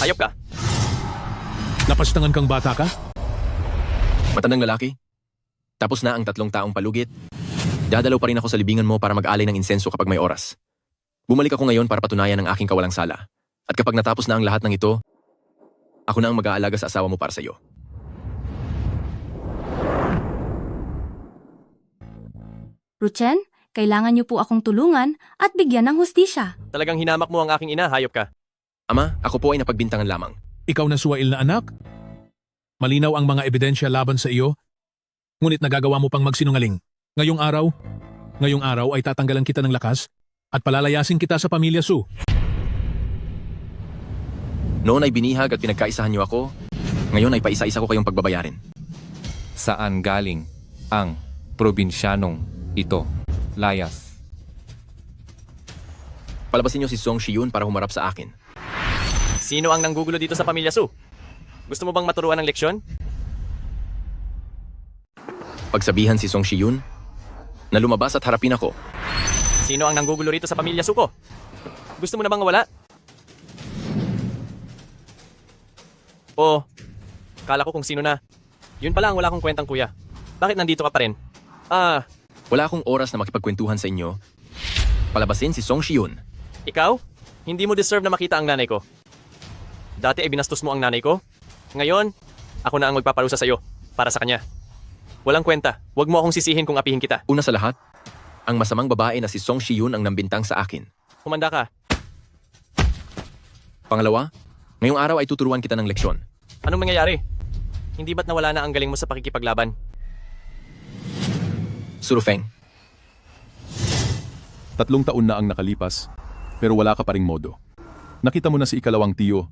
Hayop ka. Napastangan kang bata ka? Matandang lalaki. Tapos na ang 3 taong palugit. Dadalaw pa rin ako sa libingan mo para mag-alay ng insenso kapag may oras. Bumalik ako ngayon para patunayan ang aking kawalang sala. At kapag natapos na ang lahat ng ito, ako na ang mag-aalaga sa asawa mo para sa iyo. Ruchen, kailangan niyo po akong tulungan at bigyan ng hustisya. Talagang hinamak mo ang aking ina, hayop ka. Ama, ako po ay napagbintangan lamang. Ikaw na suwail na anak? Malinaw ang mga ebidensya laban sa iyo? Ngunit nagagawa mo pang magsinungaling. Ngayong araw ay tatanggalan kita ng lakas at palalayasin kita sa pamilya Su. Noon ay binihag at pinagkaisahan niyo ako. Ngayon ay paisa-isa ko kayong pagbabayarin. Saan galing ang probinsyanong ito? Layas. Palabasin niyo si Song Shiyun para humarap sa akin. Sino ang nanggugulo dito sa pamilya Su? Gusto mo bang maturuan ng leksyon? Pagsabihan si Song Shiyun na lumabas at harapin ako. Sino ang nanggugulo rito sa pamilya Su ko? Gusto mo na bang wala? O, kala ko kung sino na. Yun pala ang wala kong kwentang kuya. Bakit nandito ka pa rin? Wala akong oras na makipagkwentuhan sa inyo. Palabasin si Song Shiyun. Ikaw? Hindi mo deserve na makita ang nanay ko. Dati ay binastos mo ang nanay ko. Ngayon, ako na ang magpaparusa sa iyo para sa kanya. Walang kwenta. Huwag mo akong sisihin kung apihin kita. Una sa lahat, ang masamang babae na si Song Shiyun ang nambintang sa akin. Humanda ka. Pangalawa, ngayong araw ay tuturuan kita ng leksyon. Anong mangyayari? Hindi ba't nawala na ang galing mo sa pakikipaglaban? Surufeng, 3 taon na ang nakalipas, pero wala ka pa ring modo. Nakita mo na si ikalawang tiyo.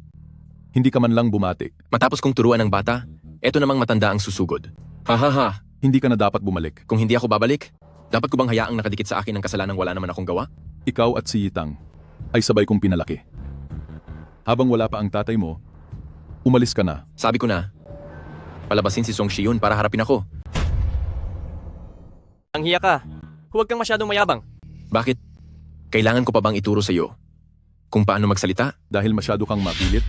Hindi ka man lang bumati. matapos kong turuan ng bata, eto namang matanda ang susugod. Hahaha, Hindi ka na dapat bumalik. kung hindi ako babalik, dapat ko bang hayaang nakadikit sa akin ang kasalanang wala naman akong gawa? Ikaw at si Yitang ay sabay kong pinalaki. Habang wala pa ang tatay mo, umalis ka na. Sabi ko na, palabasin si Song Shiyun para harapin ako. Ang hiya ka. Huwag kang masyadong mayabang. Bakit? Kailangan ko pa bang ituro sa iyo kung paano magsalita? Dahil masyado kang mapilit?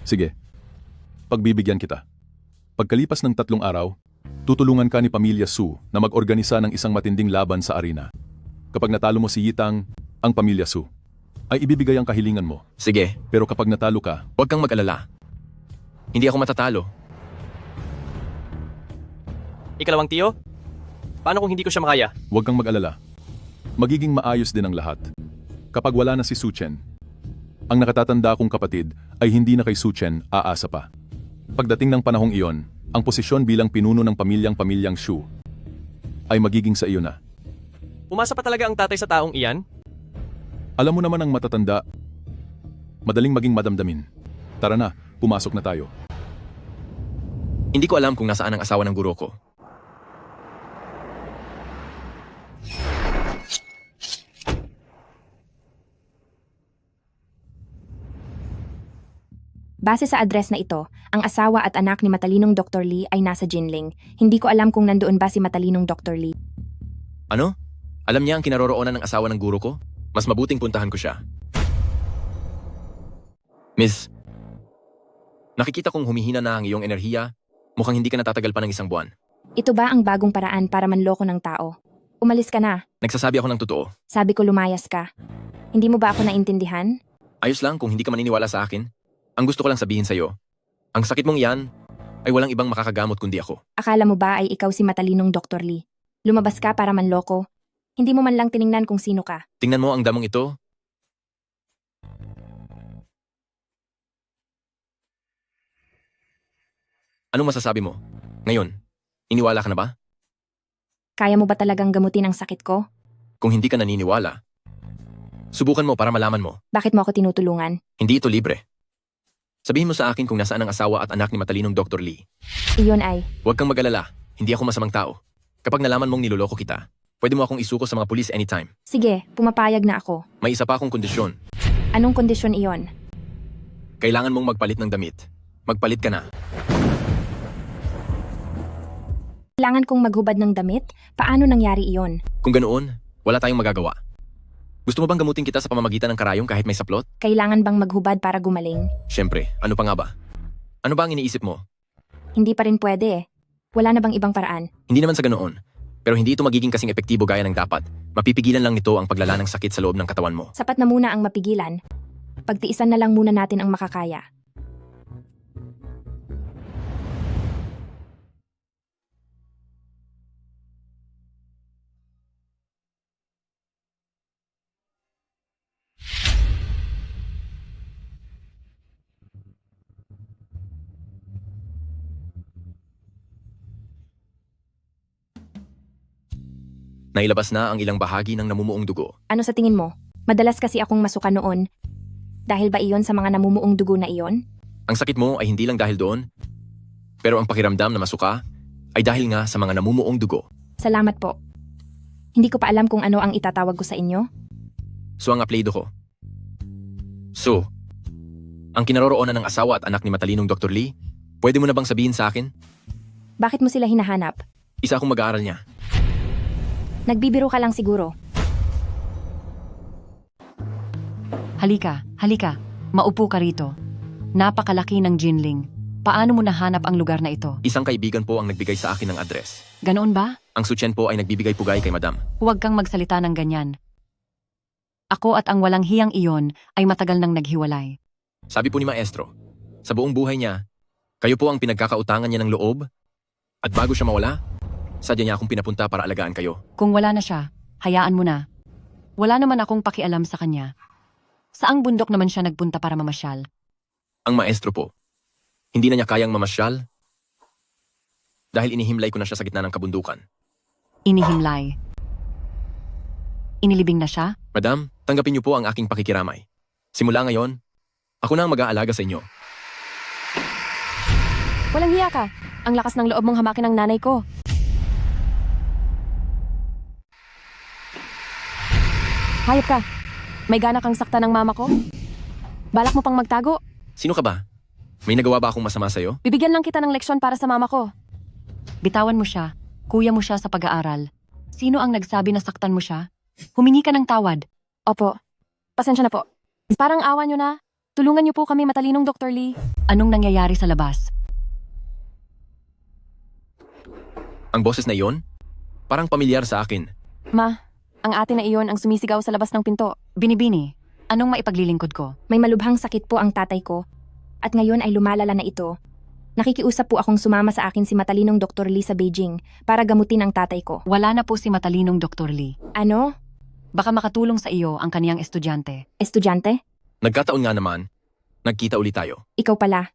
Sige, pagbibigyan kita. Pagkalipas ng 3 araw, tutulungan ka ni Pamilya Su na mag-organisa ng isang matinding laban sa arena. Kapag natalo mo si Yitang, ang Pamilya Su, ay ibibigay ang kahilingan mo. Sige, Pero kapag natalo ka, huwag kang mag-alala. Hindi ako matatalo. Ikalawang tiyo? Paano kung hindi ko siya makaya? huwag kang mag-alala. Magiging maayos din ang lahat. Kapag wala na si Su Chen, ang nakatatanda kong kapatid ay hindi na kay Su Chen aasa pa. Pagdating ng panahong iyon, ang posisyon bilang pinuno ng pamilyang Shu ay magiging sa iyo na. Umasa pa talaga ang tatay sa taong iyan? Alam mo naman ang matatanda, madaling maging madamdamin. Tara na, pumasok na tayo. Hindi ko alam kung nasaan ang asawa ng guro ko. Base sa address na ito, ang asawa at anak ni matalinong Dr. Lee ay nasa Jinling. Hindi ko alam kung nandoon ba si matalinong Dr. Lee. Ano? Alam niya ang kinaroroonan ng asawa ng guro ko? Mas mabuting puntahan ko siya. Miss, nakikita kong humihina na ang iyong enerhiya. Mukhang hindi ka natatagal pa ng 1 buwan. Ito ba ang bagong paraan para manloko ng tao? Umalis ka na. Nagsasabi ako ng totoo. Sabi ko lumayas ka. Hindi mo ba ako naintindihan? Ayos lang kung hindi ka maniniwala sa akin. Ang gusto ko lang sabihin sa'yo, ang sakit mong yan ay walang ibang makakagamot kundi ako. Akala mo ba ay ikaw si matalinong Dr. Lee? Lumabas ka para manloko? Hindi mo man lang tiningnan kung sino ka. Tingnan mo ang damong ito. Anong masasabi mo? Ngayon, iniwala ka na ba? Kaya mo ba talagang gamutin ang sakit ko? Kung hindi ka naniniwala, subukan mo para malaman mo. Bakit mo ako tinutulungan? Hindi ito libre. Sabihin mo sa akin kung nasaan ang asawa at anak ni matalinong Dr. Lee. Iyon ay, Huwag kang mag-alala, hindi ako masamang tao. Kapag nalaman mong niloloko kita, pwede mo akong isuko sa mga pulis anytime. sige, pumapayag na ako. May isa pa akong kondisyon. Anong kondisyon iyon? Kailangan mong magpalit ng damit. Magpalit ka na. Kailangan kong maghubad ng damit? Paano nangyari iyon? Kung ganoon, wala tayong magagawa. Gusto mo bang gamutin kita sa pamamagitan ng karayom kahit may saplot? Kailangan bang maghubad para gumaling? Siyempre, ano pa nga ba? Ano ba ang iniisip mo? Hindi pa rin pwede eh. Wala na bang ibang paraan? Hindi naman sa ganoon. Pero hindi ito magiging kasing epektibo gaya ng dapat. Mapipigilan lang nito ang paglala ng sakit sa loob ng katawan mo. Sapat na muna ang mapigilan. Pagtiisan na lang muna natin ang makakaya. Nailabas na ang ilang bahagi ng namumuong dugo. Ano sa tingin mo? Madalas kasi akong masuka noon. Dahil ba iyon sa mga namumuong dugo na iyon? Ang sakit mo ay hindi lang dahil doon, pero ang pakiramdam na masuka ay dahil nga sa mga namumuong dugo. Salamat po. Hindi ko pa alam kung ano ang itatawag ko sa inyo. So ang apelyido ko. So, ang kinaroroonan ng asawa at anak ni matalinong Dr. Lee, pwede mo na bang sabihin sa akin? Bakit mo sila hinahanap? Isa akong mag-aaral niya. Nagbibiro ka lang siguro. Halika, halika. Maupo ka rito. Napakalaki ng Jinling. Paano mo nahanap ang lugar na ito? Isang kaibigan po ang nagbigay sa akin ng address. Ganoon ba? Ang Suchen po ay nagbibigay pugay kay madam. Huwag kang magsalita ng ganyan. Ako at ang walang hiyang iyon ay matagal nang naghiwalay. Sabi po ni maestro, sa buong buhay niya, kayo po ang pinagkakautangan niya ng loob, at bago siya mawala, sadya niya akong pinapunta para alagaan kayo. Kung wala na siya, hayaan mo na. Wala naman akong pakialam sa kanya. Saang bundok naman siya nagpunta para mamasyal? Ang maestro po, hindi na niya kayang mamasyal dahil inihimlay ko na siya sa gitna ng kabundukan. Inihimlay. Inilibing na siya? Madam, tanggapin niyo po ang aking pakikiramay. Simula ngayon, ako na ang mag-aalaga sa inyo. Walang hiya ka. Ang lakas ng loob mong hamakin ng nanay ko. Hayop ka. May gana kang sakta ng mama ko? Balak mo pang magtago? Sino ka ba? May nagawa ba akong masama sa'yo? Bibigyan lang kita ng leksyon para sa mama ko. Bitawan mo siya. Kuya mo siya sa pag-aaral. Sino ang nagsabi na saktan mo siya? Humingi ka ng tawad. Opo. Pasensya na po. Parang awa nyo na. Tulungan niyo po kami, matalinong Dr. Lee. Anong nangyayari sa labas? Ang boses na iyon? Parang pamilyar sa akin. Ma, ang ate na iyon ang sumisigaw sa labas ng pinto. Binibini, anong maipaglilingkod ko? May malubhang sakit po ang tatay ko. At ngayon ay lumalala na ito. Nakikiusap po akong sumama sa akin si matalinong Dr. Lee sa Beijing para gamutin ang tatay ko. Wala na po si matalinong Dr. Lee. Ano? Baka makatulong sa iyo ang kaniyang estudyante. Estudyante? Nagkataon nga naman, nagkita ulit tayo. Ikaw pala.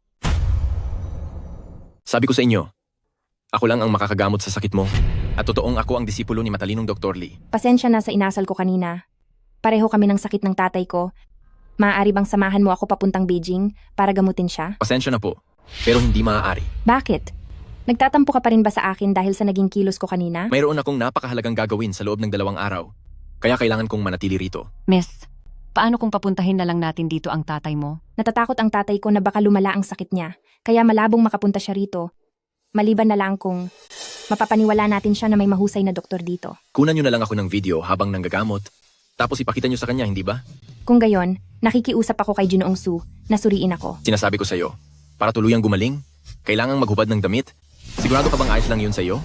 Sabi ko sa inyo, ako lang ang makakagamot sa sakit mo. At totoong ako ang disipulo ni matalinong Dr. Lee. Pasensya na sa inasal ko kanina. Pareho kami ng sakit ng tatay ko. Maaari bang samahan mo ako papuntang Beijing para gamutin siya? Pasensya na po, pero hindi maaari. Bakit? Nagtatampo ka pa rin ba sa akin dahil sa naging kilos ko kanina? Mayroon akong napakahalagang gagawin sa loob ng 2 araw. Kaya kailangan kong manatili rito. Miss, paano kung papuntahin na lang natin dito ang tatay mo? Natatakot ang tatay ko na baka lumala ang sakit niya. Kaya malabong makapunta siya rito. Maliban na lang kung mapapaniwala natin siya na may mahusay na doktor dito. Kunan nyo na lang ako ng video habang nanggagamot. Tapos ipakita nyo sa kanya, hindi ba? Kung gayon, nakikiusap ako kay Junoong Su na suriin ako. Sinasabi ko sa'yo, para tuluyang gumaling, kailangang maghubad ng damit. Sigurado ka bang ayos lang yun sa'yo?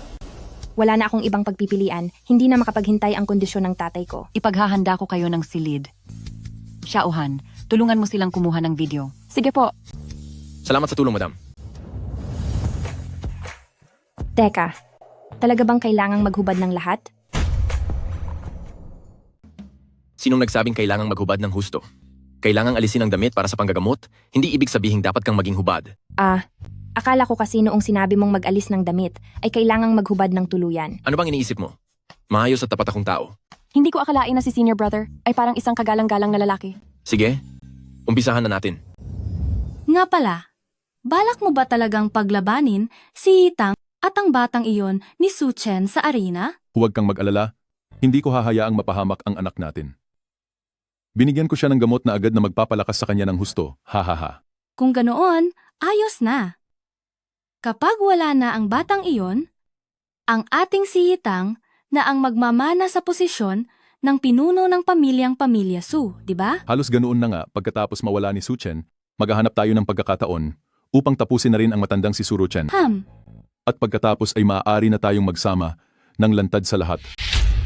Wala na akong ibang pagpipilian, hindi na makapaghintay ang kondisyon ng tatay ko. Ipaghahanda ko kayo ng silid. Xiaohan, tulungan mo silang kumuha ng video. Sige po. Salamat sa tulong, madam. Teka, talaga bang kailangang maghubad ng lahat? Sinong nagsabing kailangang maghubad ng husto? Kailangang alisin ang damit para sa panggagamot? Hindi ibig sabihing dapat kang maging hubad. Akala ko kasi noong sinabi mong mag-alis ng damit ay kailangang maghubad ng tuluyan. Ano bang iniisip mo? Maayos at tapat akong tao. Hindi ko akalain na si senior brother ay parang isang kagalang-galang na lalaki. Sige, umpisahan na natin. Nga pala, balak mo ba talagang paglabanin si Yitang at ang batang iyon ni Su Chen sa arena? Huwag kang mag-alala, hindi ko hahayaang mapahamak ang anak natin. Binigyan ko siya ng gamot na agad na magpapalakas sa kanya ng husto, hahaha. Kung ganoon, ayos na. Kapag wala na ang batang iyon, ang ating si Yitang na ang magmamana sa posisyon ng pinuno ng Pamilya Su, di ba? Halos ganoon na nga pagkatapos mawala ni Su Chen, maghahanap tayo ng pagkakataon upang tapusin na rin ang matandang si Suro Chen. At pagkatapos ay maaari na tayong magsama ng lantad sa lahat.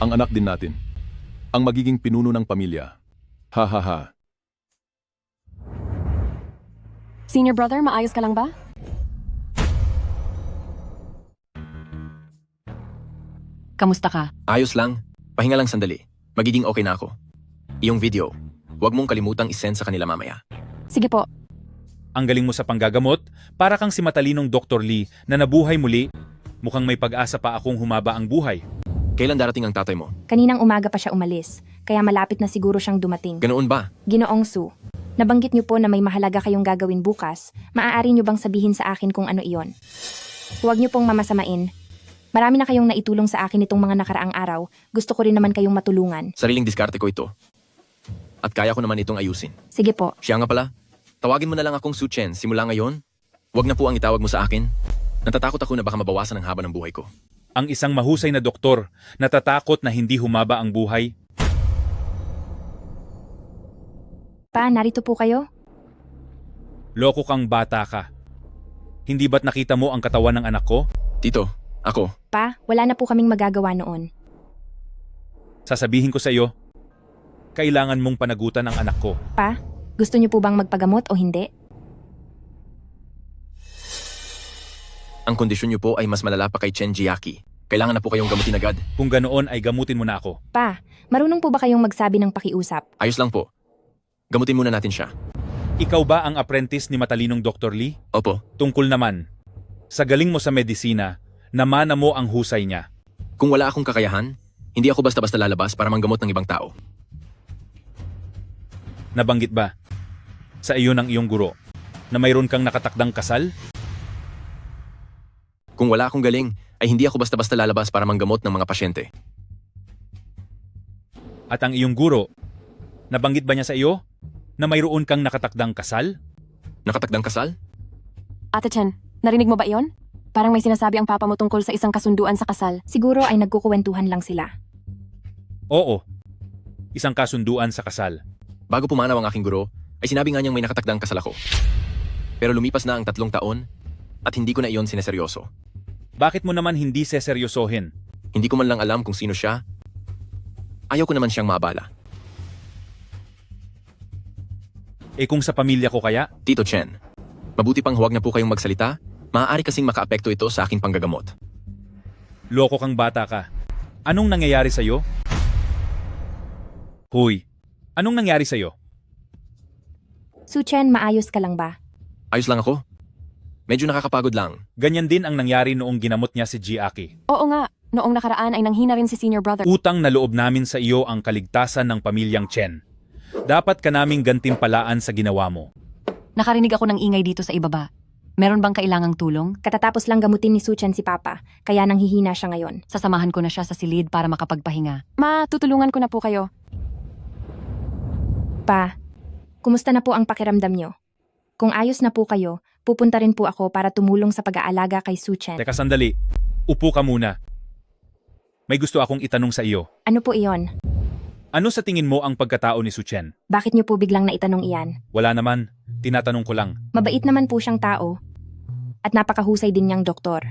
Ang anak din natin. Ang magiging pinuno ng pamilya. Ha ha ha. Senior brother, maayos ka lang ba? Kamusta ka? Ayos lang. Pahinga lang sandali. Magiging okay na ako. Iyong video, huwag mong kalimutang isend sa kanila mamaya. Sige po. Ang galing mo sa panggagamot, para kang si matalinong Dr. Lee na nabuhay muli. Mukhang may pag-asa pa akong humaba ang buhay. Kailan darating ang tatay mo? Kaninang umaga pa siya umalis, kaya malapit na siguro siyang dumating. Ganoon ba? Ginoong Su, nabanggit niyo po na may mahalaga kayong gagawin bukas. Maaari niyo bang sabihin sa akin kung ano iyon? Huwag niyo pong mamasamain. Marami na kayong naitulong sa akin itong mga nakaraang araw. Gusto ko rin naman kayong matulungan. Sariling diskarte ko ito. At kaya ko naman itong ayusin. Sige po. Siya nga pala, tawagin mo na lang akong Su Chen simula ngayon. Huwag na po ang itawag mo sa akin. Natatakot ako na baka mabawasan ang haba ng buhay ko. Ang isang mahusay na doktor, natatakot na hindi humaba ang buhay. Pa, narito po kayo? Loko kang bata ka. Hindi ba't nakita mo ang katawan ng anak ko? Tito, ako. Pa, wala na po kaming magagawa noon. Sasabihin ko sa iyo, kailangan mong panagutan ang anak ko. Pa, gusto niyo po bang magpagamot o hindi? Ang kondisyon niyo po ay mas malala pa kay Chen Jiaki. Kailangan na po kayong gamutin agad. Kung ganoon ay gamutin mo na ako. Pa, marunong po ba kayong magsabi ng pakiusap? Ayos lang po. Gamutin muna natin siya. Ikaw ba ang apprentice ni matalinong Dr. Lee? Opo. Tungkol naman, sa galing mo sa medisina, namana mo ang husay niya. Kung wala akong kakayahan, hindi ako basta-basta lalabas para manggamot ng ibang tao. Nabanggit ba sa iyo ng iyong guro na mayroon kang nakatakdang kasal? Kung wala akong galing, ay hindi ako basta-basta lalabas para manggamot ng mga pasyente. At ang iyong guro, nabanggit ba niya sa iyo na mayroon kang nakatakdang kasal? Nakatakdang kasal? Ate Chen, narinig mo ba iyon? Parang may sinasabi ang papa mo tungkol sa isang kasunduan sa kasal. Siguro ay nagkukuwentuhan lang sila. Oo, isang kasunduan sa kasal. Bago pumanaw ang aking guro, ay sinabi nga niyang may nakatakdang kasal ako. Pero lumipas na ang 3 taon at hindi ko na iyon sineseryoso. Bakit mo naman hindi seseryosohin? Hindi ko man lang alam kung sino siya. Ayaw ko naman siyang maabala. Eh kung sa pamilya ko kaya? Tito Chen, mabuti pang huwag na po kayong magsalita. Maaari kasing makaapekto ito sa aking panggagamot. Loko kang bata ka. Anong nangyayari sa iyo? Huy, anong nangyari sa iyo? Su Chen, maayos ka lang ba? Ayos lang ako. Medyo nakakapagod lang. Ganyan din ang nangyari noong ginamot niya si Jiaki. Oo nga, noong nakaraan ay nanghina rin si senior brother. Utang na loob namin sa iyo ang kaligtasan ng pamilyang Chen. Dapat ka naming gantimpalaan sa ginawa mo. Nakarinig ako ng ingay dito sa ibaba. Meron bang kailangang tulong? Katatapos lang gamutin ni Su Chen si Papa, kaya nanghihina siya ngayon. Sasamahan ko na siya sa silid para makapagpahinga. Tutulungan ko na po kayo. Pa, kumusta na po ang pakiramdam niyo? Kung ayos na po kayo, pupunta rin po ako para tumulong sa pag-aalaga kay Su Chen. Teka sandali, upo ka muna. May gusto akong itanong sa iyo. Ano po iyon? Ano sa tingin mo ang pagkatao ni Su Chen? Bakit niyo po biglang naitanong iyan? Wala naman, tinatanong ko lang. Mabait naman po siyang tao. At napakahusay din niyang doktor.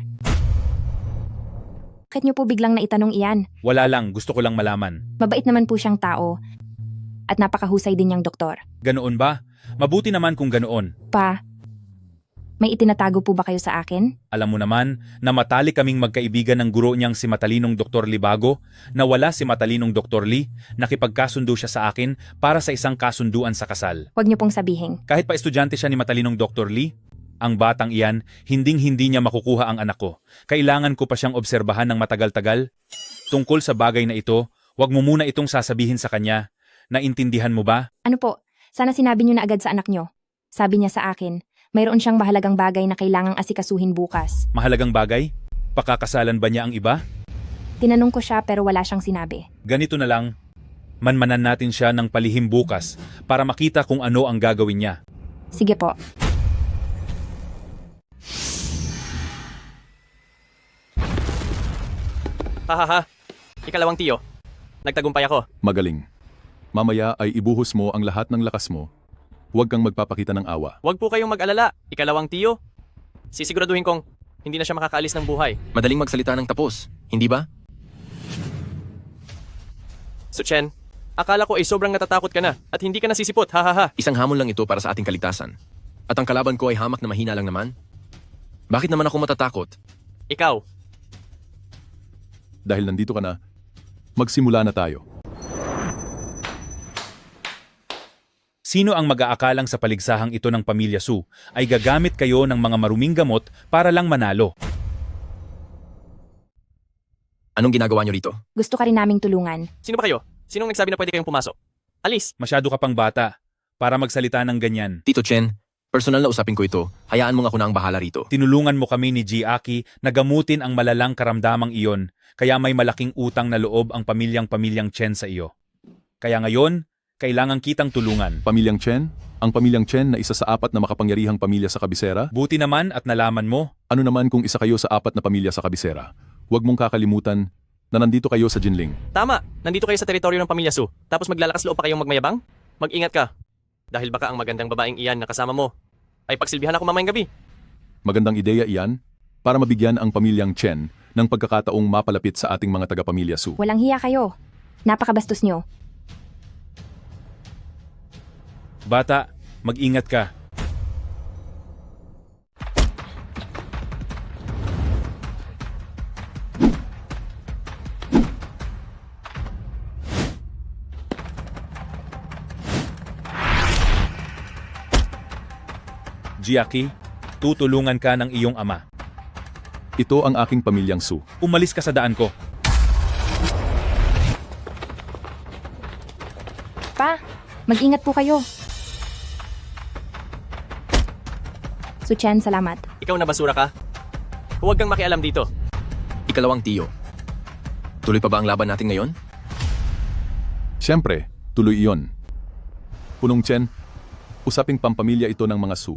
Bakit niyo po biglang naitanong iyan? Wala lang, gusto ko lang malaman. Mabait naman po siyang tao. At napakahusay din niyang doktor. Ganoon ba? Mabuti naman kung ganoon. Pa, may itinatago po ba kayo sa akin? Alam mo naman na matalik kaming magkaibigan ng guro niyang si matalinong Dr. Libago, na wala si matalinong Dr. Lee, nakipagkasundo siya sa akin para sa isang kasunduan sa kasal. Huwag niyo pong sabihin. Kahit pa estudyante siya ni matalinong Dr. Lee, ang batang iyan, hinding-hindi niya makukuha ang anak ko. Kailangan ko pa siyang obserbahan ng matagal-tagal. Tungkol sa bagay na ito, huwag mo muna itong sasabihin sa kanya. Naintindihan mo ba? Ano po? Sana sinabi niyo na agad sa anak niyo. Sabi niya sa akin, mayroon siyang mahalagang bagay na kailangang asikasuhin bukas. Mahalagang bagay? Pakakasalan ba niya ang iba? Tinanong ko siya pero wala siyang sinabi. Ganito na lang, manmanan natin siya ng palihim bukas para makita kung ano ang gagawin niya. Sige po. Hahaha. Ikalawang tiyo. Nagtagumpay ako. Magaling. Mamaya ay ibuhos mo ang lahat ng lakas mo. Huwag kang magpapakita ng awa. Huwag po kayong mag-alala. Ikalawang tiyo. Sisiguraduhin kong hindi na siya makakaalis ng buhay. Madaling magsalita ng tapos, hindi ba? Suchen, akala ko ay sobrang natatakot ka na at hindi ka nasisipot, hahaha. Isang hamon lang ito para sa ating kaligtasan. At ang kalaban ko ay hamak na mahina lang naman. Bakit naman ako matatakot? Ikaw, Dahil nandito ka na, magsimula na tayo. Sino ang mag-aakalang sa paligsahang ito ng Pamilya Su ay gagamit kayo ng mga maruming gamot para lang manalo? Anong ginagawa niyo rito? Gusto ka rin naming tulungan. sino ba kayo? Sinong nagsabi na pwede kayong pumasok? Alis! Masyado ka pang bata para magsalita ng ganyan. Tito Chen, personal na usapin ko ito. Hayaan mo nga ako na ang bahala rito. Tinulungan mo kami ni Jiaki na gamutin ang malalang karamdamang iyon, kaya may malaking utang na loob ang pamilyang Chen sa iyo. Kaya ngayon, kailangan kitang tulungan. Pamilyang Chen? Ang pamilyang Chen na isa sa 4 na makapangyarihang pamilya sa kabisera? Buti naman at nalaman mo. Ano naman kung isa kayo sa 4 na pamilya sa kabisera? Huwag mong kakalimutan na nandito kayo sa Jinling. Tama, nandito kayo sa teritoryo ng Pamilya Su, tapos maglalakas loob pa kayong magmayabang? Mag-ingat ka. Dahil baka ang magandang babaeng iyan na kasama mo ay pagsilbihan ako mamayang gabi. Magandang ideya iyan para mabigyan ang pamilyang Chen ng pagkakataong mapalapit sa ating mga taga-pamilya Su. Walang hiya kayo. Napakabastos nyo. Bata, mag-ingat ka. Jiaki, tutulungan ka ng iyong ama. Ito ang aking pamilyang Su. Umalis ka sa daan ko. Pa, mag-ingat po kayo. Suchen, salamat. Ikaw na basura ka? Huwag kang makialam dito. Ikalawang tiyo. Tuloy pa ba ang laban natin ngayon? Siyempre, tuloy iyon. Punong Chen, usaping pampamilya ito ng mga Su.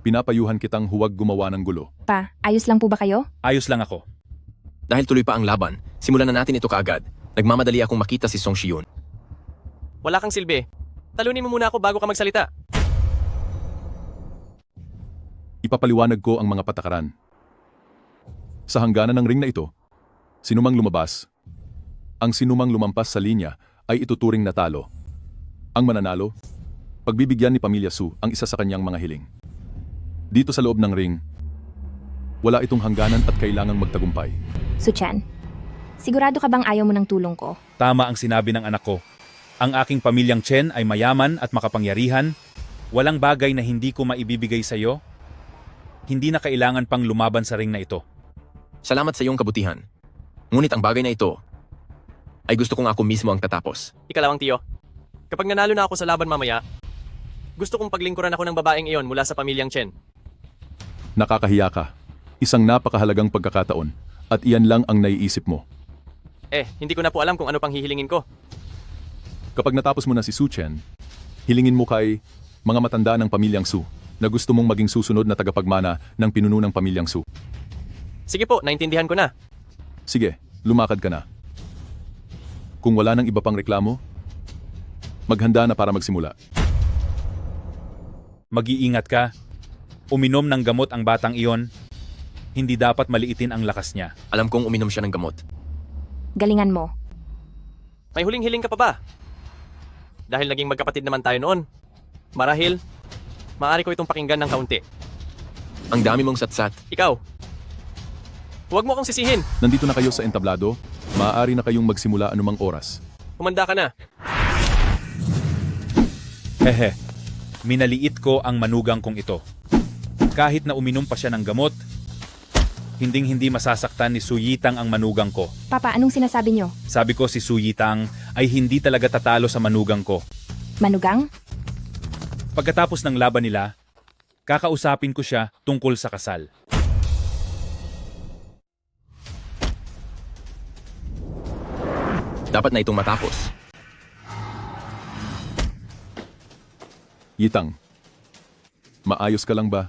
Pinapayuhan kitang huwag gumawa ng gulo. Pa, ayos lang po ba kayo? Ayos lang ako. Dahil tuloy pa ang laban, simulan na natin ito kaagad. Nagmamadali akong makita si Song Shiyun. Wala kang silbi. Talunin mo muna ako bago ka magsalita. Ipapaliwanag ko ang mga patakaran. Sa hangganan ng ring na ito, sinumang lumabas, ang sinumang lumampas sa linya ay ituturing na talo. Ang mananalo, pagbibigyan ni Pamilya Su ang isa sa kanyang mga hiling. Dito sa loob ng ring, wala itong hangganan at kailangang magtagumpay. Suchen, sigurado ka bang ayaw mo ng tulong ko? Tama ang sinabi ng anak ko. Ang aking pamilyang Chen ay mayaman at makapangyarihan. Walang bagay na hindi ko maibibigay sa iyo. Hindi na kailangan pang lumaban sa ring na ito. Salamat sa iyong kabutihan. Ngunit ang bagay na ito ay gusto kong ako mismo ang tatapos. Ikalawang tiyo. Kapag nanalo na ako sa laban mamaya, gusto kong paglingkuran ako ng babaeng iyon mula sa Pamilyang Chen. Nakakahiya ka. Isang napakahalagang pagkakataon at iyan lang ang naiisip mo. Hindi ko na po alam kung ano pang hihilingin ko. Kapag natapos mo na si Su Chen, hilingin mo kay mga matanda ng Pamilyang Su na gusto mong maging susunod na tagapagmana ng pinuno ng Pamilyang Su. Sige po, naintindihan ko na. Sige, lumakad ka na. Kung wala nang iba pang reklamo, maghanda na para magsimula. Mag-iingat ka. Uminom ng gamot ang batang iyon. Hindi dapat maliitin ang lakas niya. Alam kong uminom siya ng gamot. Galingan mo. May huling hiling ka pa ba? Dahil naging magkapatid naman tayo noon. Marahil, maaari ko itong pakinggan ng kaunti. Ang dami mong satsat. Ikaw, huwag mo akong sisihin. Nandito na kayo sa entablado, maaari na kayong magsimula anumang oras. Humanda ka na. Hehe, minaliit ko ang manugang kong ito. Kahit na uminom pa siya ng gamot, hinding-hindi masasaktan ni Suyitang ang manugang ko. Papa, anong sinasabi nyo? Sabi ko si Suyitang ay hindi talaga tatalo sa manugang ko. Manugang? Pagkatapos ng laban nila, kakausapin ko siya tungkol sa kasal. Dapat na itong matapos. Yitang, maayos ka lang ba?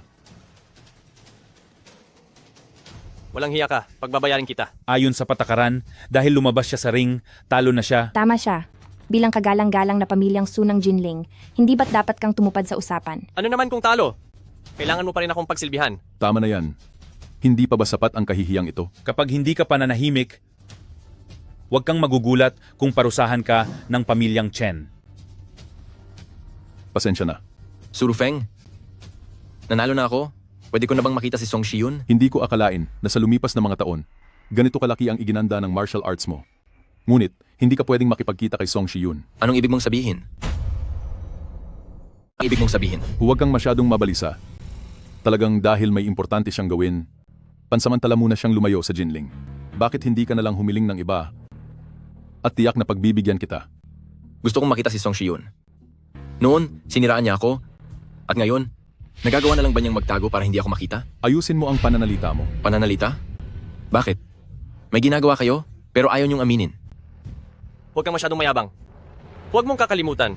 Walang hiya ka, pagbabayarin kita. Ayon sa patakaran, dahil lumabas siya sa ring, talo na siya. Tama siya. Bilang kagalang-galang na pamilyang Su ng Jinling, hindi ba't dapat kang tumupad sa usapan? Ano naman kung talo? Kailangan mo pa rin akong pagsilbihan. Tama na yan. Hindi pa ba sapat ang kahihiyang ito? Kapag hindi ka pananahimik, huwag kang magugulat kung parusahan ka ng pamilyang Chen. Pasensya na. Surufeng, nanalo na ako. Pwede ko na bang makita si Song Shiyun? Hindi ko akalain na sa lumipas na mga taon, ganito kalaki ang iginanda ng martial arts mo. Ngunit, hindi ka pwedeng makipagkita kay Song Shiyun. Anong ibig mong sabihin? Ang ibig mong sabihin? Huwag kang masyadong mabalisa. Talagang dahil may importante siyang gawin, pansamantala muna siyang lumayo sa Jinling. Bakit hindi ka na lang humiling ng iba? At tiyak na pagbibigyan kita. Gusto kong makita si Song Shiyun. Noon, siniraan niya ako. At ngayon, nagagawa na lang ba niyang magtago para hindi ako makita? Ayusin mo ang pananalita mo. Pananalita? Bakit? May ginagawa kayo, pero ayaw niyong aminin. Huwag kang masyadong mayabang. Huwag mong kakalimutan.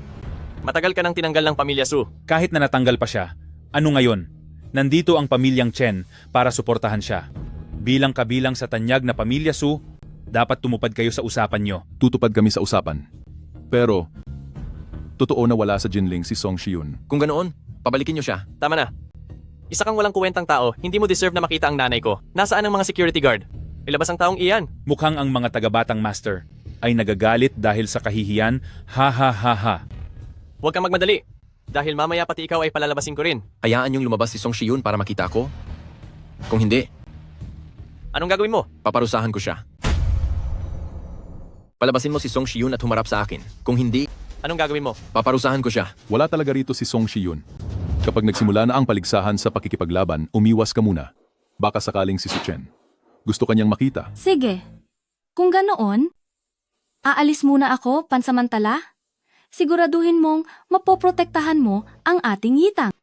Matagal ka nang tinanggal ng pamilya Su. Kahit na natanggal pa siya, ano ngayon? Nandito ang pamilyang Chen para suportahan siya. Bilang kabilang sa tanyag na pamilya Su, dapat tumupad kayo sa usapan nyo. Tutupad kami sa usapan. Pero, totoo na wala sa Jinling si Song Shiyun. Kung ganoon, pabalikin niyo siya. Tama na. Isa kang walang kuwentang tao, hindi mo deserve na makita ang nanay ko. Nasaan ang mga security guard? Ilabas ang taong iyan. Mukhang ang mga tagabatang master ay nagagalit dahil sa kahihiyan, ha ha ha ha. Huwag kang magmadali. Dahil mamaya pati ikaw ay palalabasin ko rin. Hayaan niyong lumabas si Song Shiyun para makita ako? Kung hindi, Anong gagawin mo? paparusahan ko siya. Palabasin mo si Song Shiyun at humarap sa akin. Kung hindi, Anong gagawin mo? paparusahan ko siya. Wala talaga rito si Song Shiyun. Kapag nagsimula na ang paligsahan sa pakikipaglaban, umiwas ka muna. Baka sakaling si Su Chen. Gusto kanyang makita. Sige. Kung ganoon, aalis muna ako pansamantala. Siguraduhin mong mapoprotektahan mo ang ating yitang.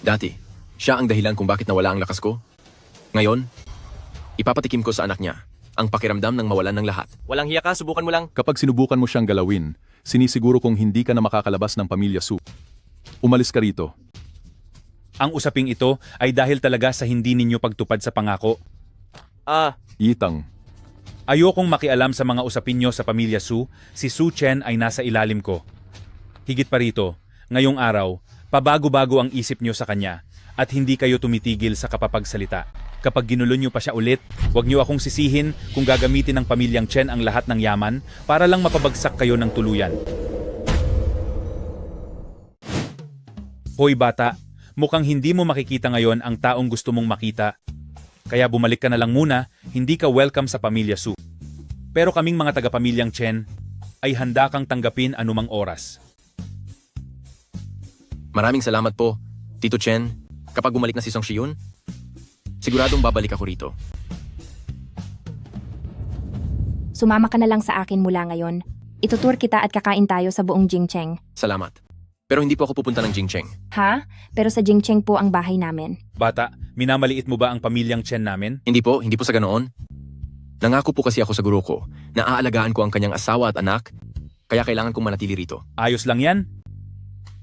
Dati, siya ang dahilan kung bakit nawala ang lakas ko. Ngayon, ipapatikim ko sa anak niya ang pakiramdam ng mawalan ng lahat. Walang hiya ka, subukan mo lang. Kapag sinubukan mo siyang galawin, sinisiguro kong hindi ka na makakalabas ng pamilya Su. Umalis ka rito. Ang usaping ito ay dahil talaga sa hindi ninyo pagtupad sa pangako. Yitang, Ayokong makialam sa mga usapin nyo sa pamilya Su, si Su Chen ay nasa ilalim ko. Higit pa rito, ngayong araw, pabago-bago ang isip nyo sa kanya at hindi kayo tumitigil sa kapapagsalita. Kapag ginulo nyo pa siya ulit, huwag nyo akong sisihin kung gagamitin ng pamilyang Chen ang lahat ng yaman para lang mapabagsak kayo ng tuluyan. Hoy bata, mukhang hindi mo makikita ngayon ang taong gusto mong makita. Kaya bumalik ka na lang muna, hindi ka welcome sa pamilya Su. Pero kaming mga taga-pamilyang Chen ay handa kang tanggapin anumang oras. Maraming salamat po, Tito Chen. Kapag bumalik na si Song Shiyun, siguradong babalik ako rito. Sumama ka na lang sa akin mula ngayon. Itutur kita at kakain tayo sa buong Jingcheng. Salamat. Pero hindi po ako pupunta ng Jingcheng. Ha? Pero sa Jingcheng po ang bahay namin. Bata, minamaliit mo ba ang pamilyang Chen namin? Hindi po sa ganoon. Nangako po kasi ako sa guro ko na aalagaan ko ang kanyang asawa at anak, kaya kailangan kong manatili rito. Ayos lang yan.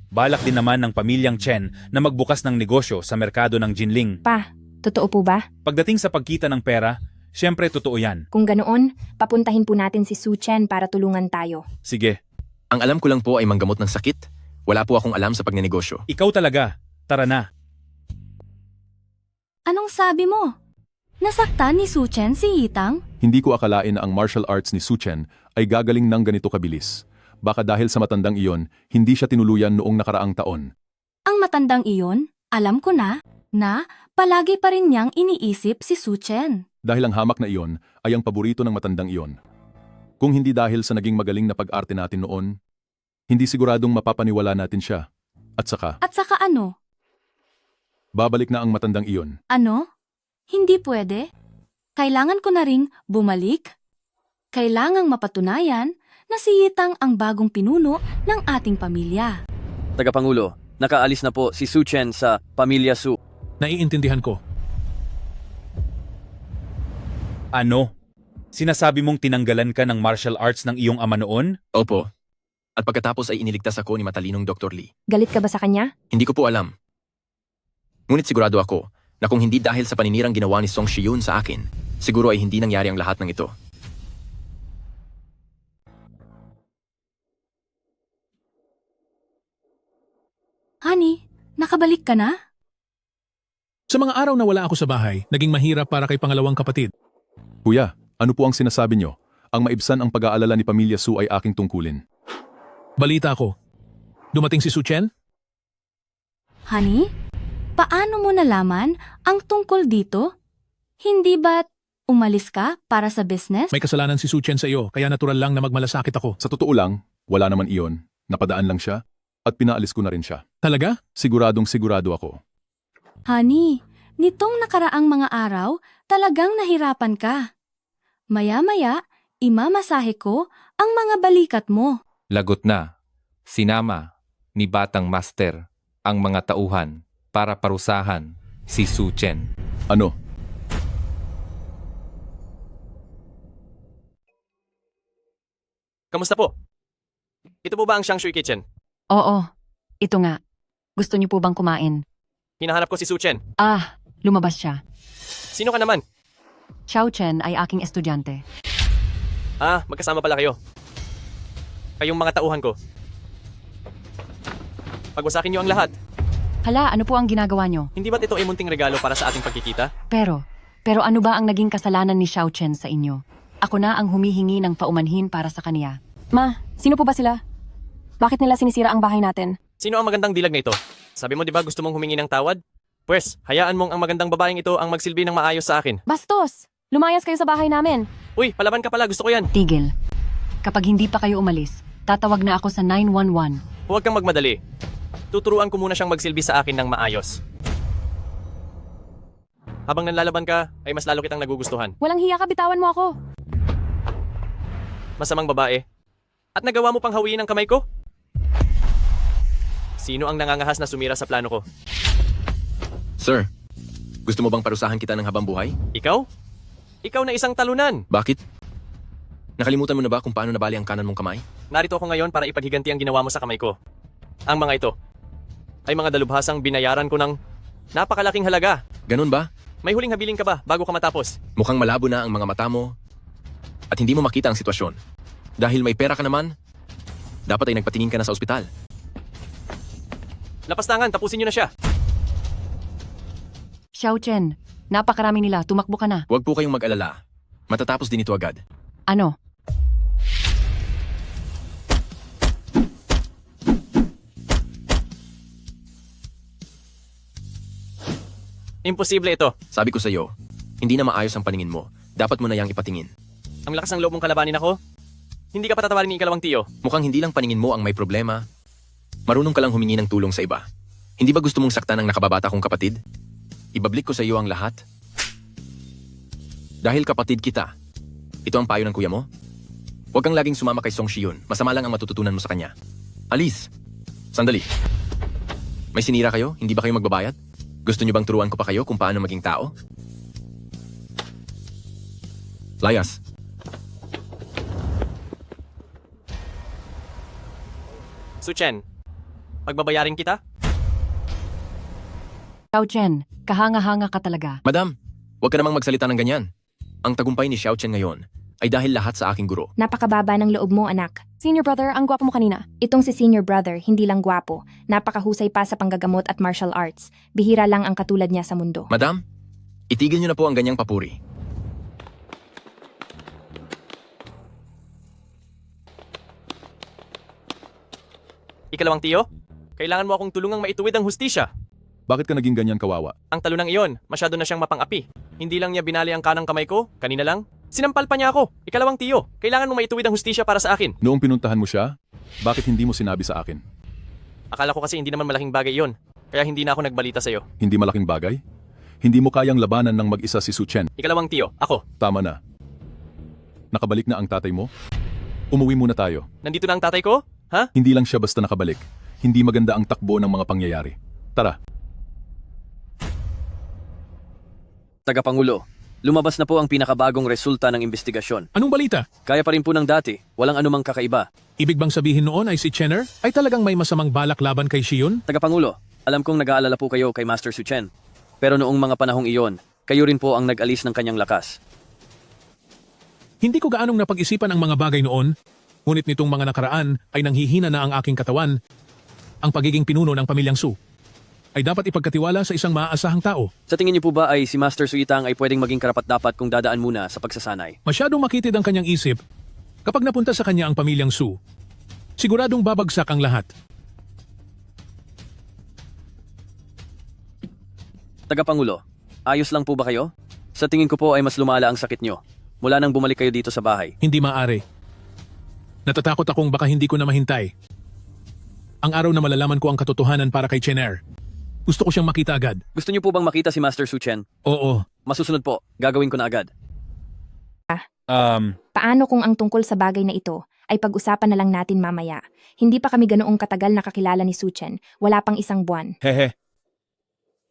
Balak din naman ng pamilyang Chen na magbukas ng negosyo sa merkado ng Jinling. Pa, totoo po ba? Pagdating sa pagkita ng pera, syempre totoo yan. Kung ganoon, papuntahin po natin si Su Chen para tulungan tayo. Sige, Ang alam ko lang po ay manggamot ng sakit. Wala po akong alam sa pagnenegosyo. ikaw talaga. Tara na. Anong sabi mo? Nasaktan ni Su Chen si Yitang? hindi ko akalain na ang martial arts ni Su Chen ay gagaling ng ganito kabilis. Baka dahil sa matandang iyon, hindi siya tinuluyan noong nakaraang taon. Ang matandang iyon, alam ko na palagi pa rin niyang iniisip si Su Chen. Dahil ang hamak na iyon ay ang paborito ng matandang iyon. Kung hindi dahil sa naging magaling na pag-arte natin noon, hindi siguradong mapapaniwala natin siya. At saka, At saka ano? babalik na ang matandang iyon. Ano? Hindi pwede? Kailangan ko na ring bumalik? Kailangang mapatunayan na si Yitang ang bagong pinuno ng ating pamilya. Tagapangulo, nakaalis na po si Su Chen sa pamilya Su. Naiintindihan ko. Ano? Sinasabi mong tinanggalan ka ng martial arts ng iyong ama noon? Opo. At pagkatapos ay iniligtas ako ni matalinong Dr. Lee. Galit ka ba sa kanya? Hindi ko po alam. Ngunit sigurado ako na kung hindi dahil sa paninirang ginawa ni Song Shiyun sa akin, siguro ay hindi nangyari ang lahat ng ito. Honey, nakabalik ka na? Sa mga araw na wala ako sa bahay, naging mahirap para kay pangalawang kapatid. Kuya, ano po ang sinasabi nyo? Ang maibsan ang pag-aalala ni Pamilya Su ay aking tungkulin. Balita ko. Dumating si Su Chen? Honey, paano mo nalaman ang tungkol dito? Hindi ba't umalis ka para sa business? May kasalanan si Su Chen sa iyo, kaya natural lang na magmalasakit ako. Sa totoo lang, wala naman iyon. Napadaan lang siya at pinaalis ko na rin siya. Talaga? Siguradong sigurado ako. Honey, nitong nakaraang mga araw, talagang nahirapan ka. Maya-maya, imamasahe ko ang mga balikat mo. Lagot na. Sinama ni Batang Master ang mga tauhan para parusahan si Su Chen. Ano? Kamusta po? Ito po ba ang Shangshui Kitchen? Oo, ito nga. Gusto niyo po bang kumain? Hinahanap ko si Su Chen. Ah, lumabas siya. Sino ka naman? Xiao Chen ay aking estudyante. Ah, magkasama pala kayo. Kayong mga tauhan ko. Pagwasakin niyo ang lahat. Hala, ano po ang ginagawa niyo? Hindi ba't ito ay munting regalo para sa ating pagkikita? Pero ano ba ang naging kasalanan ni Xiao Chen sa inyo? Ako na ang humihingi ng paumanhin para sa kaniya. Ma, sino po ba sila? Bakit nila sinisira ang bahay natin? Sino ang magandang dilag na ito? Sabi mo di ba gusto mong humingi ng tawad? Pwes, hayaan mong ang magandang babaeng ito ang magsilbi ng maayos sa akin. Bastos! Lumayas kayo sa bahay namin. Uy, palaban ka pala, gusto ko yan. Tigil. Kapag hindi pa kayo umalis, tatawag na ako sa 911. Huwag kang magmadali. Tuturuan ko muna siyang magsilbi sa akin ng maayos. Habang nanlalaban ka, ay mas lalo kitang nagugustuhan. Walang hiya ka, bitawan mo ako. Masamang babae. At nagawa mo pang hawiin ang kamay ko? Sino ang nangangahas na sumira sa plano ko? Sir, gusto mo bang parusahan kita ng habang buhay? Ikaw? Ikaw na isang talunan. Bakit? Nakalimutan mo na ba kung paano nabali ang kanan mong kamay? Narito ako ngayon para ipaghiganti ang ginawa mo sa kamay ko. Ang mga ito ay mga dalubhasang binayaran ko ng napakalaking halaga. Ganun ba? May huling habiling ka ba bago ka matapos? Mukhang malabo na ang mga mata mo at hindi mo makita ang sitwasyon. Dahil may pera ka naman, dapat ay nagpatingin ka na sa ospital. Lapastangan, tapusin niyo na siya. Xiao Chen, napakarami nila. Tumakbo ka na. Huwag po kayong mag-alala. Matatapos din ito agad. Ano? Imposible ito. Sabi ko sa iyo, hindi na maayos ang paningin mo. Dapat mo na yang ipatingin. Ang lakas ng loob mong kalabanin ako? Hindi ka patatawarin ni ikalawang tiyo. Mukhang hindi lang paningin mo ang may problema. Marunong ka lang humingi ng tulong sa iba. Hindi ba gusto mong saktan ang nakababata kong kapatid? Ibablik ko sa iyo ang lahat. Dahil kapatid kita, ito ang payo ng kuya mo? Huwag kang laging sumama kay Song Shiyun. Masama lang ang matututunan mo sa kanya. Alis! Sandali. May sinira kayo? Hindi ba kayo magbabayad? Gusto niyo bang turuan ko pa kayo kung paano maging tao? Layas. Su Chen, pagbabayarin kita? Xiao Chen, kahanga-hanga ka talaga. Madam, huwag ka namang magsalita ng ganyan. Ang tagumpay ni Xiao Chen ngayon ay dahil lahat sa aking guro. Napakababa ng loob mo, anak. Senior brother, ang gwapo mo kanina. Itong si senior brother, hindi lang gwapo. Napakahusay pa sa panggagamot at martial arts. Bihira lang ang katulad niya sa mundo. Madam, itigil niyo na po ang ganyang papuri. Ikalawang tiyo, kailangan mo akong tulungang maituwid ang hustisya. Bakit ka naging ganyan kawawa? Ang talunang iyon, masyado na siyang mapang-api. Hindi lang niya binali ang kanang kamay ko, kanina lang. Sinampal pa niya ako. Ikalawang tiyo, kailangan mo maituwid ang hustisya para sa akin. Noong pinuntahan mo siya, bakit hindi mo sinabi sa akin? Akala ko kasi hindi naman malaking bagay iyon. Kaya hindi na ako nagbalita sa'yo. Hindi malaking bagay? Hindi mo kayang labanan ng mag-isa si Su Chen. Ikalawang tiyo, ako. Tama na. Nakabalik na ang tatay mo? Umuwi muna tayo. Nandito na ang tatay ko? Ha? Hindi lang siya basta nakabalik. Hindi maganda ang takbo ng mga pangyayari. Tara. Tagapangulo, lumabas na po ang pinakabagong resulta ng investigasyon. Anong balita? Kaya pa rin po ng dati, walang anumang kakaiba. Ibig bang sabihin noon ay si Chenner ay talagang may masamang balak laban kay Shiyun? Tagapangulo, alam kong nag-aalala po kayo kay Master Su Chen. Pero noong mga panahong iyon, kayo rin po ang nag-alis ng kanyang lakas. Hindi ko gaanong napag-isipan ang mga bagay noon, ngunit nitong mga nakaraan ay nanghihina na ang aking katawan. Ang pagiging pinuno ng pamilyang Su ay dapat ipagkatiwala sa isang maaasahang tao. Sa tingin niyo po ba ay si Master Suitang ay pwedeng maging karapat-dapat kung dadaan muna sa pagsasanay? Masyadong makitid ang kanyang isip kapag napunta sa kanya ang pamilyang Su. Siguradong babagsak ang lahat. Tagapangulo, ayos lang po ba kayo? Sa tingin ko po ay mas lumala ang sakit nyo mula nang bumalik kayo dito sa bahay. Hindi maaari. Natatakot akong baka hindi ko na mahintay. Ang araw na malalaman ko ang katotohanan para kay Chener. Gusto ko siyang makita agad. Gusto niyo po bang makita si Master Su Chen? Oo. Masusunod po, gagawin ko na agad. Paano kung ang tungkol sa bagay na ito ay pag-usapan na lang natin mamaya? Hindi pa kami ganoong katagal nakakilala ni Su Chen. Wala pang isang buwan. Hehe.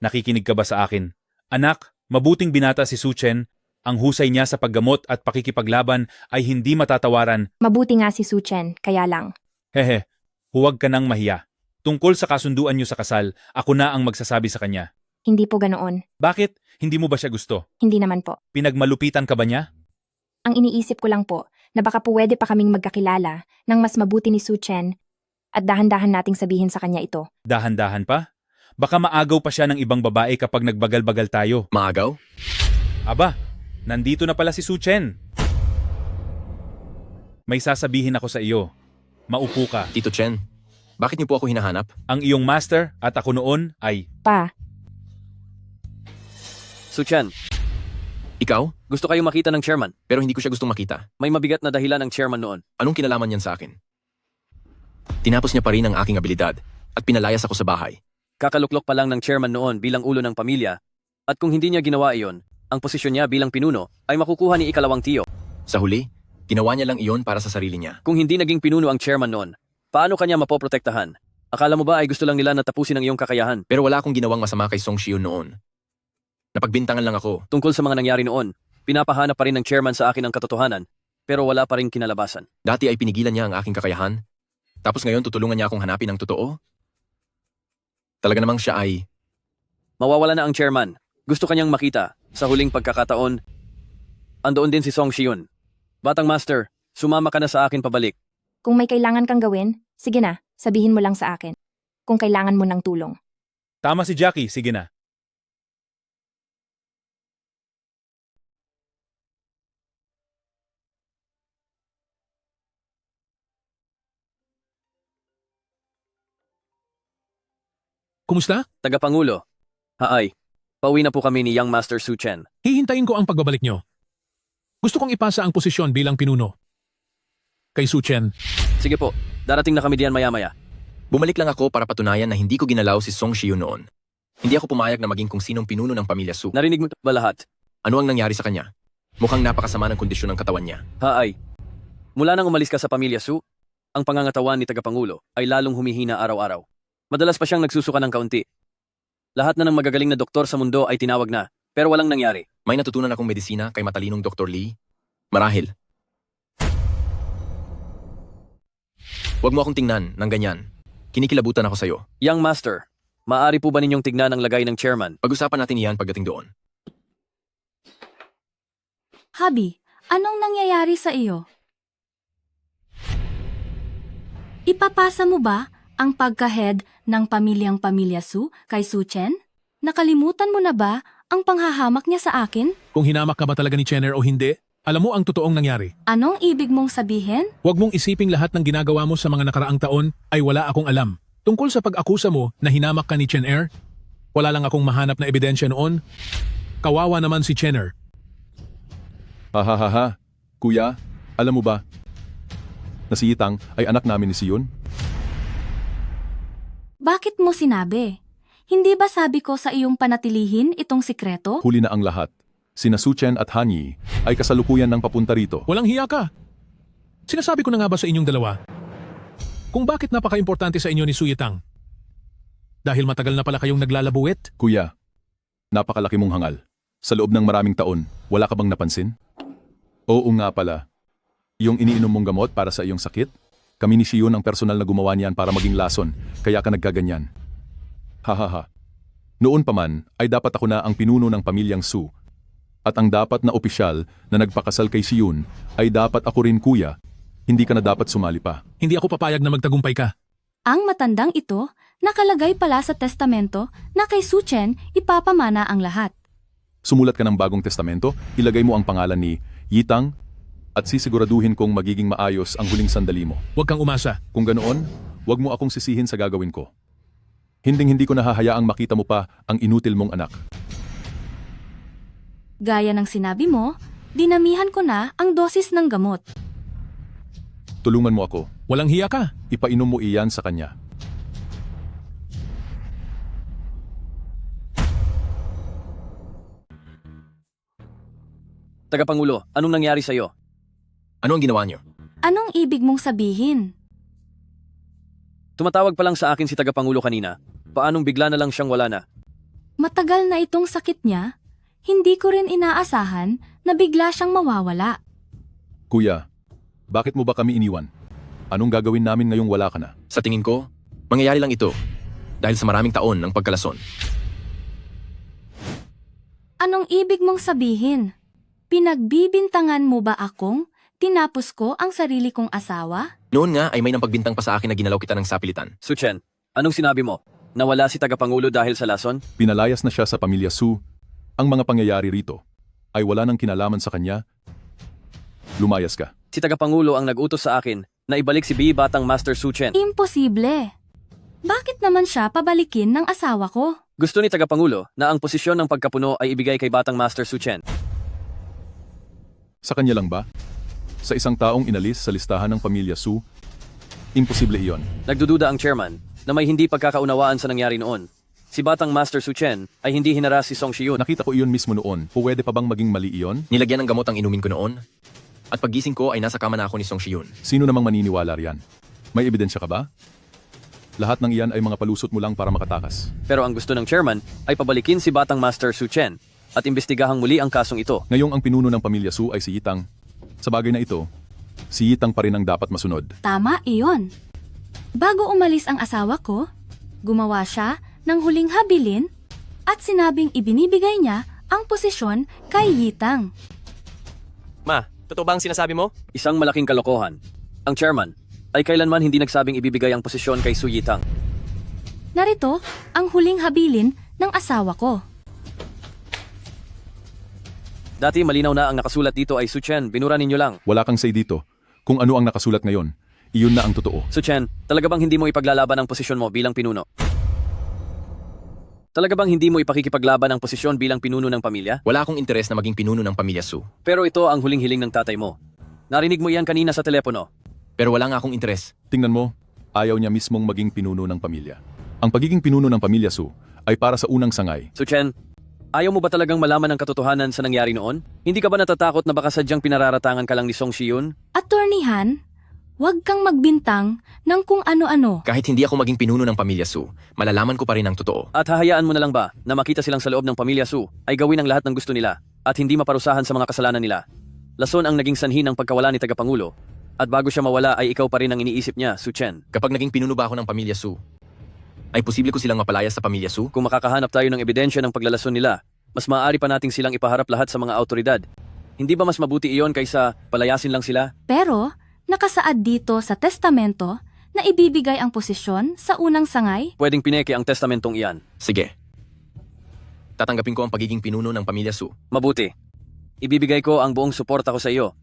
Nakikinig ka ba sa akin? Anak, mabuting binata si Su Chen. Ang husay niya sa paggamot at pakikipaglaban ay hindi matatawaran. Mabuti nga si Su Chen, kaya lang. Hehe, huwag ka nang mahiya. Tungkol sa kasunduan niyo sa kasal, ako na ang magsasabi sa kanya. Hindi po ganoon. Bakit? Hindi mo ba siya gusto? Hindi naman po. Pinagmalupitan ka ba niya? Ang iniisip ko lang po na baka pwede pa kaming magkakilala ng mas mabuti ni Su Chen at dahan-dahan nating sabihin sa kanya ito. Dahan-dahan pa? Baka maagaw pa siya ng ibang babae kapag nagbagal-bagal tayo. Maagaw? Aba, nandito na pala si Su Chen. May sasabihin ako sa iyo. Maupo ka. Tito Chen, bakit niyo po ako hinahanap? Ang iyong master at ako noon ay... Pa, Su Chen, Ikaw? gusto kayo makita ng chairman? Pero hindi ko siya gustong makita. May mabigat na dahilan ng chairman noon. Anong kinalaman niyan sa akin? Tinapos niya pa rin ang aking abilidad at pinalayas ako sa bahay. Kakaluklok pa lang ng chairman noon bilang ulo ng pamilya at kung hindi niya ginawa iyon, ang posisyon niya bilang pinuno ay makukuha ni ikalawang tiyo. Sa huli, ginawa niya lang iyon para sa sarili niya. Kung hindi naging pinuno ang chairman noon, paano kanya mapoprotektahan? Akala mo ba ay gusto lang nila na tapusin ang iyong kakayahan? Pero wala akong ginawang masama kay Song Shion noon. Napagbintangan lang ako. Tungkol sa mga nangyari noon, pinapahanap pa rin ng chairman sa akin ang katotohanan, pero wala pa rin kinalabasan. Dati ay pinigilan niya ang aking kakayahan. Tapos ngayon tutulungan niya akong hanapin ang totoo? Talaga namang siya ay... Mawawala na ang chairman. Gusto kanyang makita. Sa huling pagkakataon, andoon din si Song Shion. Batang master, sumama ka na sa akin pabalik. kung may kailangan kang gawin, sige na, sabihin mo lang sa akin. Kung kailangan mo ng tulong. Tama si Jackie, sige na. Kumusta? Tagapangulo. Haay. Pauwi na po kami ni Young Master Su Chen. Hihintayin ko ang pagbabalik nyo. Gusto kong ipasa ang posisyon bilang pinuno. Kay Su Chen. Sige po, darating na kami diyan maya-maya. Bumalik lang ako para patunayan na hindi ko ginalaw si Song Shiu noon. Hindi ako pumayag na maging kung sinong pinuno ng pamilya Su. Narinig mo ba lahat? Ano ang nangyari sa kanya? Mukhang napakasama ng kondisyon ng katawan niya. Haay. Mula nang umalis ka sa pamilya Su, ang pangangatawan ni Tagapangulo ay lalong humihina araw-araw. Madalas pa siyang nagsusuka ng kaunti. Lahat na ng magagaling na doktor sa mundo ay tinawag na, pero walang nangyari. May natutunan akong medisina kay matalinong Dr. Lee. Marahil. Huwag mo akong tingnan ng ganyan. Kinikilabutan ako sa'yo. Young Master, maaari po ba ninyong tignan ang lagay ng chairman? Pag-usapan natin iyan pagdating doon. Habi, anong nangyayari sa iyo? Ipapasa mo ba ang pagka-head ng pamilya Su kay Su Chen? Nakalimutan mo na ba ang panghahamak niya sa akin? Kung hinamak ka ba talaga ni Chener o hindi, alam mo ang totoong nangyari. Anong ibig mong sabihin? Huwag mong isiping lahat ng ginagawa mo sa mga nakaraang taon ay wala akong alam. Tungkol sa pag-akusa mo na hinamak ka ni Chener, wala lang akong mahanap na ebidensya noon. Kawawa naman si Chener. Hahaha. Kuya, alam mo ba na si Yitang ay anak namin ni Siyun? Bakit mo sinabi? Hindi ba sabi ko sa iyong panatilihin itong sikreto? Huli na ang lahat. Sina Su Chen at Han Yi ay kasalukuyan ng papunta rito. Walang hiya ka. Sinasabi ko na nga ba sa inyong dalawa? Kung bakit napaka-importante sa inyo ni Su Yitang? Dahil matagal na pala kayong naglalabuwet? Kuya, napakalaki mong hangal. Sa loob ng maraming taon, wala ka bang napansin? Oo nga pala. Yung iniinom mong gamot para sa iyong sakit? Kami ni Siyun ang personal na gumawa niyan para maging lason, kaya ka nagkaganyan. Hahaha. Noon pa man ay dapat ako na ang pinuno ng pamilyang Su. At ang dapat na opisyal na nagpakasal kay Siyun ay dapat ako rin kuya. Hindi ka na dapat sumali pa. Hindi ako papayag na magtagumpay ka. Ang matandang ito, nakalagay pala sa testamento na kay Suchen ipapamana ang lahat. Sumulat ka ng bagong testamento, ilagay mo ang pangalan ni Yitang at sisiguraduhin kong magiging maayos ang huling sandali mo. Huwag kang umasa. Kung ganoon, huwag mo akong sisihin sa gagawin ko. Hinding-hindi ko nahahayaang makita mo pa ang inutil mong anak. Gaya ng sinabi mo, dinamihan ko na ang dosis ng gamot. Tulungan mo ako. Walang hiya ka. Ipainom mo iyan sa kanya. Tagapangulo, anong nangyari sa'yo? Ano ang ginawa niyo? Anong ibig mong sabihin? Tumatawag pa lang sa akin si Tagapangulo kanina. Paanong bigla na lang siyang wala na? Matagal na itong sakit niya, hindi ko rin inaasahan na bigla siyang mawawala. Kuya, bakit mo ba kami iniwan? Anong gagawin namin ngayong wala ka na? Sa tingin ko, mangyayari lang ito dahil sa maraming taon ng pagkalason. Anong ibig mong sabihin? Pinagbibintangan mo ba akong tinapos ko ang sarili kong asawa? Noon nga ay may nampagbintang pa sa akin na ginalaw kita ng sapilitan. Suchen, anong sinabi mo? Nawala si Tagapangulo dahil sa lason? Pinalayas na siya sa pamilya Su. Ang mga pangyayari rito ay wala nang kinalaman sa kanya. Lumayas ka. Si Tagapangulo ang nag-utos sa akin na ibalik si B. Batang Master Suchen. Imposible. Bakit naman siya pabalikin ng asawa ko? Gusto ni Tagapangulo na ang posisyon ng pagkapuno ay ibigay kay Batang Master Suchen. Sa kanya lang ba? Sa isang taong inalis sa listahan ng pamilya Su? Imposible iyon. Nagdududa ang chairman na may hindi pagkakaunawaan sa nangyari noon. Si Batang Master Suchen ay hindi hinaras si Song Shiyun. Nakita ko iyon mismo noon. Pwede pa bang maging mali iyon? Nilagyan ng gamot ang inumin ko noon. At paggising ko ay nasa kama na ako ni Song Shiyun. Sino namang maniniwala riyan? May ebidensya ka ba? Lahat ng iyan ay mga palusot mo lang para makatakas. Pero ang gusto ng chairman ay pabalikin si Batang Master Suchen at imbestigahang muli ang kasong ito. Ngayong ang pinuno ng pamilya Su ay si Yitang. Sa bagay na ito, si Yitang pa rin ang dapat masunod. Tama iyon. Bago umalis ang asawa ko, gumawa siya ng huling habilin at sinabing ibinibigay niya ang posisyon kay Yitang. Ma, totoo ba ang sinasabi mo? Isang malaking kalokohan. Ang chairman ay kailanman hindi nagsabing ibibigay ang posisyon kay Su Yitang. Narito ang huling habilin ng asawa ko. Dati malinaw na ang nakasulat dito ay Suchen, binura ninyo lang. Wala kang say dito. Kung ano ang nakasulat ngayon, iyon na ang totoo. Suchen, talaga bang hindi mo ipaglalaban ang posisyon mo bilang pinuno? Talaga bang hindi mo ipakikipaglaban ang posisyon bilang pinuno ng pamilya? Wala akong interes na maging pinuno ng pamilya Su. Pero ito ang huling hiling ng tatay mo. Narinig mo iyan kanina sa telepono. Pero wala nga akong interes. Tingnan mo, ayaw niya mismong maging pinuno ng pamilya. Ang pagiging pinuno ng pamilya Su ay para sa unang sangay. Suchen, ayaw mo ba talagang malaman ang katotohanan sa nangyari noon? Hindi ka ba natatakot na baka sadyang pinararatangan ka lang ni Song Shiyun? Attorney Han, huwag kang magbintang ng kung ano-ano. Kahit hindi ako maging pinuno ng pamilya Su, malalaman ko pa rin ang totoo. At hahayaan mo na lang ba na makita silang sa loob ng pamilya Su ay gawin ang lahat ng gusto nila at hindi maparusahan sa mga kasalanan nila? Lason ang naging sanhi ng pagkawala ni Tagapangulo. At bago siya mawala ay ikaw pa rin ang iniisip niya, Suchen. Kapag naging pinuno ba ako ng pamilya Su, ay posible ko silang mapalayas sa pamilya Su? Kung makakahanap tayo ng ebidensya ng paglalason nila, mas maaari pa nating silang ipaharap lahat sa mga autoridad. Hindi ba mas mabuti iyon kaysa palayasin lang sila? Pero, nakasaad dito sa testamento na ibibigay ang posisyon sa unang sangay? Pwedeng pineke ang testamentong iyan. Sige. Tatanggapin ko ang pagiging pinuno ng pamilya Su. Mabuti. Ibibigay ko ang buong suporta ko sa iyo.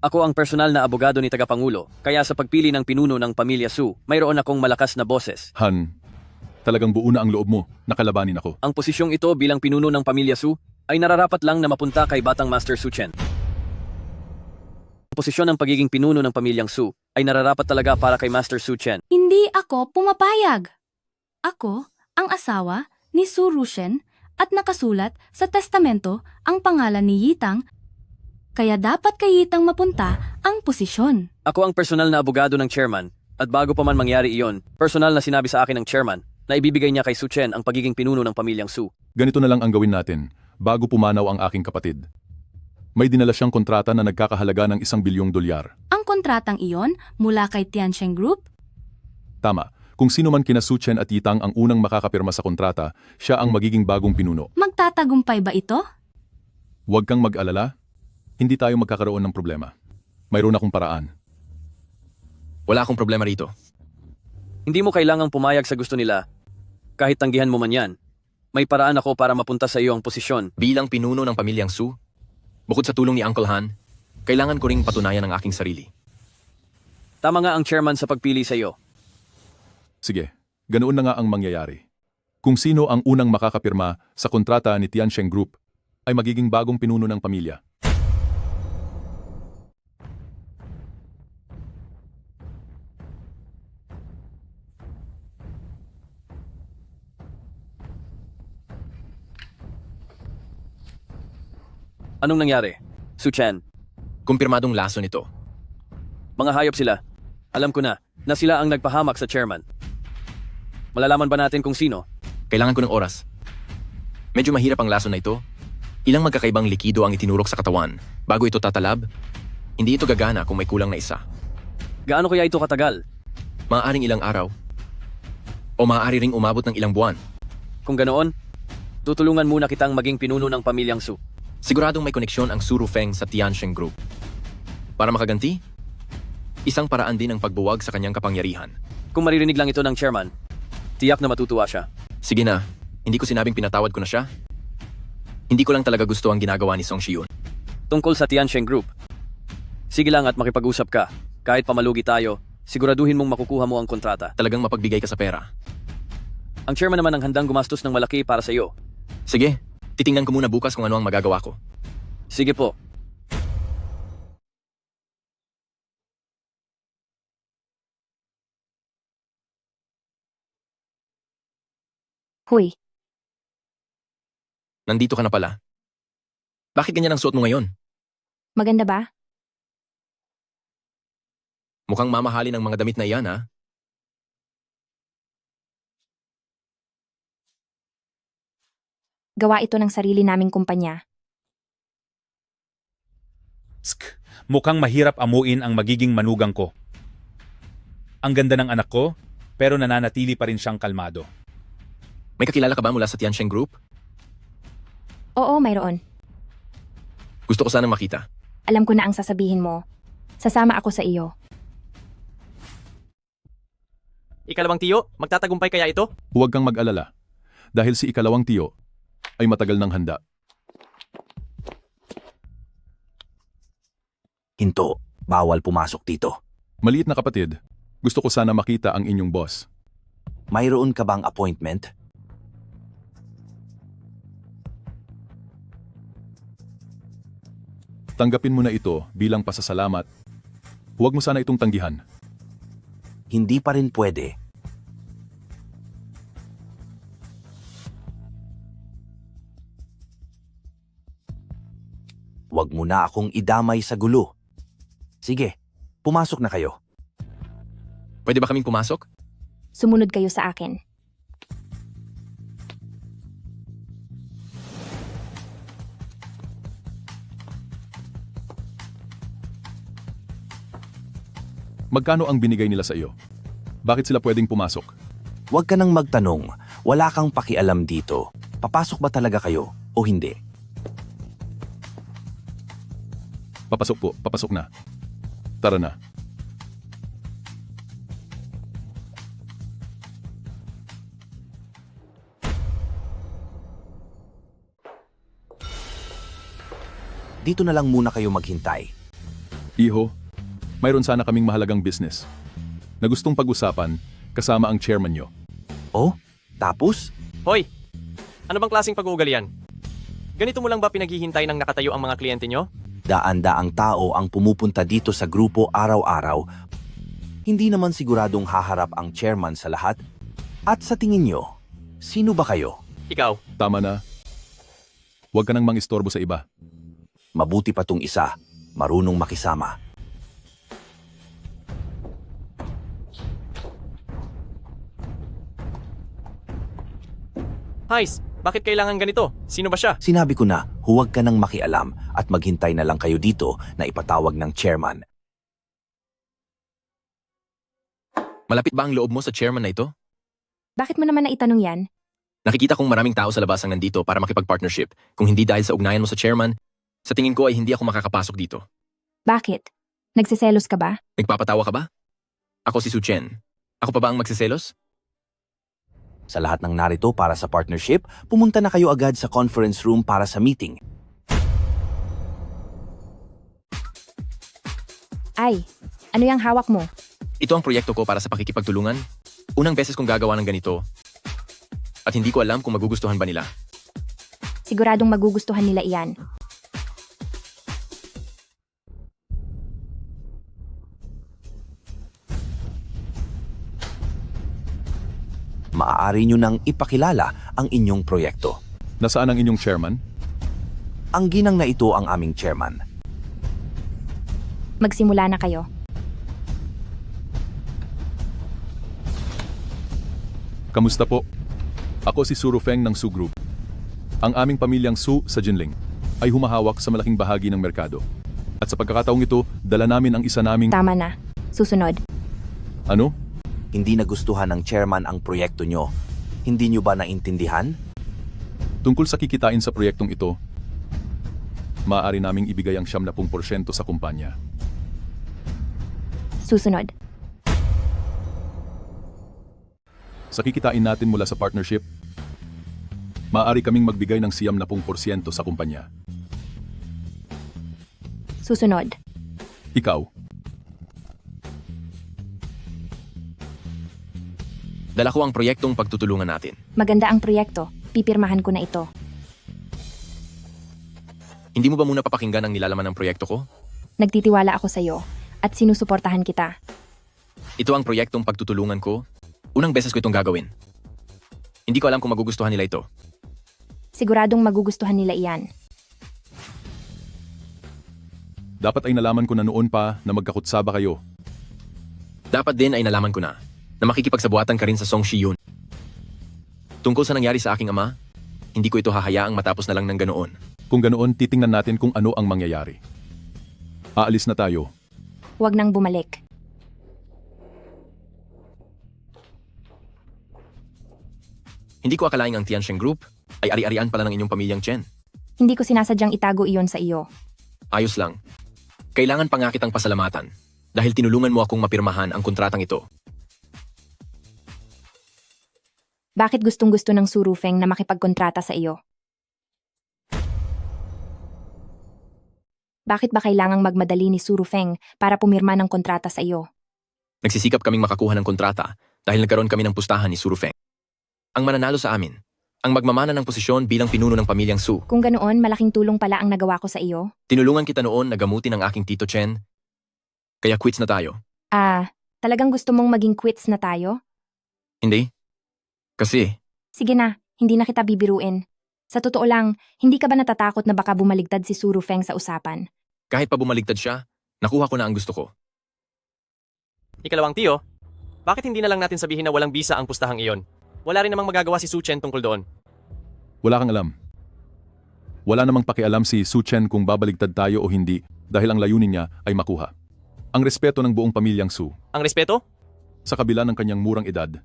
Ako ang personal na abogado ni Tagapangulo, kaya sa pagpili ng pinuno ng pamilya Su, mayroon akong malakas na boses. Han, talagang buo na ang loob mo, nakalabanin ako. Ang posisyong ito bilang pinuno ng pamilya Su ay nararapat lang na mapunta kay Batang Master Suchen. Ang posisyon ng pagiging pinuno ng pamilyang Su ay nararapat talaga para kay Master Suchen. Hindi ako pumapayag. Ako ang asawa ni Su Rushen at nakasulat sa testamento ang pangalan ni Yitang, kaya dapat kay Yitang mapunta ang posisyon. Ako ang personal na abogado ng chairman at bago pa man mangyari iyon, personal na sinabi sa akin ng chairman na ibibigay niya kay Suchen ang pagiging pinuno ng pamilyang Su. Ganito na lang ang gawin natin, bago pumanaw ang aking kapatid. May dinala siyang kontrata na nagkakahalaga ng $1 bilyong. Ang kontratang iyon mula kay Tiansheng Group? Tama, Kung sino man kina Su Chen at Yitang ang unang makakapirma sa kontrata, siya ang magiging bagong pinuno. Magtatagumpay ba ito? Huwag kang mag-alala. Hindi tayo magkakaroon ng problema. Mayroon akong paraan. Wala akong problema rito. Hindi mo kailangang pumayag sa gusto nila. Kahit tanggihan mo man yan, may paraan ako para mapunta sa iyo ang posisyon. Bilang pinuno ng pamilyang Su, bukod sa tulong ni Uncle Han, kailangan ko ring patunayan ang aking sarili. Tama nga ang chairman sa pagpili sa iyo. Sige, ganoon na nga ang mangyayari. Kung sino ang unang makakapirma sa kontrata ni Tiansheng Group, ay magiging bagong pinuno ng pamilya. Anong nangyari? Su Chen, Kumpirmadong laso nito. mga hayop sila. Alam ko na sila ang nagpahamak sa chairman. Malalaman ba natin kung sino? Kailangan ko ng oras. Medyo mahirap ang laso na ito. Ilang magkakaibang likido ang itinurok sa katawan bago ito tatalab. Hindi ito gagana kung may kulang na isa. Gaano kaya ito katagal? Maaaring ilang araw. O maaari ring umabot ng ilang buwan. Kung ganoon, tutulungan muna kitang maging pinuno ng pamilyang Su. Siguradong may koneksyon ang Su Rufeng sa Tiansheng Group. Para makaganti, isang paraan din ang pagbuwag sa kanyang kapangyarihan. Kung maririnig lang ito ng chairman, tiyak na matutuwa siya. Sige na, hindi ko sinabing pinatawad ko na siya. Hindi ko lang talaga gusto ang ginagawa ni Song Shiyun. Tungkol sa Tiansheng Group, sige lang at makipag-usap ka. Kahit pamalugi tayo, siguraduhin mong makukuha mo ang kontrata. Talagang mapagbigay ka sa pera. Ang chairman naman ang handang gumastos ng malaki para sa iyo. Sige, titingnan ko muna bukas kung ano ang magagawa ko. Sige po. Huy, Nandito ka na pala. Bakit ganyan ang suot mo ngayon? maganda ba? Mukhang mamahalin ang mga damit na iyan, ha? Gawa ito ng sarili naming kumpanya. Mukhang mahirap amuin ang magiging manugang ko. Ang ganda ng anak ko, pero nananatili pa rin siyang kalmado. May kakilala ka ba mula sa Tiansheng Group? Oo, mayroon. Gusto ko sanang makita. Alam ko na ang sasabihin mo. Sasama ako sa iyo. Ikalawang tiyo, magtatagumpay kaya ito? Huwag kang mag-alala. Dahil si ikalawang tiyo ay matagal ng handa. Hinto, bawal pumasok dito. Maliit na kapatid, gusto ko sana makita ang inyong boss. Mayroon ka bang appointment? Tanggapin mo na ito bilang pasasalamat. Huwag mo sana itong tanggihan. Hindi pa rin pwede. Huwag mo na akong idamay sa gulo. Sige, pumasok na kayo. Pwede ba kaming pumasok? Sumunod kayo sa akin. Magkano ang binigay nila sa iyo? Bakit sila pwedeng pumasok? Huwag ka nang magtanong. Wala kang pakialam dito. Papasok ba talaga kayo o hindi? Papasok po, papasok na. Tara na. Dito na lang muna kayo maghintay. Iho, mayroon sana kaming mahalagang business na gustong pag-usapan kasama ang chairman nyo. Oh, tapos? Hoy! Ano bang klaseng pag-uugalian? Ganito mo lang ba pinaghihintay ng nakatayo ang mga kliyente nyo? Daan-daang tao ang pumupunta dito sa grupo araw-araw. Hindi naman siguradong haharap ang chairman sa lahat. At sa tingin nyo, sino ba kayo? Ikaw. Tama na. Huwag ka nang mangistorbo sa iba. Mabuti pa tong isa, marunong makisama. Heis, bakit kailangan ganito? Sino ba siya? Sinabi ko na, huwag ka nang makialam at maghintay na lang kayo dito na ipatawag ng chairman. Malapit ba ang loob mo sa chairman na ito? Bakit mo naman naitanong yan? Nakikita kong maraming tao sa labas ang nandito para makipag-partnership. Kung hindi dahil sa ugnayan mo sa chairman, sa tingin ko ay hindi ako makakapasok dito. Bakit? Nagsiselos ka ba? Nagpapatawa ka ba? Ako si Su Chen. Ako pa ba ang magsiselos? Sa lahat ng narito para sa partnership, pumunta na kayo agad sa conference room para sa meeting. Ay, ano yung hawak mo? Ito ang proyekto ko para sa pakikipagtulungan. Unang beses kong gagawa ng ganito. At hindi ko alam kung magugustuhan ba nila. Siguradong magugustuhan nila iyan. Maaari nyo nang ipakilala ang inyong proyekto. Nasaan ang inyong chairman? Ang ginang na ito ang aming chairman. Magsimula na kayo. Kamusta po? Ako si Su Rufeng ng Su Group. Ang aming pamilyang Su sa Jinling ay humahawak sa malaking bahagi ng merkado. At sa pagkakataong ito, dala namin ang isa naming... Tama na. Susunod. Ano? Hindi nagustuhan ng chairman ang proyekto nyo. Hindi nyo ba naintindihan? Tungkol sa kikitain sa proyektong ito, maaari naming ibigay ang 70% sa kumpanya. Susunod. Sa kikitain natin mula sa partnership, maaari kaming magbigay ng 70% sa kumpanya. Susunod. Ikaw, Dala ko ang proyektong pagtutulungan natin. Maganda ang proyekto. Pipirmahan ko na ito. Hindi mo ba muna papakinggan ang nilalaman ng proyekto ko? Nagtitiwala ako sa iyo at sinusuportahan kita. Ito ang proyektong pagtutulungan ko. Unang beses ko itong gagawin. Hindi ko alam kung magugustuhan nila ito. Siguradong magugustuhan nila iyan. dapat ay nalaman ko na noon pa na magkakutsaba kayo. Dapat din ay nalaman ko na makikipagsabuatan ka rin sa Song Shi-yun. Tungkol sa nangyari sa aking ama, hindi ko ito hahayaang matapos na lang ng ganoon. Kung ganoon, titingnan natin kung ano ang mangyayari. Aalis na tayo. Huwag nang bumalik. Hindi ko akalaing ang Tiansheng Group ay ari-arian pala ng inyong pamilyang Chen. Hindi ko sinasadyang itago iyon sa iyo. Ayos lang. Kailangan pa nga kitang pasalamatan dahil tinulungan mo akong mapirmahan ang kontratang ito. Bakit gustong-gusto ng Su Rufeng na makipagkontrata sa iyo? Bakit ba kailangang magmadali ni Su Rufeng para pumirma ng kontrata sa iyo? Nagsisikap kaming makakuha ng kontrata dahil nagkaroon kami ng pustahan ni Su Rufeng. Ang mananalo sa amin, ang magmamana ng posisyon bilang pinuno ng pamilyang Su. Kung ganoon, malaking tulong pala ang nagawa ko sa iyo. Tinulungan kita noon na gamutin ang aking Tito Chen. Kaya quits na tayo. Talagang gusto mong maging quits na tayo? Hindi. Kasi, Sige na, hindi na kita bibiruin. Sa totoo lang, hindi ka ba natatakot na baka bumaligtad si Su Rufeng sa usapan? kahit pa bumaligtad siya, nakuha ko na ang gusto ko. Ikalawang tiyo, bakit hindi na lang natin sabihin na walang bisa ang pustahang iyon? Wala rin namang magagawa si Su Chen tungkol doon. Wala kang alam. Wala namang pakialam si Su Chen kung babaligtad tayo o hindi dahil ang layunin niya ay makuha ang respeto ng buong pamilyang Su. Ang respeto? Sa kabila ng kanyang murang edad,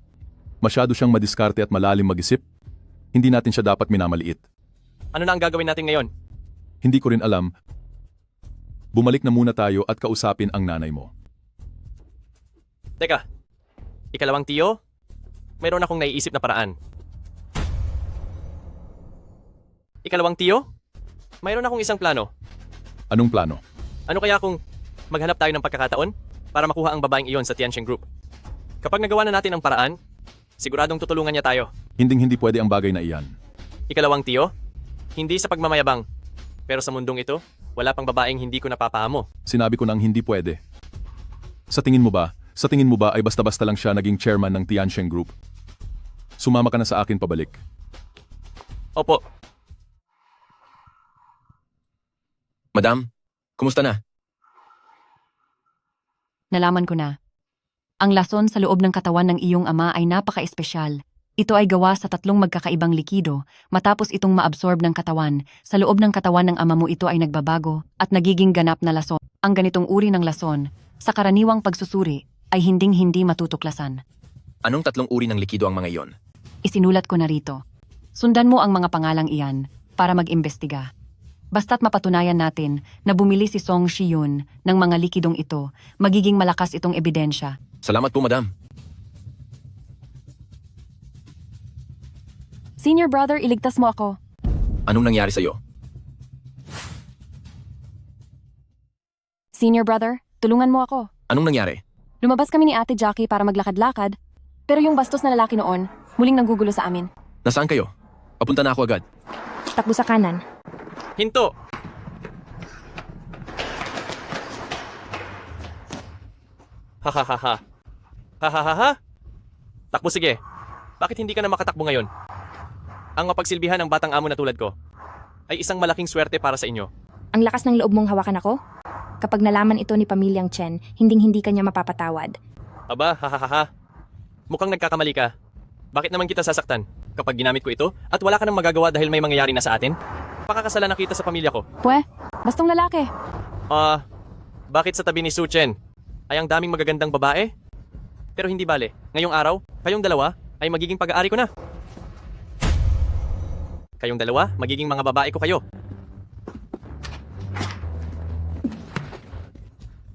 masyado siyang madiskarte at malalim mag-isip. Hindi natin siya dapat minamaliit. Ano na ang gagawin natin ngayon? Hindi ko rin alam. Bumalik na muna tayo at kausapin ang nanay mo. Teka, ikalawang tiyo, mayroon akong naiisip na paraan. Ikalawang tiyo, mayroon akong isang plano. Anong plano? Ano kaya kung maghanap tayo ng pagkakataon para makuha ang babaeng iyon sa Tiansheng Group? Kapag nagawa na natin ang paraan, siguradong tutulungan niya tayo. Hindi pwede ang bagay na iyan. Ikalawang tiyo, hindi sa pagmamayabang, pero sa mundong ito, wala pang babaeng hindi ko napapaamo. Sinabi ko nang hindi pwede. Sa tingin mo ba ay basta-basta lang siya naging chairman ng Tiansheng Group? Sumama ka na sa akin pabalik. Opo, Madam, kumusta na? Nalaman ko na. Ang lason sa loob ng katawan ng iyong ama ay napaka-espesyal. Ito ay gawa sa 3 magkakaibang likido. Matapos itong maabsorb ng katawan, sa loob ng katawan ng ama mo ito ay nagbabago at nagiging ganap na lason. Ang ganitong uri ng lason, sa karaniwang pagsusuri, ay hinding-hindi matutuklasan. Anong 3 uri ng likido ang mga iyon? Isinulat ko na rito. Sundan mo ang mga pangalang iyan para mag-imbestiga. Basta't mapatunayan natin na bumili si Song Shiyun ng mga likidong ito, magiging malakas itong ebidensya. Salamat po, madam. Senior brother, iligtas mo ako. Anong nangyari sa'yo? Senior brother, tulungan mo ako. Anong nangyari? Lumabas kami ni Ate Jackie para maglakad-lakad, pero yung bastos na lalaki noon, muling nanggugulo sa amin. Nasaan kayo? Papunta na ako agad. Takbo sa kanan. Hinto! Hahaha. Hahaha. Takbo sige. Bakit hindi ka na makatakbo ngayon? Ang mapagsilbihan ng batang amo na tulad ko ay isang malaking swerte para sa inyo. Ang lakas ng loob mong hawakan ako? Kapag nalaman ito ni Pamilyang Chen, hinding-hindi ka niya mapapatawad. Aba, hahaha. Mukhang nagkakamali ka. Bakit naman kita sasaktan kapag ginamit ko ito at wala ka nang magagawa dahil may mangyayari na sa atin? Pakakasalan na kita sa pamilya ko. Pwe, bastong lalaki. Bakit sa tabi ni Su Chen ay ang daming magagandang babae? Pero hindi bale, ngayong araw, kayong dalawa ay magiging pag-aari ko na. Kayong dalawa, magiging mga babae ko kayo.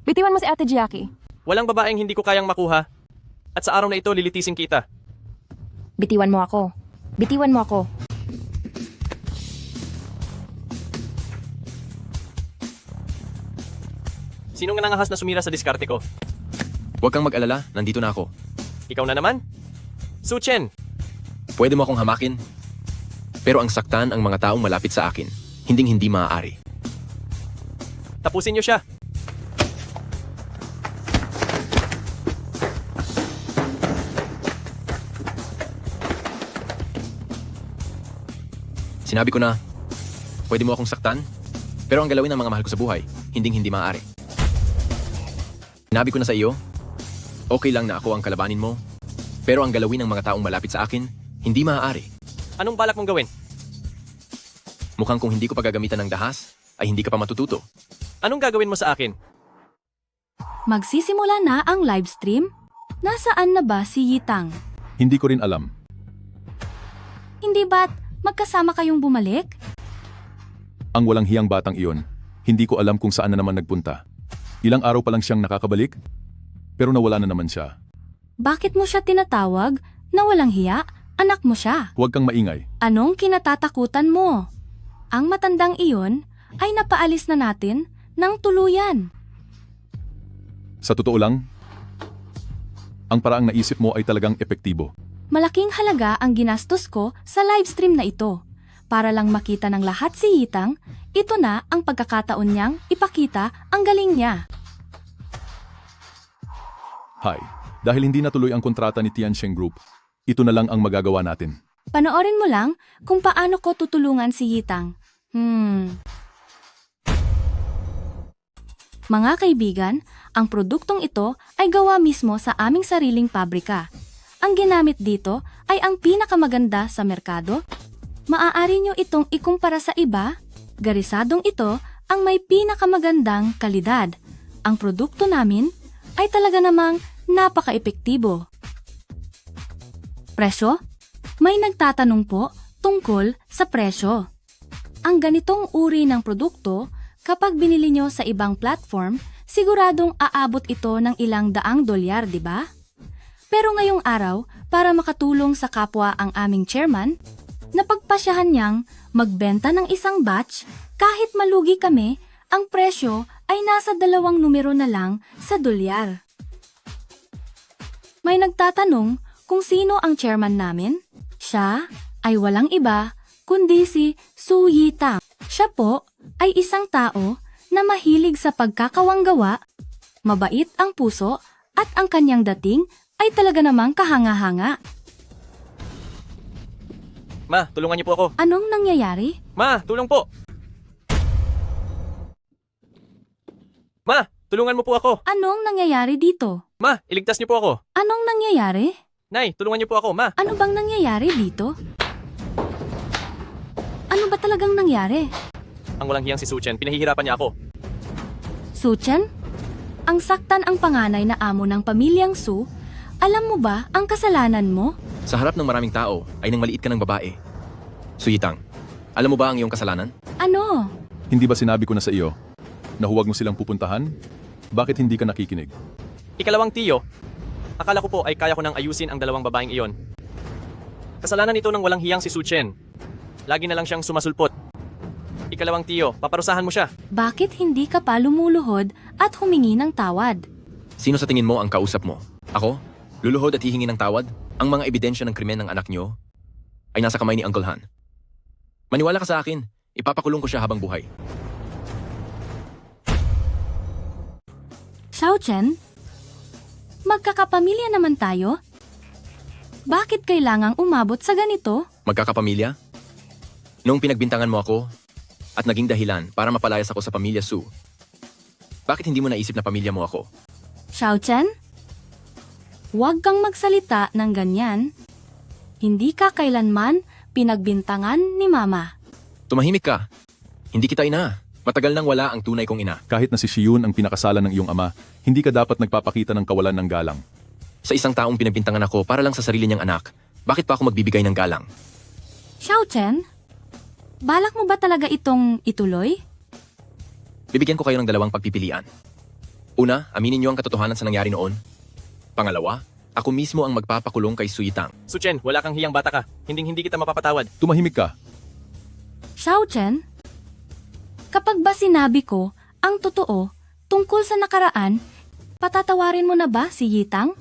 Bitiwan mo si Ate Jackie. Walang babaeng hindi ko kayang makuha. At sa araw na ito, lilitisin kita. Bitiwan mo ako. Bitiwan mo ako. Sinong nangahas na sumira sa diskarte ko? Huwag kang mag-alala, nandito na ako. Ikaw na naman? Su Chen! Pwede mo akong hamakin, pero ang saktan ang mga taong malapit sa akin, hinding-hindi maaari. Tapusin niyo siya. Sinabi ko na, pwede mo akong saktan, pero ang galawin ng mga mahal ko sa buhay, hinding-hindi maaari. Sinabi ko na sa iyo, okay lang na ako ang kalabanin mo, pero ang galawin ng mga taong malapit sa akin, hindi maaari. Anong balak mong gawin? Mukhang kung hindi ko pagagamitan ng dahas, ay hindi ka pa matututo. Anong gagawin mo sa akin? Magsisimula na ang live stream? Nasaan na ba si Yitang? Hindi ko rin alam. Hindi ba't magkasama kayong bumalik? Ang walang hiyang batang iyon, hindi ko alam kung saan na naman nagpunta. Ilang araw pa lang siyang nakakabalik, pero nawala na naman siya. Bakit mo siya tinatawag na walang hiya? Anak mo siya. Huwag kang maingay. Anong kinatatakutan mo? Ang matandang iyon ay napaalis na natin ng tuluyan. Sa totoo lang, ang paraang naisip mo ay talagang epektibo. Malaking halaga ang ginastos ko sa livestream na ito. Para lang makita ng lahat si Yitang, ito na ang pagkakataon niyang ipakita ang galing niya. Hi, dahil hindi natuloy ang kontrata ni Tiansheng Group, ito na lang ang magagawa natin. Panoorin mo lang kung paano ko tutulungan si Yitang. Mga kaibigan, ang produktong ito ay gawa mismo sa aming sariling pabrika. Ang ginamit dito ay ang pinakamaganda sa merkado. Maaari nyo itong ikumpara sa iba. Garisadong ito ang may pinakamagandang kalidad. Ang produkto namin ay talaga namang napaka-epektibo. Presyo? May nagtatanong po tungkol sa presyo. Ang ganitong uri ng produkto, kapag binili nyo sa ibang platform, siguradong aabot ito ng ilang daang dolyar, di ba? Pero ngayong araw, para makatulong sa kapwa ang aming chairman, napagpasyahan niyang magbenta ng isang batch kahit malugi kami, ang presyo ay nasa 2 numero na lang sa dolyar. May nagtatanong kung sino ang chairman namin? Siya ay walang iba kundi si Su Yitang. Siya po ay isang tao na mahilig sa pagkakawanggawa, mabait ang puso at ang kanyang dating ay talaga namang kahanga-hanga. Ma, tulungan niyo po ako. Anong nangyayari? Ma, tulong po. Ma, tulungan mo po ako. Anong nangyayari dito? Ma, iligtas niyo po ako. Anong nangyayari? Nay, tulungan niyo po ako, ma. Ano bang nangyayari dito? Ano ba talagang nangyari? Ang walang hiyang si Su Chen, pinahihirapan niya ako. Su Chen? ang saktan ang panganay na amo ng pamilyang Su, alam mo ba ang kasalanan mo? Sa harap ng maraming tao ay nang maliit ka ng babae. Suyitang, alam mo ba ang iyong kasalanan? Ano? Hindi ba sinabi ko na sa iyo na huwag mo silang pupuntahan? Bakit hindi ka nakikinig? Ikalawang tiyo, akala ko po ay kaya ko nang ayusin ang dalawang babaeng iyon. Kasalanan ito ng walang hiyang si Su Chen. Lagi na lang siyang sumasulpot. Ikalawang tiyo, paparusahan mo siya. Bakit hindi ka pa lumuluhod at humingi ng tawad? Sino sa tingin mo ang kausap mo? Ako? Luluhod at hihingi ng tawad? Ang mga ebidensya ng krimen ng anak niyo ay nasa kamay ni Uncle Han. Maniwala ka sa akin, ipapakulong ko siya habang buhay. Xiao Chen? Magkakapamilya naman tayo? Bakit kailangang umabot sa ganito? Magkakapamilya? Noong pinagbintangan mo ako at naging dahilan para mapalayas ako sa pamilya Su, bakit hindi mo naisip na pamilya mo ako? Xiao Chen? Huwag kang magsalita ng ganyan. Hindi ka kailanman pinagbintangan ni Mama. Tumahimik ka. Hindi kita ina. Matagal nang wala ang tunay kong ina. Kahit na si Shiyun ang pinakasalan ng iyong ama, hindi ka dapat nagpapakita ng kawalan ng galang. Sa isang taong pinagbintangan ako para lang sa sarili niyang anak, bakit pa ako magbibigay ng galang? Xiao Chen? Balak mo ba talaga itong ituloy? Bibigyan ko kayo ng dalawang pagpipilian. Una, aminin niyo ang katotohanan sa nangyari noon. Pangalawa, ako mismo ang magpapakulong kay Suyitang. Su Chen, wala kang hiyang bata ka. Hindi kita mapapatawad. Tumahimik ka. Xiao Chen? Kapag ba sinabi ko ang totoo tungkol sa nakaraan, patatawarin mo na ba si Yitang?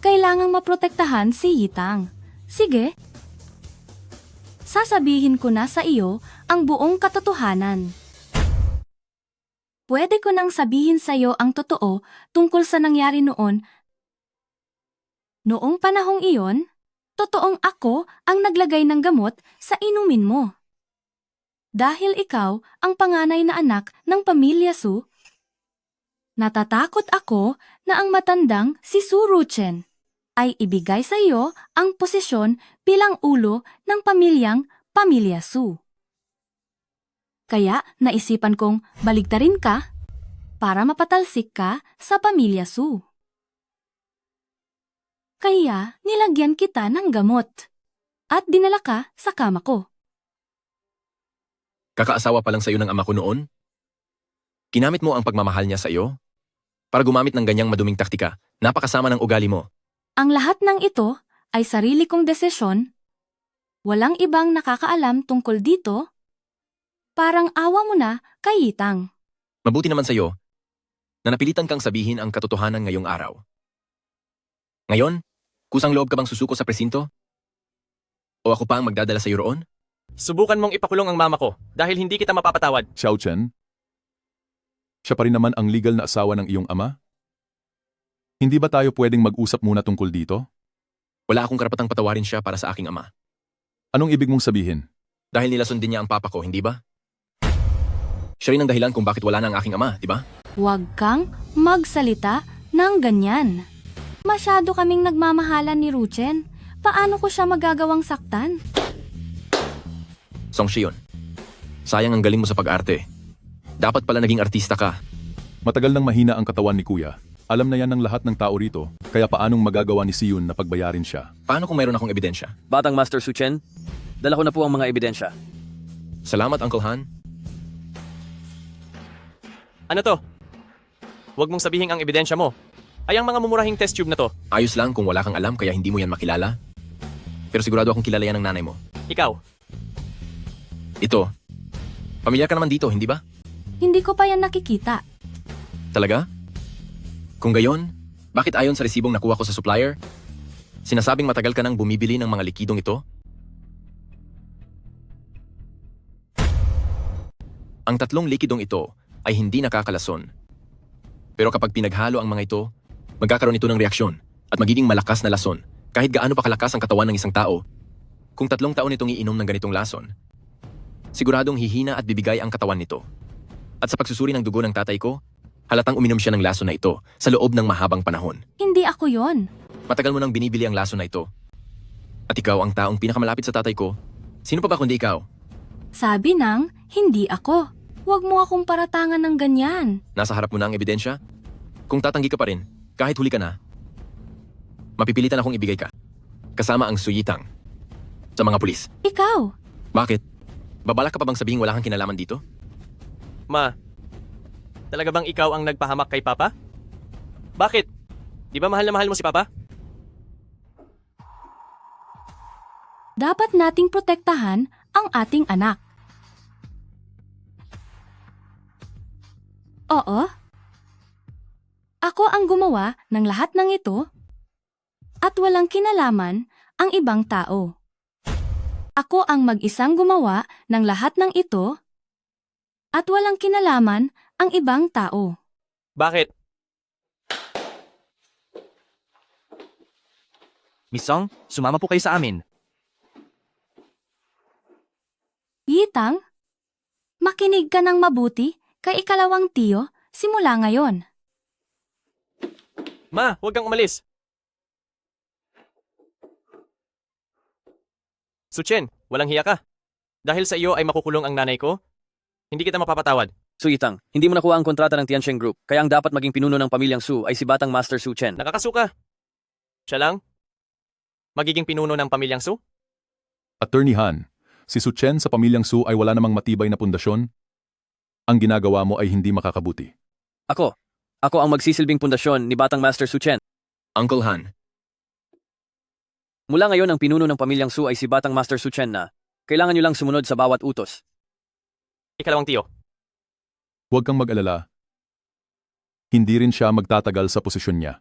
Kailangang maprotektahan si Yitang. Sige. Sasabihin ko na sa iyo ang buong katotohanan. Pwede ko nang sabihin sa iyo ang totoo tungkol sa nangyari noon. Noong panahong iyon, totoong ako ang naglagay ng gamot sa inumin mo. Dahil ikaw ang panganay na anak ng pamilya Su, natatakot ako na ang matandang si Su Ruchen ay ibigay sa iyo ang posisyon bilang ulo ng pamilya Su. Kaya naisipan kong baligtarin ka para mapatalsik ka sa pamilya Su. Kaya nilagyan kita ng gamot at dinala ka sa kama ko. Kakaasawa pa lang sa iyo ng ama ko noon? Ginamit mo ang pagmamahal niya sa iyo? Para gumamit ng ganyang maduming taktika, napakasama ng ugali mo. Ang lahat ng ito ay sarili kong desisyon. Walang ibang nakakaalam tungkol dito. Parang awa mo na kay Yitang. Mabuti naman sa iyo na napilitan kang sabihin ang katotohanan ngayong araw. Ngayon, kusang loob ka bang susuko sa presinto? O ako pa ang magdadala sa iyo roon? Subukan mong ipakulong ang mama ko dahil hindi kita mapapatawad. Xiao Chen? Siya pa rin naman ang legal na asawa ng iyong ama? Hindi ba tayo pwedeng mag-usap muna tungkol dito? Wala akong karapatang patawarin siya para sa aking ama. Anong ibig mong sabihin? Dahil nilasundin niya ang papa ko, hindi ba? Siya rin ang dahilan kung bakit wala na ang aking ama, di ba? Huwag kang magsalita ng ganyan. Masyado kaming nagmamahalan ni Ruchen. Paano ko siya magagawang saktan? Song Shion, sayang ang galing mo sa pag-arte. Dapat pala naging artista ka. Matagal nang mahina ang katawan ni Kuya. Alam na yan ng lahat ng tao rito, kaya paanong magagawa ni Siyun na pagbayarin siya? Paano kung mayroon akong ebidensya? Batang Master Su Chen, dala ko na po ang mga ebidensya. Salamat, Uncle Han. Ano to? Huwag mong sabihin ang ebidensya mo. Ay ang mga mumurahing test tube na to. Ayos lang kung wala kang alam kaya hindi mo yan makilala. Pero sigurado akong kilala yan ng nanay mo. Ikaw, Ito, pamilyar ka naman dito, hindi ba? Hindi ko pa yan nakikita. Talaga? Kung gayon, bakit ayon sa resibong nakuha ko sa supplier, sinasabing matagal ka nang bumibili ng mga likidong ito? Ang tatlong likidong ito ay hindi nakakalason. Pero kapag pinaghalo ang mga ito, magkakaroon ito ng reaksyon at magiging malakas na lason kahit gaano pa kalakas ang katawan ng isang tao. Kung 3 taon itong iinom ng ganitong lason, siguradong hihina at bibigay ang katawan nito. At sa pagsusuri ng dugo ng tatay ko, halatang uminom siya ng lason na ito sa loob ng mahabang panahon. Hindi ako yon. Matagal mo nang binibili ang lason na ito. At ikaw ang taong pinakamalapit sa tatay ko. Sino pa ba kundi ikaw? Sabi ng, hindi ako. Huwag mo akong paratangan ng ganyan. Nasa harap mo na ang ebidensya? Kung tatanggi ka pa rin, kahit huli ka na, mapipilitan akong ibigay ka. Kasama ang suyitang. Sa mga pulis. Ikaw, Bakit? Babalak ka pa bang sabihin wala kang kinalaman dito? Ma, talaga bang ikaw ang nagpahamak kay Papa? Bakit? Di ba mahal na mahal mo si Papa? dapat nating protektahan ang ating anak. Oo. Ako ang gumawa ng lahat ng ito at walang kinalaman ang ibang tao. Ako ang mag-isang gumawa ng lahat ng ito at walang kinalaman ang ibang tao. Bakit? Miss Song, sumama po kayo sa amin. Yitang, makinig ka ng mabuti kay ikalawang tiyo simula ngayon. Ma, huwag kang umalis. Suchen, walang hiya ka. Dahil sa iyo ay makukulong ang nanay ko, hindi kita mapapatawad. Su Yitang, hindi mo nakuha ang kontrata ng Tiansheng Group, kaya ang dapat maging pinuno ng pamilyang Su ay si Batang Master Su Chen. Nakakasuka. Siya lang? Magiging pinuno ng pamilyang Su? Attorney Han, si Su Chen sa pamilyang Su ay wala namang matibay na pundasyon. Ang ginagawa mo ay hindi makakabuti. Ako ang magsisilbing pundasyon ni Batang Master Su Chen. Uncle Han, Mula ngayon ang pinuno ng pamilyang Su ay si Batang Master Su Chen na kailangan nyo lang sumunod sa bawat utos. Ikalawang tiyo. Huwag kang mag-alala. Hindi rin siya magtatagal sa posisyon niya.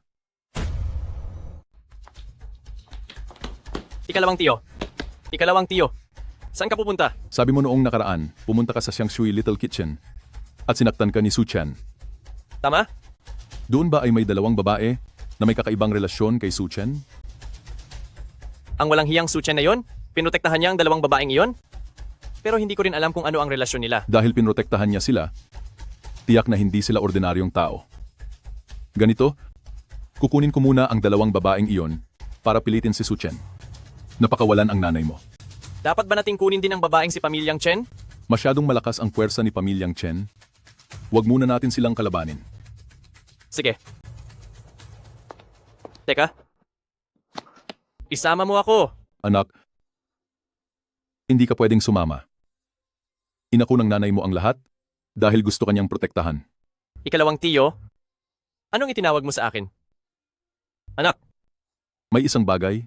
Ikalawang tiyo. Ikalawang tiyo. Saan ka pupunta? Sabi mo noong nakaraan, pumunta ka sa Xiangshui Little Kitchen at sinaktan ka ni Su Chen. Tama? Doon ba ay may dalawang babae na may kakaibang relasyon kay Su Chen? Ang walang hiyang Suchen na yon, pinotektahan niya ang dalawang babaeng iyon? Pero hindi ko rin alam kung ano ang relasyon nila. Dahil pinrotektahan niya sila, tiyak na hindi sila ordinaryong tao. Ganito, kukunin ko muna ang dalawang babaeng iyon para pilitin si Su Chen. Napakawalan ang nanay mo. Dapat ba nating kunin din ang babaeng si pamilyang Chen? Masyadong malakas ang puwersa ni pamilyang Chen. Huwag muna natin silang kalabanin. Sige. Teka. Isama mo ako. Anak, hindi ka pwedeng sumama. Inako ng nanay mo ang lahat dahil gusto kanyang protektahan. Ikalawang tiyo, anong itinawag mo sa akin? Anak, May isang bagay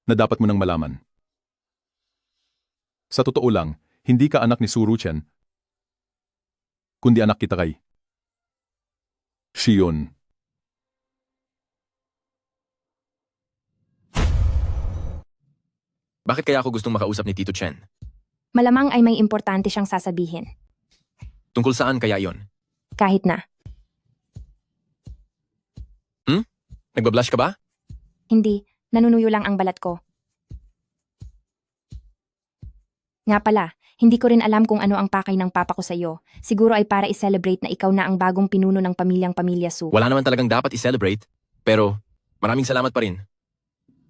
na dapat mo nang malaman. Sa totoo lang, hindi ka anak ni Su Ruchen, kundi anak kita kay Shion. bakit kaya ako gustong makausap ni Tito Chen? Malamang ay may importante siyang sasabihin. Tungkol saan kaya yon? Kahit na. Nagbablush ka ba? Hindi, nanunuyo lang ang balat ko. Nga pala, hindi ko rin alam kung ano ang pakay ng papa ko sa iyo. Siguro ay para i-celebrate na ikaw na ang bagong pinuno ng pamilya Su. Wala naman talagang dapat i-celebrate, pero maraming salamat pa rin.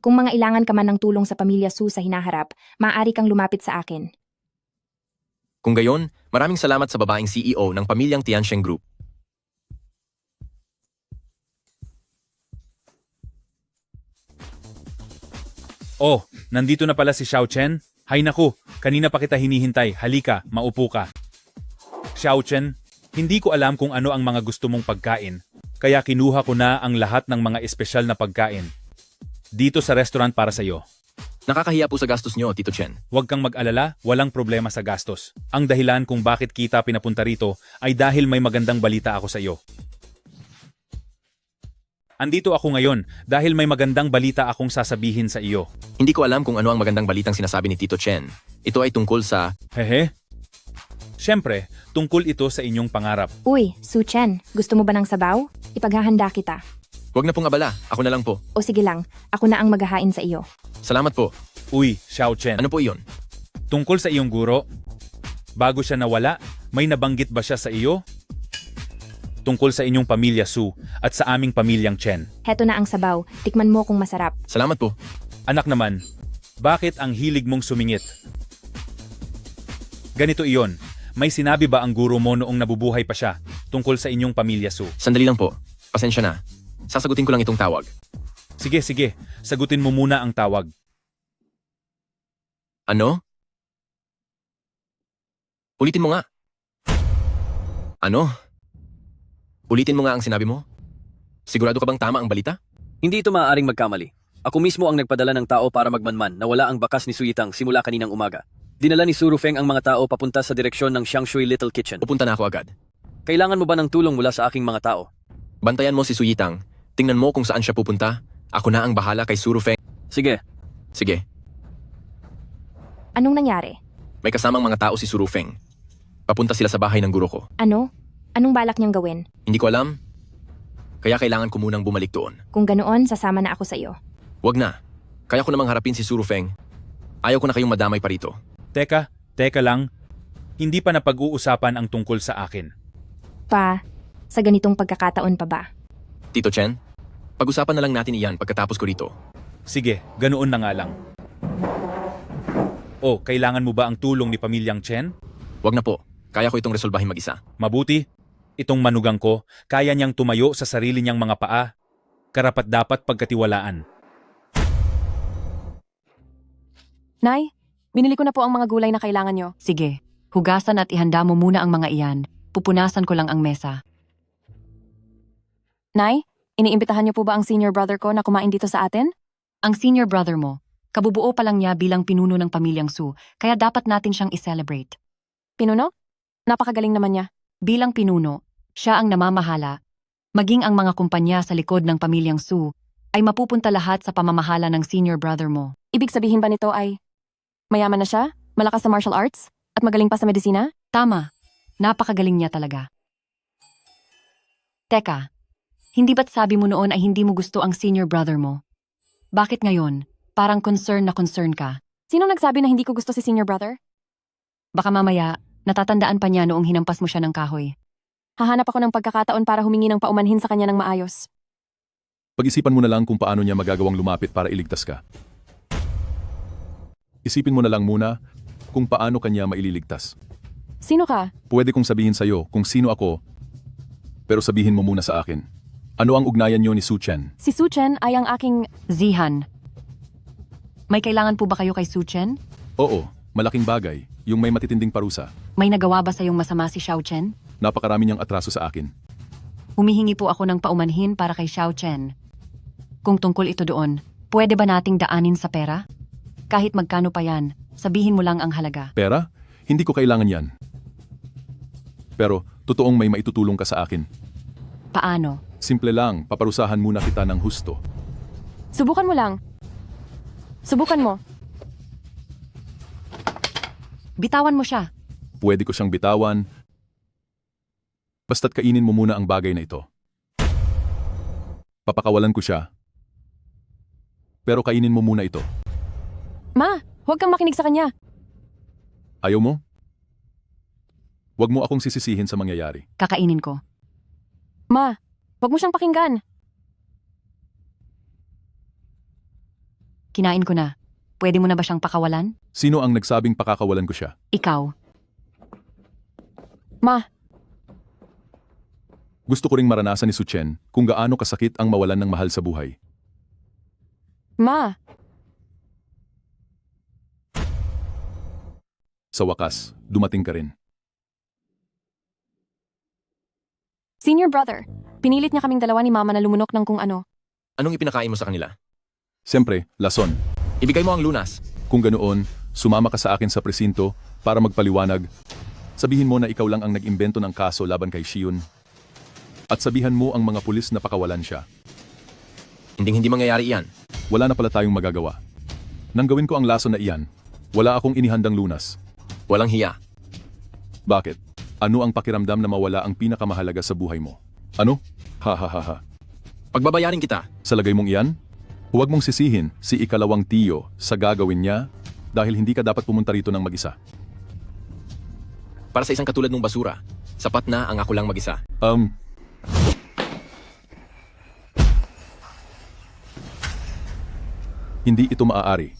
Kung mga ilangan ka man ng tulong sa pamilya Su sa hinaharap, maaari kang lumapit sa akin. Kung gayon, maraming salamat sa babaeng CEO ng pamilyang Tiansheng Group. Oh, nandito na pala si Xiao Chen. Hay naku, kanina pa kita hinihintay. Halika, maupo ka. Xiao Chen, hindi ko alam kung ano ang mga gusto mong pagkain. Kaya kinuha ko na ang lahat ng mga espesyal na pagkain. Dito sa restaurant para sa iyo. Nakakahiya po sa gastos nyo, Tito Chen. Huwag kang mag-alala, walang problema sa gastos. Ang dahilan kung bakit kita pinapunta rito ay dahil may magandang balita ako sa iyo. Andito ako ngayon dahil may magandang balita akong sasabihin sa iyo. Hindi ko alam kung ano ang magandang balitang sinasabi ni Tito Chen. Ito ay tungkol sa... Hehe. Siyempre, tungkol ito sa inyong pangarap. Uy, Su Chen, gusto mo ba ng sabaw? Ipaghahanda kita. Huwag na pong abala, ako na lang po. O sige lang, ako na ang maghahain sa iyo. Salamat po. Uy, Xiao Chen. Ano po iyon? Tungkol sa iyong guro, bago siya nawala, may nabanggit ba siya sa iyo? Tungkol sa inyong pamilya Su at sa aming pamilyang Chen. Heto na ang sabaw, tikman mo kung masarap. Salamat po. Anak naman, bakit ang hilig mong sumingit? Ganito iyon, May sinabi ba ang guro mo noong nabubuhay pa siya tungkol sa inyong pamilya, Su? Sandali lang po. Pasensya na. Sasagutin ko lang itong tawag. Sige, sige. Sagutin mo muna ang tawag. Ano? Ulitin mo nga. Ano? Ulitin mo nga ang sinabi mo? Sigurado ka bang tama ang balita? Hindi ito maaaring magkamali. Ako mismo ang nagpadala ng tao para magmanman na wala ang bakas ni Suyitang simula kaninang umaga. Dinala ni Su Rufeng ang mga tao papunta sa direksyon ng Xiangshui Little Kitchen. Pupunta na ako agad. Kailangan mo ba ng tulong mula sa aking mga tao? Bantayan mo si Suyitang. Tingnan mo kung saan siya pupunta. Ako na ang bahala kay Surufeng. Sige. Sige. Anong nangyari? May kasamang mga tao si Surufeng. Papunta sila sa bahay ng guro ko. Ano? Anong balak niyang gawin? Hindi ko alam. Kaya kailangan ko munang bumalik doon. Kung ganoon, sasama na ako sa iyo. Wag na. Kaya ko namang harapin si Surufeng. Ayaw ko na kayong madamay pa rito. Teka lang. Hindi pa napag-uusapan ang tungkol sa akin. Pa, sa ganitong pagkakataon pa ba? Tito Chen, pag-usapan na lang natin iyan pagkatapos ko rito. Sige, ganoon na nga lang. Oh, kailangan mo ba ang tulong ni Pamilyang Chen? Wag na po. Kaya ko itong resolbahin mag-isa. Mabuti. Itong manugang ko, kaya niyang tumayo sa sarili niyang mga paa. Karapat-dapat pagkatiwalaan. Nay, binili ko na po ang mga gulay na kailangan nyo. Sige, hugasan at ihanda mo muna ang mga iyan. Pupunasan ko lang ang mesa. Nay, iniimbitahan niyo po ba ang senior brother ko na kumain dito sa atin? Ang senior brother mo, kabubuo pa lang niya bilang pinuno ng pamilyang Su, kaya dapat natin siyang i-celebrate. Pinuno? Napakagaling naman niya. Bilang pinuno, siya ang namamahala. Maging ang mga kumpanya sa likod ng pamilyang Su ay mapupunta lahat sa pamamahala ng senior brother mo. Ibig sabihin ba nito ay mayaman na siya, malakas sa martial arts, at magaling pa sa medisina? Tama, napakagaling niya talaga. Teka, hindi ba't sabi mo noon ay hindi mo gusto ang senior brother mo? Bakit ngayon? Parang concern na concern ka. Sino nagsabi na hindi ko gusto si senior brother? Baka mamaya, natatandaan pa niya noong hinampas mo siya ng kahoy. Hahanap ako ng pagkakataon para humingi ng paumanhin sa kanya ng maayos. Pag-isipan mo na lang kung paano niya magagawang lumapit para iligtas ka. Isipin mo na lang muna kung paano kanya maililigtas. Sino ka? Pwede kong sabihin sa'yo kung sino ako, pero sabihin mo muna sa akin. Ano ang ugnayan niyo ni Su Chen? Si Su Chen ay ang aking... Zihan. May kailangan po ba kayo kay Su Chen? Oo, malaking bagay, yung may matitinding parusa. May nagawa ba sa iyong masama si Xiao Chen? Napakarami niyang atraso sa akin. Humihingi po ako ng paumanhin para kay Xiao Chen. Kung tungkol ito doon, pwede ba nating daanin sa pera? Kahit magkano pa yan, sabihin mo lang ang halaga. Pera? Hindi ko kailangan yan. Pero, totoong may maitutulong ka sa akin. Paano? Simple lang, paparusahan muna kita ng husto. Subukan mo lang. Subukan mo. Bitawan mo siya. Pwede ko siyang bitawan. Basta't kainin mo muna ang bagay na ito. Papakawalan ko siya. Pero kainin mo muna ito. Ma, huwag kang makinig sa kanya. Ayaw mo? Huwag mo akong sisisihin sa mangyayari. Kakainin ko. Ma, huwag mo siyang pakinggan. Kinain ko na. Pwede mo na ba siyang pakawalan? Sino ang nagsabing pakakawalan ko siya? Ikaw. Ma, Gusto ko ring maranasan ni Su Chen kung gaano kasakit ang mawalan ng mahal sa buhay. Ma, Sa wakas, dumating ka rin. senior brother, pinilit niya kaming dalawa ni Mama na lumunok ng kung ano. Anong ipinakain mo sa kanila? Siyempre, lason. Ibigay mo ang lunas. Kung ganoon, sumama ka sa akin sa presinto para magpaliwanag. Sabihin mo na ikaw lang ang nag-imbento ng kaso laban kay Shiyun. At sabihan mo ang mga pulis na pakawalan siya. Hindi mangyayari iyan. Wala na pala tayong magagawa. Nang gawin ko ang lason na iyan, wala akong inihandang lunas. Walang hiya. Bakit? Ano ang pakiramdam na mawala ang pinakamahalaga sa buhay mo? Ano? Ha ha ha ha. Pagbabayarin kita. Sa lagay mong iyan, huwag mong sisihin si ikalawang tiyo sa gagawin niya dahil hindi ka dapat pumunta rito ng mag-isa. Para sa isang katulad mong basura, sapat na ang ako lang mag-isa. Hindi ito maaari.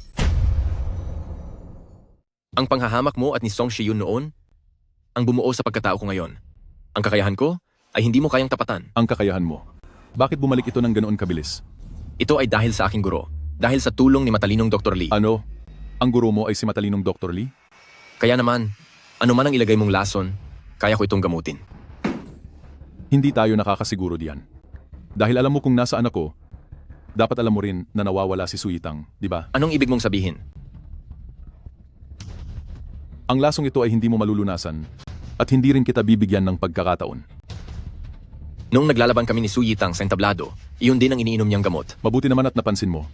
Ang panghahamak mo at ni Song Shiyun noon, ang bumuo sa pagkatao ko ngayon. Ang kakayahan ko ay hindi mo kayang tapatan. Ang kakayahan mo. Bakit bumalik ito ng ganoon kabilis? Ito ay dahil sa aking guro. Dahil sa tulong ni matalinong Dr. Lee. Ano? Ang guro mo ay si matalinong Dr. Lee? Kaya naman, ano man ang ilagay mong lason, kaya ko itong gamutin. Hindi tayo nakakasiguro diyan. Dahil alam mo kung nasaan ako, dapat alam mo rin na nawawala si Suyitang, di ba? Anong ibig mong sabihin? Ang lasong ito ay hindi mo malulunasan at hindi rin kita bibigyan ng pagkakataon. Noong naglalaban kami ni Su Yitang sa entablado, iyon din ang iniinom niyang gamot. Mabuti naman at napansin mo.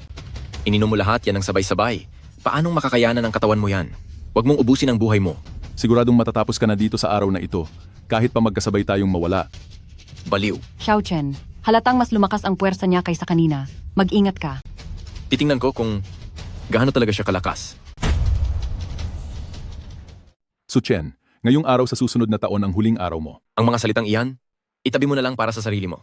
Ininom mo lahat yan ng sabay-sabay. Paanong makakayanan ng katawan mo yan? Huwag mong ubusin ang buhay mo. Siguradong matatapos ka na dito sa araw na ito, kahit pa magkasabay tayong mawala. Baliw. Xiao Chen, halatang mas lumakas ang puwersa niya kaysa kanina. Mag-ingat ka. Titingnan ko kung gaano talaga siya kalakas. Su Chen, ngayong araw sa susunod na taon ang huling araw mo. Ang mga salitang iyan, itabi mo na lang para sa sarili mo.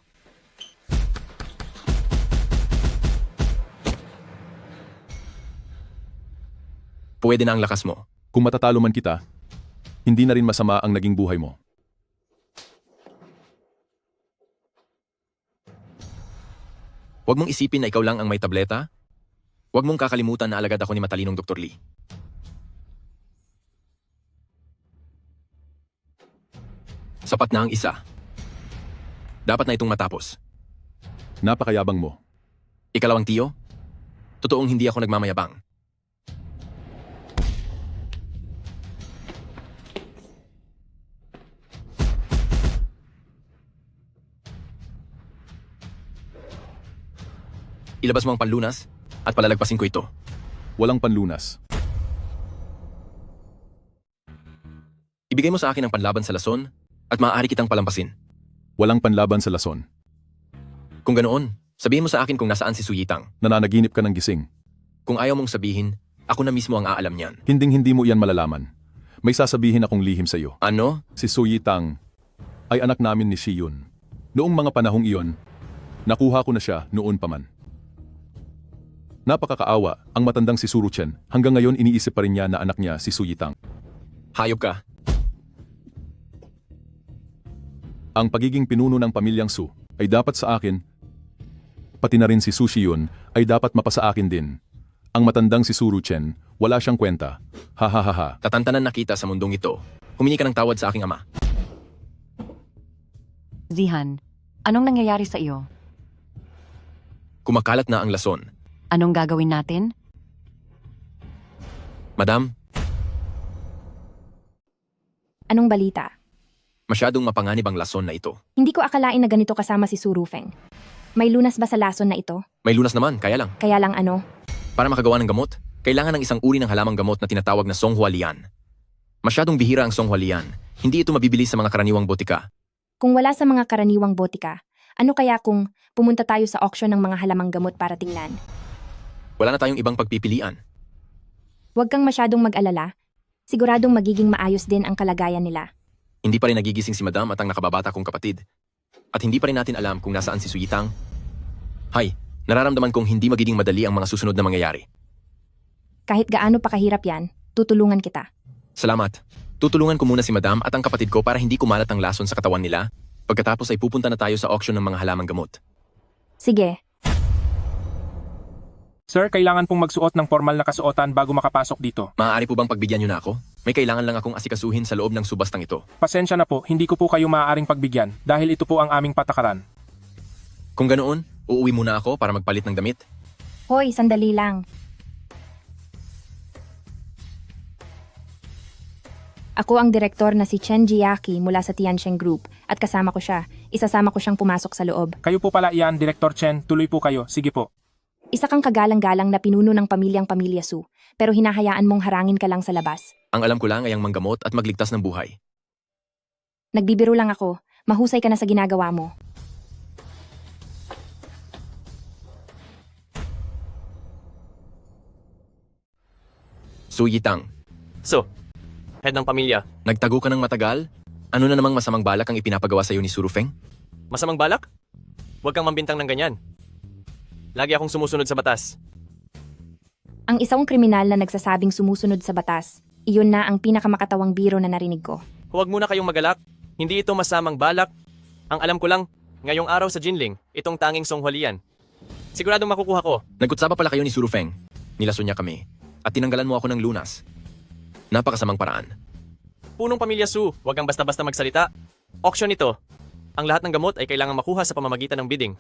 Pwede na ang lakas mo. Kung matatalo man kita, hindi na rin masama ang naging buhay mo. Huwag mong isipin na ikaw lang ang may tableta. Huwag mong kakalimutan na alagad ako ni matalinong Dr. Lee. Sapat na ang isa. Dapat na itong matapos. Napakayabang mo. Ikalawang tiyo? Totoong hindi ako nagmamayabang. Ilabas mo ang panlunas at palalagpasin ko ito. Walang panlunas. Ibigay mo sa akin ang panlaban sa lason at maaari kitang palampasin. Walang panlaban sa lason. Kung ganoon, sabihin mo sa akin kung nasaan si Su Yitang. Nananaginip ka ng gising. Kung ayaw mong sabihin, ako na mismo ang aalam niyan. Hinding-hindi mo iyan malalaman. May sasabihin akong lihim sa iyo. Ano? Si Su Yitang ay anak namin ni Shiyun. Noong mga panahong iyon, nakuha ko na siya noon pa man. Napakakaawa ang matandang si Su Ruchen. Hanggang ngayon iniisip pa rin niya na anak niya si Su Yitang. Hayop ka. Ang pagiging pinuno ng pamilyang Su ay dapat sa akin, pati na rin si Su Shiyun ay dapat mapasa akin din. Ang matandang si Su Ruchen, wala siyang kwenta. Ha ha ha ha. Tatantanan na kita sa mundong ito. Humingi ka ng tawad sa aking ama. Zihan, anong nangyayari sa iyo? Kumakalat na ang lason. Anong gagawin natin? Madam, Anong balita? masyadong mapanganib ang lason na ito. Hindi ko akalain na ganito kasama si Su Rufeng. May lunas ba sa lason na ito? May lunas naman, kaya lang. Kaya lang ano? Para makagawa ng gamot, kailangan ng isang uri ng halamang gamot na tinatawag na Songhualian. Masyadong bihira ang Songhualian. Hindi ito mabibili sa mga karaniwang botika. Kung wala sa mga karaniwang botika, ano kaya kung pumunta tayo sa auction ng mga halamang gamot para tingnan? Wala na tayong ibang pagpipilian. Huwag kang masyadong mag-alala. Siguradong magiging maayos din ang kalagayan nila. Hindi pa rin nagigising si Madam at ang nakababata kong kapatid. At hindi pa rin natin alam kung nasaan si Su Yitang. Hay, nararamdaman kong hindi magiging madali ang mga susunod na mangyayari. Kahit gaano pa kahirap yan, tutulungan kita. Salamat. Tutulungan ko muna si Madam at ang kapatid ko para hindi kumalat ang lason sa katawan nila. Pagkatapos ay pupunta na tayo sa auction ng mga halamang gamot. Sige, Sir, kailangan pong magsuot ng formal na kasuotan bago makapasok dito. Maaari po bang pagbigyan niyo na ako? May kailangan lang akong asikasuhin sa loob ng subastang ito. Pasensya na po, hindi ko po kayo maaaring pagbigyan dahil ito po ang aming patakaran. Kung ganoon, uuwi muna ako para magpalit ng damit. hoy, sandali lang. Ako ang direktor na si Chen Jiaki mula sa Tiansheng Group at kasama ko siya. Isasama ko siyang pumasok sa loob. Kayo po pala iyan, Director Chen. Tuloy po kayo. Sige po. Isa kang kagalang-galang na pinuno ng pamilya Su, pero hinahayaan mong harangin ka lang sa labas. Ang alam ko lang ay ang manggamot at magligtas ng buhay. Nagbibiro lang ako. Mahusay ka na sa ginagawa mo. Su Yitang, So, head ng pamilya, nagtago ka ng matagal? Ano na namang masamang balak ang ipinapagawa sa iyo ni Su Rufeng? masamang balak? Huwag kang mambintang ng ganyan. Lagi akong sumusunod sa batas. Ang isang kriminal na nagsasabing sumusunod sa batas, iyon na ang pinakamakatawang biro na narinig ko. Huwag muna kayong magalak. Hindi ito masamang balak. Ang alam ko lang, ngayong araw sa Jinling, itong tanging songhwalian. Siguradong makukuha ko. Nagkutsaba pala kayo ni Surufeng. Nilason niya kami. At tinanggalan mo ako ng lunas. Napakasamang paraan. Punong pamilya Su, huwag kang basta-basta magsalita. Auction ito. Ang lahat ng gamot ay kailangang makuha sa pamamagitan ng bidding.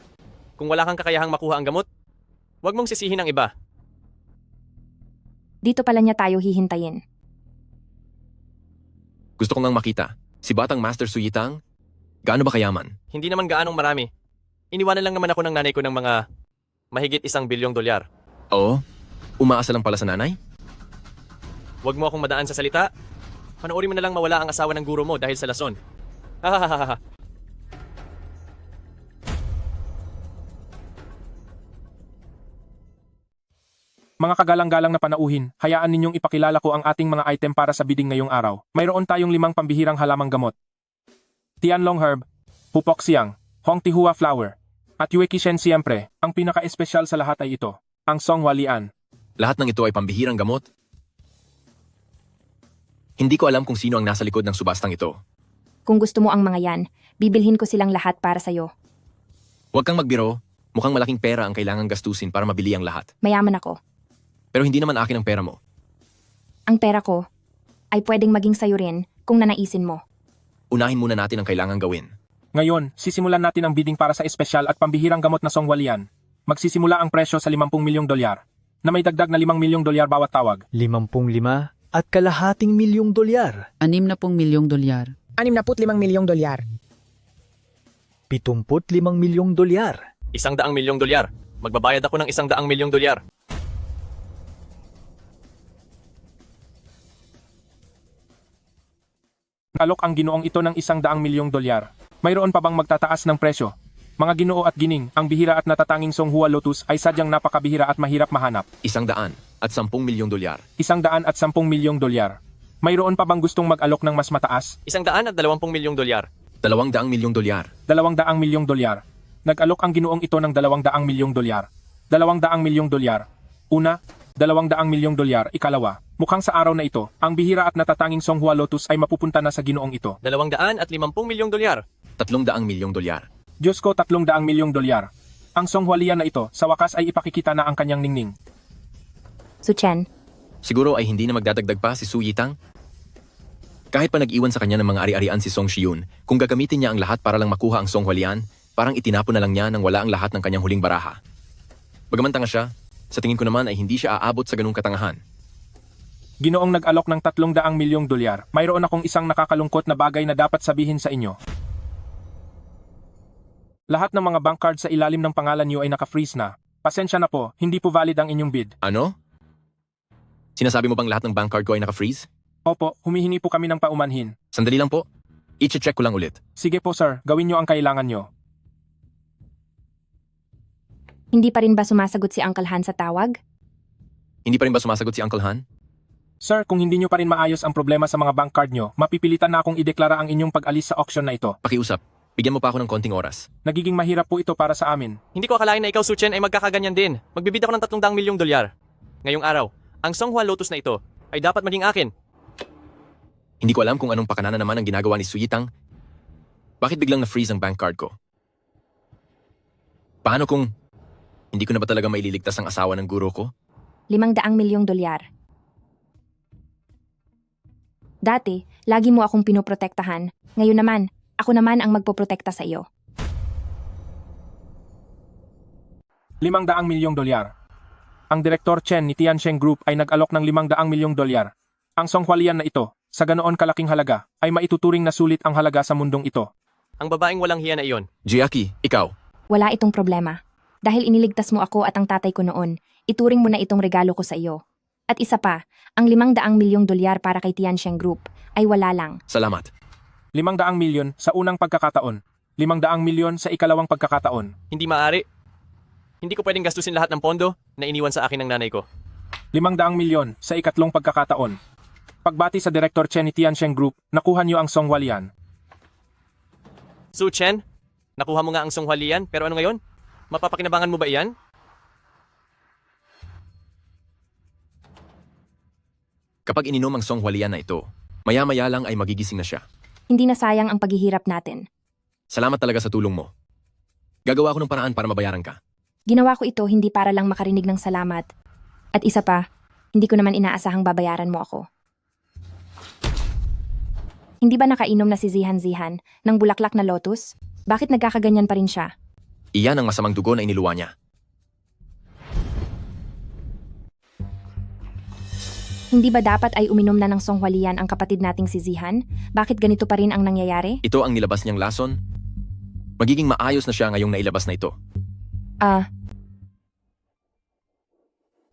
Kung wala kang kakayahang makuha ang gamot, huwag mong sisihin ang iba. Dito pala niya tayo hihintayin. Gusto ko ngang makita. Si Batang Master Suyitang, gaano ba kayaman? Hindi naman gaanong marami. Iniwanan lang naman ako ng nanay ko ng mga mahigit $1 bilyong. Oo? Umaasa lang pala sa nanay? Huwag mo akong madaan sa salita. Panoorin mo na lang mawala ang asawa ng guro mo dahil sa lason. Hahaha. Mga kagalang-galang na panauhin, hayaan ninyong ipakilala ko ang ating mga item para sa bidding ngayong araw. Mayroon tayong 5 pambihirang halamang gamot. Tianlong Herb, Pupok Siang, Hong Tihua Flower, at Yue Kishen Siempre. Ang pinaka-espesyal sa lahat ay ito, ang Songhwalian. Lahat ng ito ay pambihirang gamot? Hindi ko alam kung sino ang nasa likod ng subastang ito. Kung gusto mo ang mga yan, bibilhin ko silang lahat para sa'yo. Huwag kang magbiro. Mukhang malaking pera ang kailangang gastusin para mabili ang lahat. Mayaman ako. Pero hindi naman akin ang pera mo. Ang pera ko ay pwedeng maging sayo rin kung nanaisin mo. Unahin muna natin ang kailangang gawin. Ngayon, sisimulan natin ang bidding para sa espesyal at pambihirang gamot na Songhwalian. Magsisimula ang presyo sa $50 milyong, na may dagdag na $5 milyong bawat tawag. 55 at kalahating milyong $. 60 milyong $. 65 milyong $. 75 milyong $. $100 milyong. Magbabayad ako ng $100 milyong. Alok ang ginoong ito ng $100 milyong. Mayroon pa bang magtataas ng presyo? Mga ginoo at gining, ang bihira at natatanging Songhua Lotus ay sadyang napakabihira at mahirap mahanap. $100 at $10 milyong. $110 at $10 milyong. Mayroon pa bang gustong mag-alok ng mas mataas? $120 milyong. $200 milyong. $200 milyong. Nag-alok ang ginoong ito ng $200 milyong. $200 milyong. Una, $200 milyong. Ikalawa, mukhang sa araw na ito, ang bihira at natatanging Songhua Lotus ay mapupunta na sa ginoong ito. $250 milyong. $300 milyong. Diyos ko, $300 milyong. Ang Songhwalian na ito, sa wakas ay ipakikita na ang kanyang ningning. Suchen, Siguro ay hindi na magdadagdag pa si Su Yitang? Kahit pa nag-iwan sa kanya ng mga ari-arian si Song Shiyun, kung gagamitin niya ang lahat para lang makuha ang Songhwalian, parang itinapon na lang niya nang wala ang lahat ng kanyang huling baraha. Bagaman tanga siya, sa tingin ko naman ay hindi siya aabot sa ganung katangahan. Ginoong nag-alok ng $300 milyong. Mayroon akong isang nakakalungkot na bagay na dapat sabihin sa inyo. Lahat ng mga bank card sa ilalim ng pangalan niyo ay naka-freeze na. Pasensya na po, hindi po valid ang inyong bid. Ano? Sinasabi mo bang lahat ng bank card ko ay naka-freeze? Opo, humihingi po kami ng paumanhin. Sandali lang po. I-check ko lang ulit. Sige po sir, gawin niyo ang kailangan niyo. hindi pa rin ba sumasagot si Uncle Han sa tawag? Hindi pa rin ba sumasagot si Uncle Han? Sir, kung hindi niyo pa rin maayos ang problema sa mga bank card niyo, mapipilitan na akong ideklara ang inyong pag-alis sa auction na ito. Pakiusap. Bigyan mo pa ako ng konting oras. Nagiging mahirap po ito para sa amin. Hindi ko akalain na ikaw, Suchen, ay magkakaganyan din. Magbibid ako ng $300 milyong. Ngayong araw, ang Songhua Lotus na ito ay dapat maging akin. Hindi ko alam kung anong pakananan naman ang ginagawa ni Su Yitang. Bakit biglang na-freeze ang bank card ko? Paano kung hindi ko na ba talaga maililigtas ang asawa ng guro ko? $500 milyong. Dati, lagi mo akong pinoprotektahan. Ngayon naman, ako naman ang magpoprotekta sa iyo. $500 milyong. Ang Direktor Chen ni Tiansheng Group ay nag-alok ng $500 milyong. Ang Songhwalian na ito, sa ganoon kalaking halaga, ay maituturing na sulit ang halaga sa mundong ito. Ang babaeng walang hiya na iyon. Jiaki, ikaw. Wala itong problema. Dahil iniligtas mo ako at ang tatay ko noon, ituring mo na itong regalo ko sa iyo. At isa pa, ang $500 milyong para kay Tiansheng Group ay wala lang. Salamat. $500 milyon sa unang pagkakataon. $500 milyon sa ikalawang pagkakataon. Hindi maaari. Hindi ko pwedeng gastusin lahat ng pondo na iniwan sa akin ng nanay ko. $500 milyon sa ikatlong pagkakataon. Pagbati sa Direktor Chen ni Tiansheng Group, nakuha niyo ang Songhwalian. Su Chen, nakuha mo nga ang Songhwalian, pero ano ngayon? Mapapakinabangan mo ba iyan? Kapag ininom ang Songhwalian na ito, maya-maya lang ay magigising na siya. Hindi na sayang ang paghihirap natin. Salamat talaga sa tulong mo. Gagawa ko ng paraan para mabayaran ka. Ginawa ko ito hindi para lang makarinig ng salamat. At isa pa, hindi ko naman inaasahang babayaran mo ako. Hindi ba nakainom na si Zihan ng bulaklak na lotus? Bakit nagkakaganyan pa rin siya? Iyan ang masamang dugo na iniluwa niya. Hindi ba dapat ay uminom na ng songhwalian ang kapatid nating si Zihan? Bakit ganito pa rin ang nangyayari? Ito ang nilabas niyang lason. Magiging maayos na siya ngayong nailabas na ito.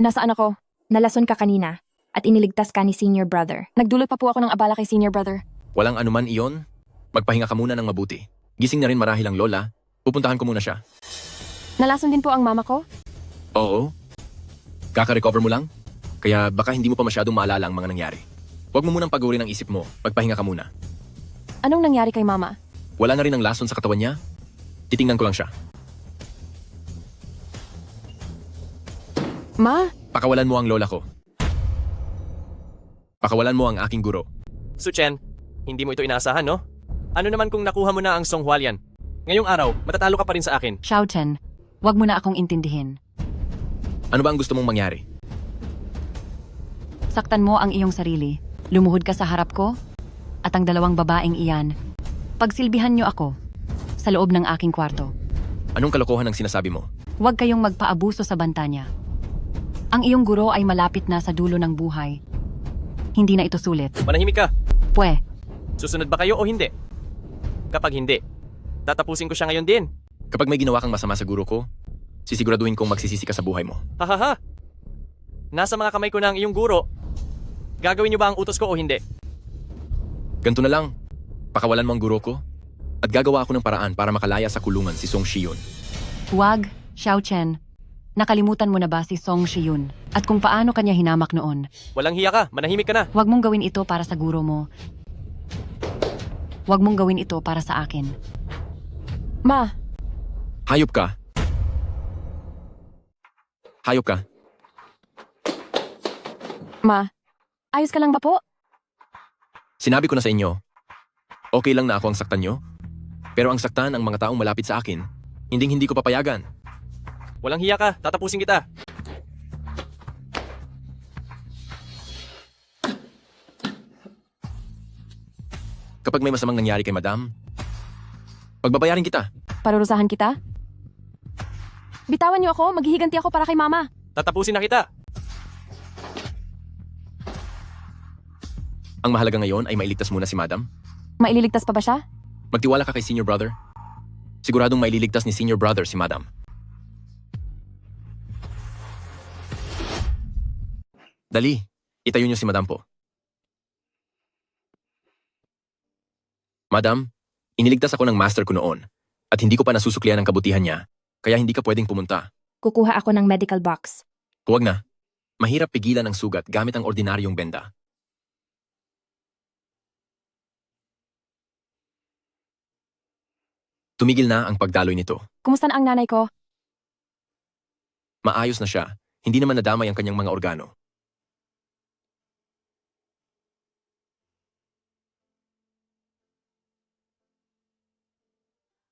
Nasaan ako? Nalason ka kanina at iniligtas ka ni senior brother. Nagdulot pa po ako ng abala kay senior brother. Walang anuman iyon. Magpahinga ka muna ng mabuti. Gising na rin marahil ang lola. Pupuntahan ko muna siya. Nalason din po ang mama ko? Oo. Kaka-recover mo lang? Kaya baka hindi mo pa masyadong maalala ang mga nangyari. Huwag mo munang pagurin ang isip mo. Magpahinga ka muna. Anong nangyari kay mama? Wala na rin ang lason sa katawan niya. Titingnan ko lang siya. Ma? Pakawalan mo ang lola ko. Pakawalan mo ang aking guro. Suchen, hindi mo ito inaasahan, no? Ano naman kung nakuha mo na ang songhwalian? Ngayong araw, matatalo ka pa rin sa akin. Xiao Chen, wag mo na akong intindihin. Ano ba ang gusto mong mangyari? Saktan mo ang iyong sarili. Lumuhod ka sa harap ko at ang dalawang babaeng iyan. Pagsilbihan niyo ako sa loob ng aking kwarto. Anong kalokohan ang sinasabi mo? Huwag kayong magpaabuso sa banta niya. Ang iyong guro ay malapit na sa dulo ng buhay. Hindi na ito sulit. Manahimik ka. Pwe, Susunod ba kayo o hindi? Kapag hindi, tatapusin ko siya ngayon din. Kapag may ginawa kang masama sa guro ko, sisiguraduhin kong magsisisi ka sa buhay mo. Hahaha. Nasa mga kamay ko na ang iyong guro. Gagawin niyo ba ang utos ko o hindi? Ganto na lang. Pakawalan mo ang guro ko at gagawa ako ng paraan para makalaya sa kulungan si Song Shiyun. huwag, Xiao Chen. Nakalimutan mo na ba si Song Shiyun at kung paano kanya hinamak noon? Walang hiya ka, manahimik ka na. Huwag mong gawin ito para sa guro mo. Huwag mong gawin ito para sa akin. Ma, Hayop ka. Hayop ka. ma, ayos ka lang ba po? Sinabi ko na sa inyo, okay lang na ako ang saktan nyo, pero ang saktan ang mga taong malapit sa akin, hindi ko papayagan. Walang hiya ka, tatapusin kita. Kapag may masamang nangyari kay madam, pagbabayarin kita. Parurusahan kita? Bitawan niyo ako, maghihiganti ako para kay mama. Tatapusin na kita. Ang mahalaga ngayon ay mailigtas muna si madam. Maililigtas pa ba siya? Magtiwala ka kay senior brother. Siguradong maililigtas ni senior brother si madam. Dali, itayo niyo si madam po. Madam, iniligtas ako ng master ko noon at hindi ko pa nasusuklian ang kabutihan niya, kaya hindi ka pwedeng pumunta. Kukuha ako ng medical box. Huwag na. Mahirap pigilan ang sugat gamit ang ordinaryong benda. Tumigil na ang pagdaloy nito. Kumusta na ang nanay ko? Maayos na siya. Hindi naman nadamay ang kanyang mga organo.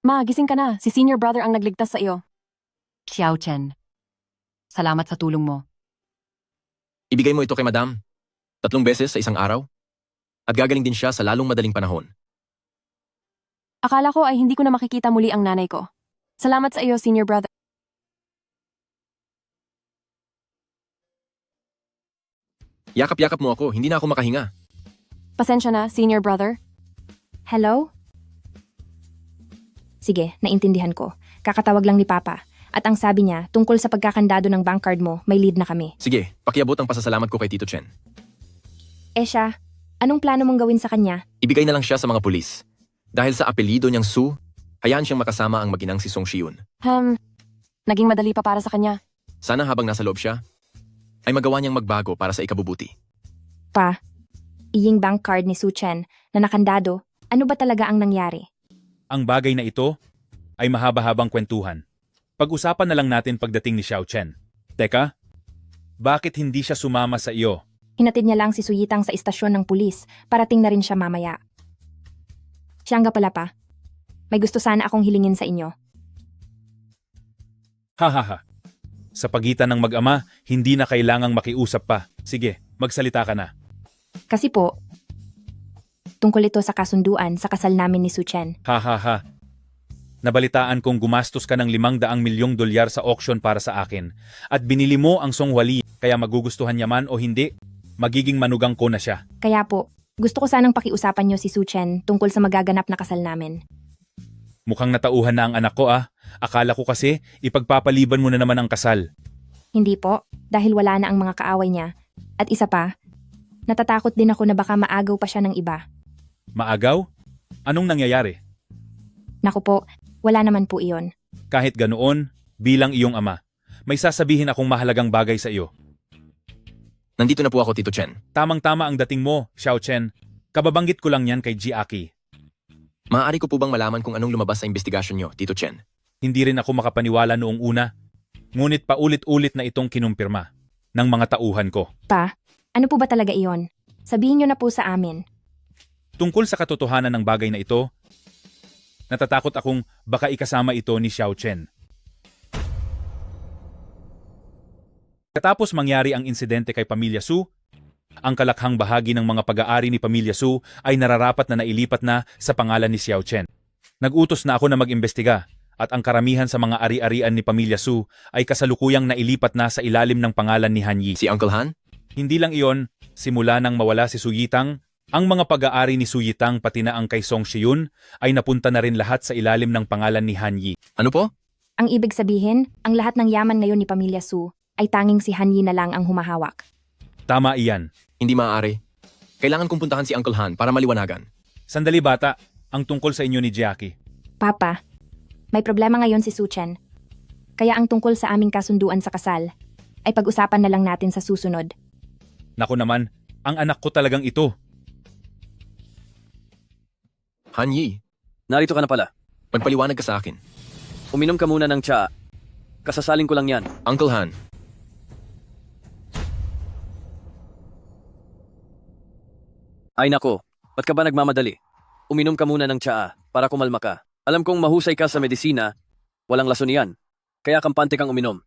Ma, gising ka na. Si senior brother ang nagligtas sa iyo. Xiao Chen, salamat sa tulong mo. Ibigay mo ito kay madam. 3 beses sa isang araw. At gagaling din siya sa lalong madaling panahon. Akala ko ay hindi ko na makikita muli ang nanay ko. Salamat sa iyo, senior brother. Yakap-yakap mo ako, hindi na ako makahinga. Pasensya na, senior brother. Hello? Sige, naintindihan ko. Kakatawag lang ni Papa. At ang sabi niya, tungkol sa pagkakandado ng bank card mo, may lead na kami. Sige, pakiabot ang pasasalamat ko kay Tito Chen. Siya, anong plano mong gawin sa kanya? Ibigay na lang siya sa mga pulis. Dahil sa apelido niyang Su, hayaan siyang makasama ang maginang si Song Shiyun. Naging madali pa para sa kanya. Sana habang nasa loob siya, ay magawa niyang magbago para sa ikabubuti. Pa, iying bank card ni Su Chen na nakandado, ano ba talaga ang nangyari? Ang bagay na ito ay mahaba-habang kwentuhan. Pag-usapan na lang natin pagdating ni Xiao Chen. Teka, bakit hindi siya sumama sa iyo? Hinatid niya lang si Suyitang sa istasyon ng pulis, parating na rin siya mamaya. Siya nga pala pa. May gusto sana akong hilingin sa inyo. Hahaha. Sa pagitan ng mag-ama, hindi na kailangang makiusap pa. Sige, magsalita ka na. Kasi po, tungkol ito sa kasunduan sa kasal namin ni Suchen. Hahaha. Nabalitaan kong gumastos ka ng 500 milyong dolyar sa auction para sa akin at binili mo ang songwali kaya magugustuhan niya man o hindi, magiging manugang ko na siya. Kaya po, gusto ko sanang pakiusapan niyo si Suchen tungkol sa magaganap na kasal namin. Mukhang natauhan na ang anak ko ah. Akala ko kasi ipagpapaliban mo na naman ang kasal. Hindi po, dahil wala na ang mga kaaway niya. At isa pa, natatakot din ako na baka maagaw pa siya ng iba. Maagaw? Anong nangyayari? Naku po, wala naman po iyon. Kahit ganoon, bilang iyong ama, may sasabihin akong mahalagang bagay sa iyo. Nandito na po ako, Tito Chen. Tamang-tama ang dating mo, Xiao Chen. Kababanggit ko lang yan kay Ji Aki. Maaari ko po bang malaman kung anong lumabas sa investigasyon niyo, Tito Chen? Hindi rin ako makapaniwala noong una. Ngunit paulit-ulit na itong kinumpirma ng mga tauhan ko. Pa, ano po ba talaga iyon? Sabihin niyo na po sa amin. Tungkol sa katotohanan ng bagay na ito, natatakot akong baka ikasama ito ni Xiao Chen. Katapos mangyari ang insidente kay Pamilya Su, ang kalakhang bahagi ng mga pag-aari ni Pamilya Su ay nararapat na nailipat na sa pangalan ni Xiao Chen. Nag-utos na ako na mag-imbestiga at ang karamihan sa mga ari-arian ni Pamilya Su ay kasalukuyang nailipat na sa ilalim ng pangalan ni Han Yi. Si Uncle Han? Hindi lang iyon, simula nang mawala si Su Yitang, ang mga pag-aari ni Su Yitang pati na ang kay Song Shiyun ay napunta na rin lahat sa ilalim ng pangalan ni Han Yi. Ano po? Ang ibig sabihin, ang lahat ng yaman ngayon ni Pamilya Su ay tanging si Han Yi na lang ang humahawak. Tama iyan. Hindi maaari. Kailangan kong puntahan si Uncle Han para maliwanagan. Sandali bata, ang tungkol sa inyo ni Jackie. Papa, may problema ngayon si Suchen. Kaya ang tungkol sa aming kasunduan sa kasal ay pag-usapan na lang natin sa susunod. Naku naman, ang anak ko talagang ito. Han Yi, Narito ka na pala. magpaliwanag ka sa akin. Uminom ka muna ng tsa. Kasasalin ko lang yan. Uncle Han, Ay nako, ba't ka ba nagmamadali? Uminom ka muna ng tsaa para kumalma ka. Alam kong mahusay ka sa medisina, walang lason yan. Kaya kampante kang uminom.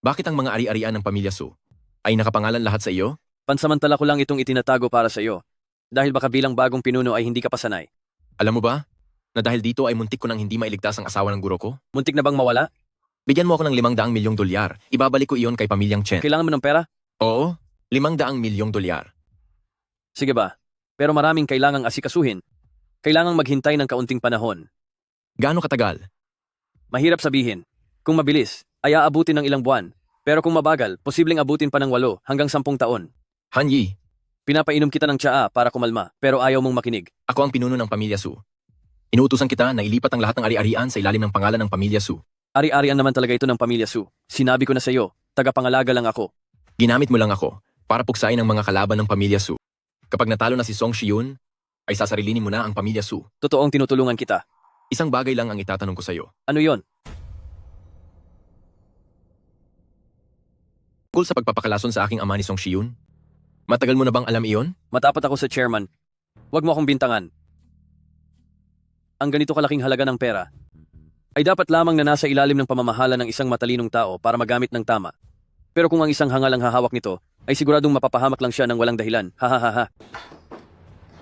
bakit ang mga ari-arian ng Pamilya Su ay nakapangalan lahat sa iyo? Pansamantala ko lang itong itinatago para sa iyo. Dahil baka bilang bagong pinuno ay hindi ka pasanay. Alam mo ba, na dahil dito ay muntik ko nang hindi mailigtas ang asawa ng guro ko? Muntik na bang mawala? Bigyan mo ako ng 500 milyong dolyar. Ibabalik ko iyon kay Pamilyang Chen. Kailangan mo ng pera? Oo, 500 milyong dolyar. Sige ba? Pero maraming kailangang asikasuhin. Kailangang maghintay ng kaunting panahon. Gaano katagal? Mahirap sabihin. Kung mabilis, ay aabutin ng ilang buwan. Pero kung mabagal, posibleng abutin pa ng 8 hanggang 10 taon. Han Yi, Pinapainom kita ng tsaa para kumalma, pero ayaw mong makinig. ako ang pinuno ng Pamilya Su. Inuutusan kita na ilipat ang lahat ng ari-arian sa ilalim ng pangalan ng Pamilya Su. Ari-arian naman talaga ito ng Pamilya Su. Sinabi ko na sa iyo, tagapangalaga lang ako. Ginamit mo lang ako para puksain ang mga kalaban ng Pamilya Su. Kapag natalo na si Song Shiyun, ay sasarilinin mo na ang Pamilya Su. Totoong tinutulungan kita. Isang bagay lang ang itatanong ko sa iyo. Ano yon? Tungkol sa pagpapakalason sa aking ama ni Song Shiyun, matagal mo na bang alam iyon? Matapat ako sa chairman. Huwag mo akong bintangan. Ang ganito kalaking halaga ng pera ay dapat lamang na nasa ilalim ng pamamahala ng isang matalinong tao para magamit ng tama. Pero kung ang isang hangal ang hahawak nito, ay siguradong mapapahamak lang siya ng walang dahilan. Ha.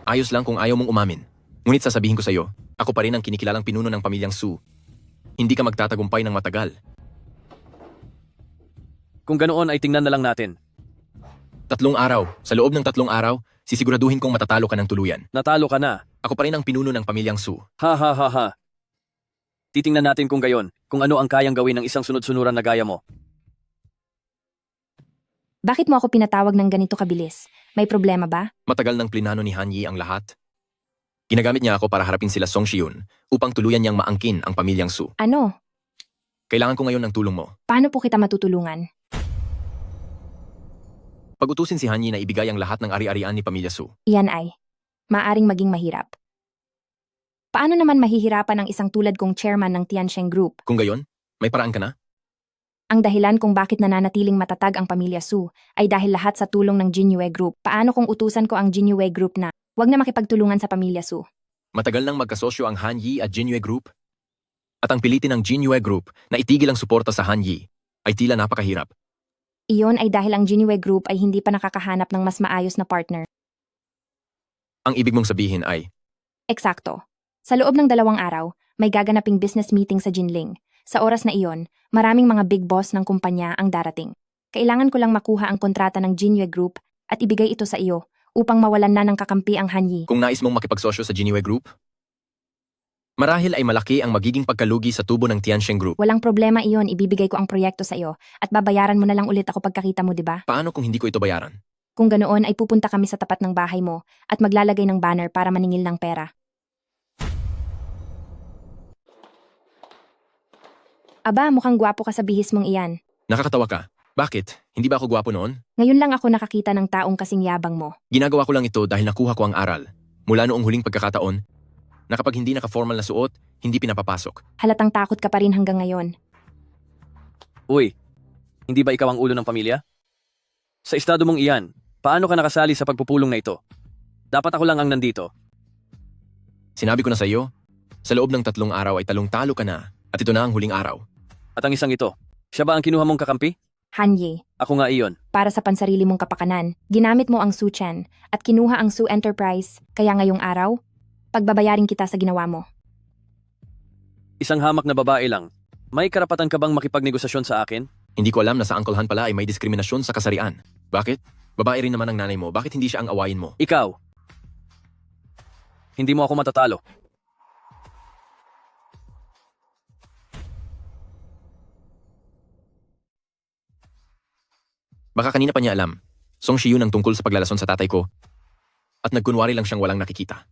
Ayos lang kung ayaw mong umamin. Ngunit sasabihin ko sa iyo, ako pa rin ang kinikilalang pinuno ng Pamilyang Su. Hindi ka magtatagumpay ng matagal. Kung ganoon ay tingnan na lang natin. 3 araw. Sa loob ng 3 araw, sisiguraduhin kong matatalo ka ng tuluyan. Natalo ka na. Ako pa rin ang pinuno ng Pamilyang Su. Ha. Titingnan natin kung gayon, kung ano ang kayang gawin ng isang sunod-sunuran na gaya mo. Bakit mo ako pinatawag ng ganito kabilis? May problema ba? Matagal ng plinano ni Han Yi ang lahat. Ginagamit niya ako para harapin sila Song Shiyun upang tuluyan niyang maangkin ang Pamilyang Su. Ano? Kailangan ko ngayon ng tulong mo. Paano po kita matutulungan? Pag-utusin si Han Yi na ibigay ang lahat ng ari-arian ni Pamilya Su. Iyan ay maaring maging mahirap. Paano naman mahihirapan ang isang tulad kong chairman ng Tiansheng Group? Kung gayon, may paraan ka na? Ang dahilan kung bakit nananatiling matatag ang Pamilya Su ay dahil lahat sa tulong ng Jinyue Group. Paano kung utusan ko ang Jinyue Group na wag na makipagtulungan sa Pamilya Su? Matagal nang magkasosyo ang Hanyi at Jinyue Group. At ang pilitin ng Jinyue Group na itigil ang suporta sa Hanyi ay tila napakahirap. Iyon ay dahil ang Jinyue Group ay hindi pa nakakahanap ng mas maayos na partner. Ang ibig mong sabihin ay, Eksakto. Sa loob ng 2 araw, may gaganaping business meeting sa Jinling. Sa oras na iyon, maraming mga big boss ng kumpanya ang darating. Kailangan ko lang makuha ang kontrata ng Jinyue Group at ibigay ito sa iyo upang mawalan na ng kakampi ang Hanyi. kung nais mong makipagsosyo sa Jinyue Group, marahil ay malaki ang magiging pagkalugi sa tubo ng Tiansheng Group. Walang problema iyon, ibibigay ko ang proyekto sa iyo at babayaran mo na lang ulit ako pagkakita mo, di ba? Paano kung hindi ko ito bayaran? Kung ganoon ay pupunta kami sa tapat ng bahay mo at maglalagay ng banner para maningil ng pera. Aba, mukhang gwapo ka sa bihis mong iyan. Nakakatawa ka. Bakit? Hindi ba ako gwapo noon? Ngayon lang ako nakakita ng taong kasing yabang mo. Ginagawa ko lang ito dahil nakuha ko ang aral. Mula noong huling pagkakataon, na kapag hindi naka-formal na suot, hindi pinapapasok. Halatang takot ka pa rin hanggang ngayon. Uy, hindi ba ikaw ang ulo ng pamilya? Sa estado mong iyan, paano ka nakasali sa pagpupulong na ito? Dapat ako lang ang nandito. Sinabi ko na sa iyo, sa loob ng 3 araw ay talong-talo ka na at ito na ang huling araw. At ang isang ito, siya ba ang kinuha mong kakampi? Hanyi, Ako nga iyon. para sa pansarili mong kapakanan, ginamit mo ang Suchen at kinuha ang Su Enterprise, kaya ngayong araw, pagbabayarin kita sa ginawa mo. Isang hamak na babae lang. May karapatan ka bang makipagnegosasyon sa akin? Hindi ko alam na sa Uncle Han pala ay may diskriminasyon sa kasarian. Bakit? Babae rin naman ang nanay mo, bakit hindi siya ang awayin mo? Ikaw. Hindi mo ako matatalo. Baka kanina pa niya alam. Song Shiyu ang tungkol sa paglalason sa tatay ko. At nagkunwari lang siyang walang nakikita.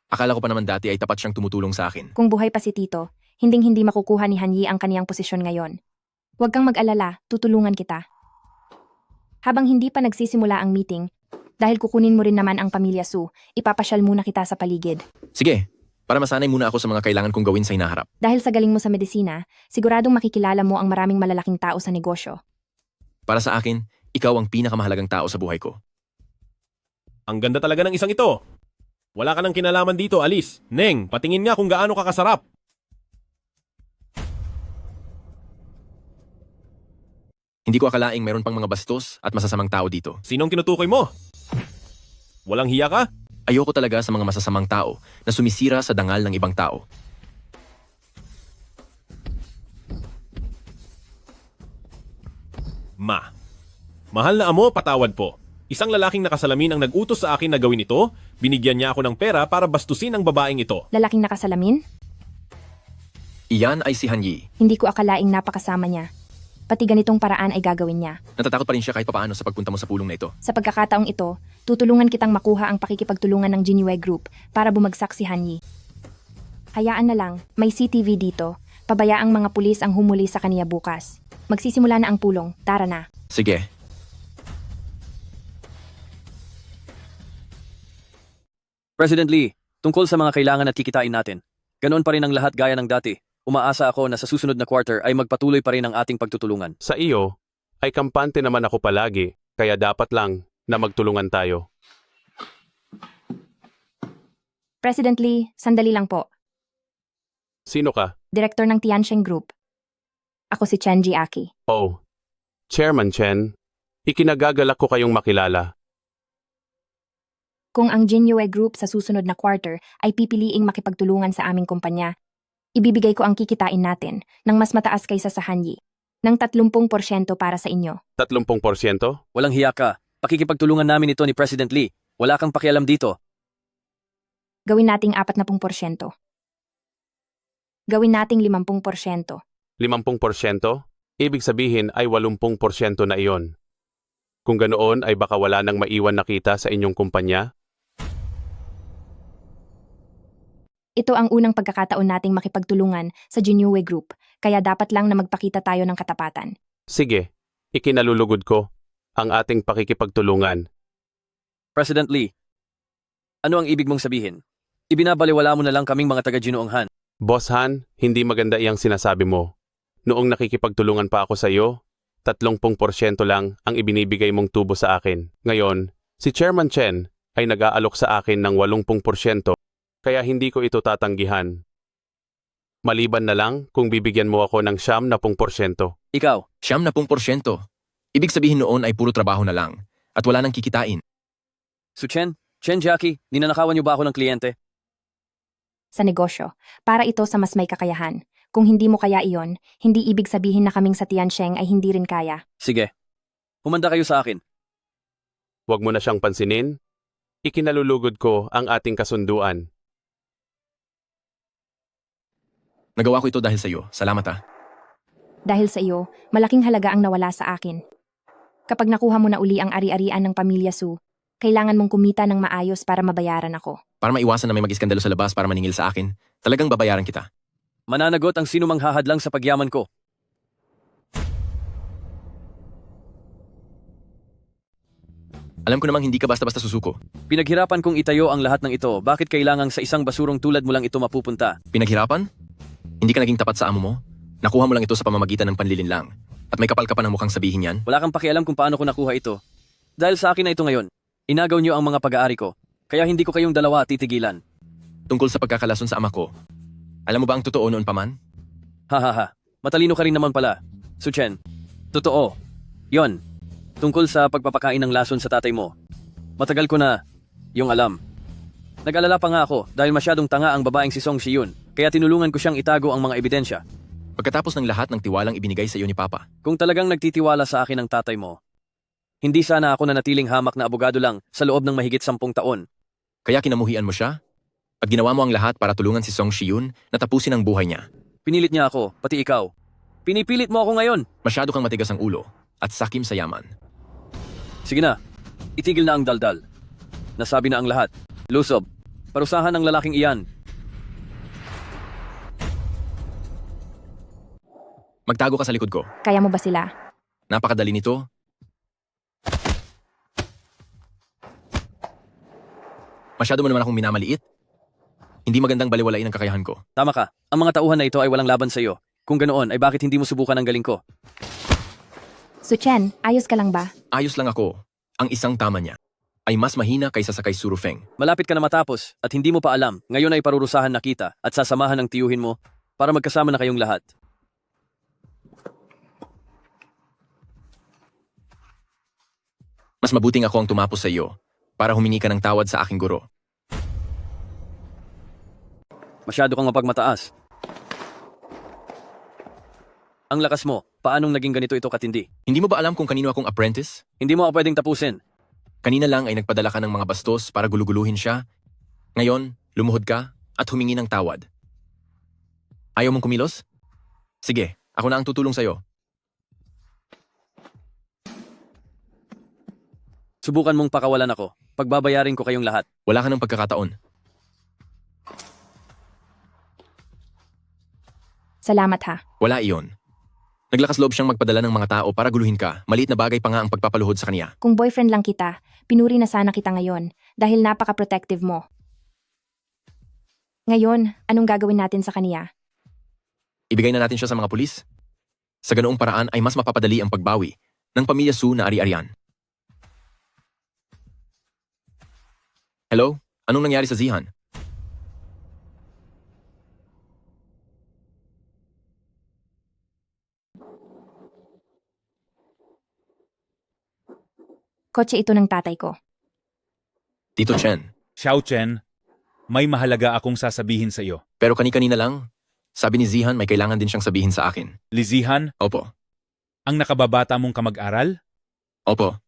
Akala ko pa naman dati ay tapat siyang tumutulong sa akin. Kung buhay pa si Tito, hinding-hindi makukuha ni Hanyi ang kaniyang posisyon ngayon. Huwag kang mag-alala, tutulungan kita. Habang hindi pa nagsisimula ang meeting, dahil kukunin mo rin naman ang pamilya Su, ipapasyal muna kita sa paligid. Sige, para masanay muna ako sa mga kailangan kong gawin sa hinaharap. Dahil sa galing mo sa medisina, siguradong makikilala mo ang maraming malalaking tao sa negosyo. Para sa akin, ikaw ang pinakamahalagang tao sa buhay ko. Ang ganda talaga ng isang ito. Wala ka nang kinalaman dito, Alice. Neng, patingin nga kung gaano ka kasarap. Hindi ko akalaing meron pang mga bastos at masasamang tao dito. Sinong tinutukoy mo? Walang hiya ka? Ayoko talaga sa mga masasamang tao na sumisira sa dangal ng ibang tao. Mahal na amo, patawad po. Isang lalaking nakasalamin ang nag-utos sa akin na gawin ito, binigyan niya ako ng pera para bastusin ang babaeng ito. Lalaking nakasalamin? Iyan ay si Hanyi. Hindi ko akalaing napakasama niya. Pati ganitong paraan ay gagawin niya. Natatakot pa rin siya kahit papaano sa pagpunta mo sa pulong na ito. Sa pagkakataong ito, tutulungan kitang makuha ang pakikipagtulungan ng Jinyue Group para bumagsak si Hanyi. Hayaan na lang, may CCTV dito. Pabayaang mga pulis ang humuli sa kaniya bukas. Magsisimula na ang pulong, tara na. Sige. President Lee, tungkol sa mga kailangan at kikitain natin. Ganoon pa rin ang lahat gaya ng dati. Umaasa ako na sa susunod na quarter ay magpatuloy pa rin ang ating pagtutulungan. Sa iyo, ay kampante naman ako palagi, kaya dapat lang na magtulungan tayo. President Lee, sandali lang po. Sino ka? Direktor ng Tiansheng Group. Ako si Chenji Aki. Oh, Chairman Chen, ikinagagalak ko kayong makilala. Kung ang Jinyue Group sa susunod na quarter ay pipiliing makipagtulungan sa aming kumpanya, ibibigay ko ang kikitain natin ng mas mataas kaysa sa Hanyi, ng 30% para sa inyo. 30%? Walang hiya ka. Pakikipagtulungan namin ito ni President Lee. Wala kang pakialam dito. Gawin nating 40%. Gawin nating 50%. 50%? Ibig sabihin ay 80% na iyon. Kung ganoon ay baka wala nang maiwan na kita sa inyong kumpanya? Ito ang unang pagkakataon nating makipagtulungan sa Jinyue Group, kaya dapat lang na magpakita tayo ng katapatan. Sige, ikinalulugod ko ang ating pakikipagtulungan. President Lee, ano ang ibig mong sabihin? Ibinabaliwala mo na lang kaming mga taga-Ginoong Han. Boss Han, hindi maganda iyang sinasabi mo. Noong nakikipagtulungan pa ako sa iyo, 30% lang ang ibinibigay mong tubo sa akin. Ngayon, si Chairman Chen ay nag-aalok sa akin ng 80%, kaya hindi ko ito tatanggihan. Maliban na lang kung bibigyan mo ako ng 70%. Ikaw, 70%. Ibig sabihin noon ay puro trabaho na lang at wala nang kikitain. Chen, Jackie, ninanakawan niyo ba ako ng kliyente? Sa negosyo, para ito sa mas may kakayahan. Kung hindi mo kaya iyon, hindi ibig sabihin na kaming sa Tiansheng ay hindi rin kaya. Sige, humanda kayo sa akin. Huwag mo na siyang pansinin. Ikinalulugod ko ang ating kasunduan. Nagawa ko ito dahil sa iyo. Salamat ah. Dahil sa iyo, malaking halaga ang nawala sa akin. Kapag nakuha mo na uli ang ari-arian ng pamilya Su, kailangan mong kumita ng maayos para mabayaran ako. Para maiwasan na may mag-iskandalo sa labas para maningil sa akin, talagang babayaran kita. Mananagot ang sino mang hahadlang sa pagyaman ko. Alam ko namang hindi ka basta-basta susuko. Pinaghirapan kong itayo ang lahat ng ito. Bakit kailangang sa isang basurong tulad mo lang ito mapupunta? Pinaghirapan? Hindi ka naging tapat sa amo mo? Nakuha mo lang ito sa pamamagitan ng panlilinlang. At may kapal ka pa ng mukhang sabihin yan? Wala kang pakialam kung paano ko nakuha ito. Dahil sa akin na ito ngayon, inagaw niyo ang mga pag-aari ko. Kaya hindi ko kayong dalawa titigilan. Tungkol sa pagkakalason sa ama ko, alam mo ba ang totoo noon pa man? Hahaha, matalino ka rin naman pala. Chen, totoo. Yon, tungkol sa pagpapakain ng lason sa tatay mo. Matagal ko na yung alam. Nag-alala pa nga ako dahil masyadong tanga ang babaeng si Song Shiyun, kaya tinulungan ko siyang itago ang mga ebidensya. Pagkatapos ng lahat ng tiwalang ibinigay sa iyo ni Papa. Kung talagang nagtitiwala sa akin ang tatay mo, hindi sana ako nanatiling hamak na abogado lang sa loob ng mahigit 10 taon. Kaya kinamuhian mo siya? At ginawa mo ang lahat para tulungan si Song Shiyun na tapusin ang buhay niya. Pinilit niya ako, pati ikaw. Pinipilit mo ako ngayon. Masyado kang matigas ang ulo at sakim sa yaman. Sige na, itigil na ang daldal. Nasabi na ang lahat. Lusob, parusahan ang lalaking iyan. Magtago ka sa likod ko. Kaya mo ba sila? Napakadali nito. Masyado mo naman akong minamaliit. Hindi magandang baliwalain ang kakayahan ko. Tama ka. Ang mga tauhan na ito ay walang laban sa iyo. Kung ganoon, ay bakit hindi mo subukan ang galing ko? Chen, ayos ka lang ba? Ayos lang ako. Ang isang tama niya ay mas mahina kaysa sa kay Surufeng. Malapit ka na matapos at hindi mo pa alam. Ngayon ay parurusahan na kita at sasamahan ng tiyuhin mo para magkasama na kayong lahat. Mas mabuting ako ang tumapos sa iyo para humingi ka ng tawad sa aking guro. Masyado kang mapagmataas. Ang lakas mo, paanong naging ganito ito katindi? Hindi mo ba alam kung kanino akong apprentice? Hindi mo ako pwedeng tapusin. Kanina lang ay nagpadala ka ng mga bastos para guluguluhin siya. Ngayon, lumuhod ka at humingi ng tawad. Ayaw mong kumilos? Sige, ako na ang tutulong sa'yo. Subukan mong pakawalan ako. Pagbabayarin ko kayong lahat. Wala ka ng pagkakataon. Salamat ha. Wala iyon. Naglakas loob siyang magpadala ng mga tao para guluhin ka. Maliit na bagay pa nga ang pagpapaluhod sa kanya. Kung boyfriend lang kita, pinuri na sana kita ngayon dahil napaka-protective mo. Ngayon, anong gagawin natin sa kaniya? Ibigay na natin siya sa mga pulis. Sa ganoong paraan ay mas mapapadali ang pagbawi ng pamilya Su na ari-arian. Hello? Anong nangyari sa Zihan? Kotse ito ng tatay ko. Tito Chen. Xiao Chen, may mahalaga akong sasabihin sa iyo. Pero kani-kanina lang, sabi ni Zihan may kailangan din siyang sabihin sa akin. Li Zihan? Opo. Ang nakababata mong kamag-aral? Opo.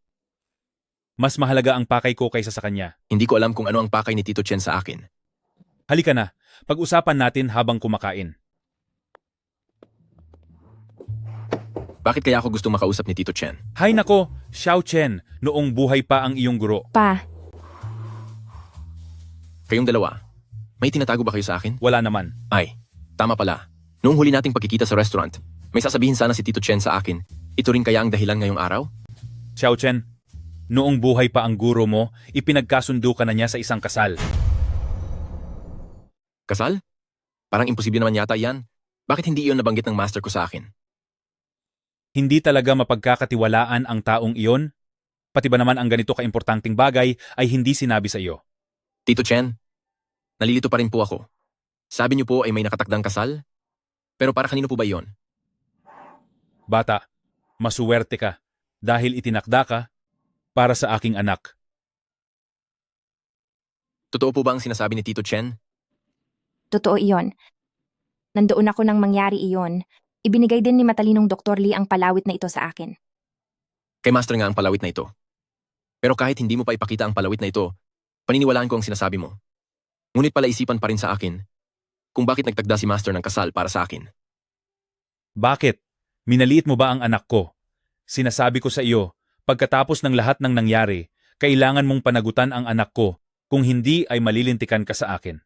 Mas mahalaga ang pakay ko kaysa sa kanya. Hindi ko alam kung ano ang pakay ni Tito Chen sa akin. Halika na, pag-usapan natin habang kumakain. Bakit kaya ako gustong makausap ni Tito Chen? Hay nako, Xiao Chen, noong buhay pa ang iyong guro. Pa. Kayong dalawa, may tinatago ba kayo sa akin? Wala naman. Ay, tama pala. Noong huli nating pagkikita sa restaurant, may sasabihin sana si Tito Chen sa akin. Ito rin kaya ang dahilan ngayong araw? Xiao Chen, noong buhay pa ang guro mo, ipinagkasundo ka na niya sa isang kasal. Kasal? Parang imposible naman yata yan. Bakit hindi iyon nabanggit ng master ko sa akin? Hindi talaga mapagkakatiwalaan ang taong iyon? Pati ba naman ang ganito kaimportanteng bagay ay hindi sinabi sa iyo? Tito Chen, Nalilito pa rin po ako. Sabi niyo po ay may nakatakdang kasal? Pero para kanino po ba iyon? Bata, masuwerte ka dahil itinakda ka para sa aking anak. Totoo po ba ang sinasabi ni Tito Chen? Totoo iyon. Nandoon ako nang mangyari iyon. Ibinigay din ni matalinong Dr. Lee ang palawit na ito sa akin. Kay Master nga ang palawit na ito. Pero kahit hindi mo pa ipakita ang palawit na ito, paniniwalaan ko ang sinasabi mo. Ngunit pala isipan pa rin sa akin kung bakit nagtagda si Master ng kasal para sa akin. Bakit? Minaliit mo ba ang anak ko? Sinasabi ko sa iyo, pagkatapos ng lahat ng nangyari, kailangan mong panagutan ang anak ko. Kung hindi ay malilintikan ka sa akin.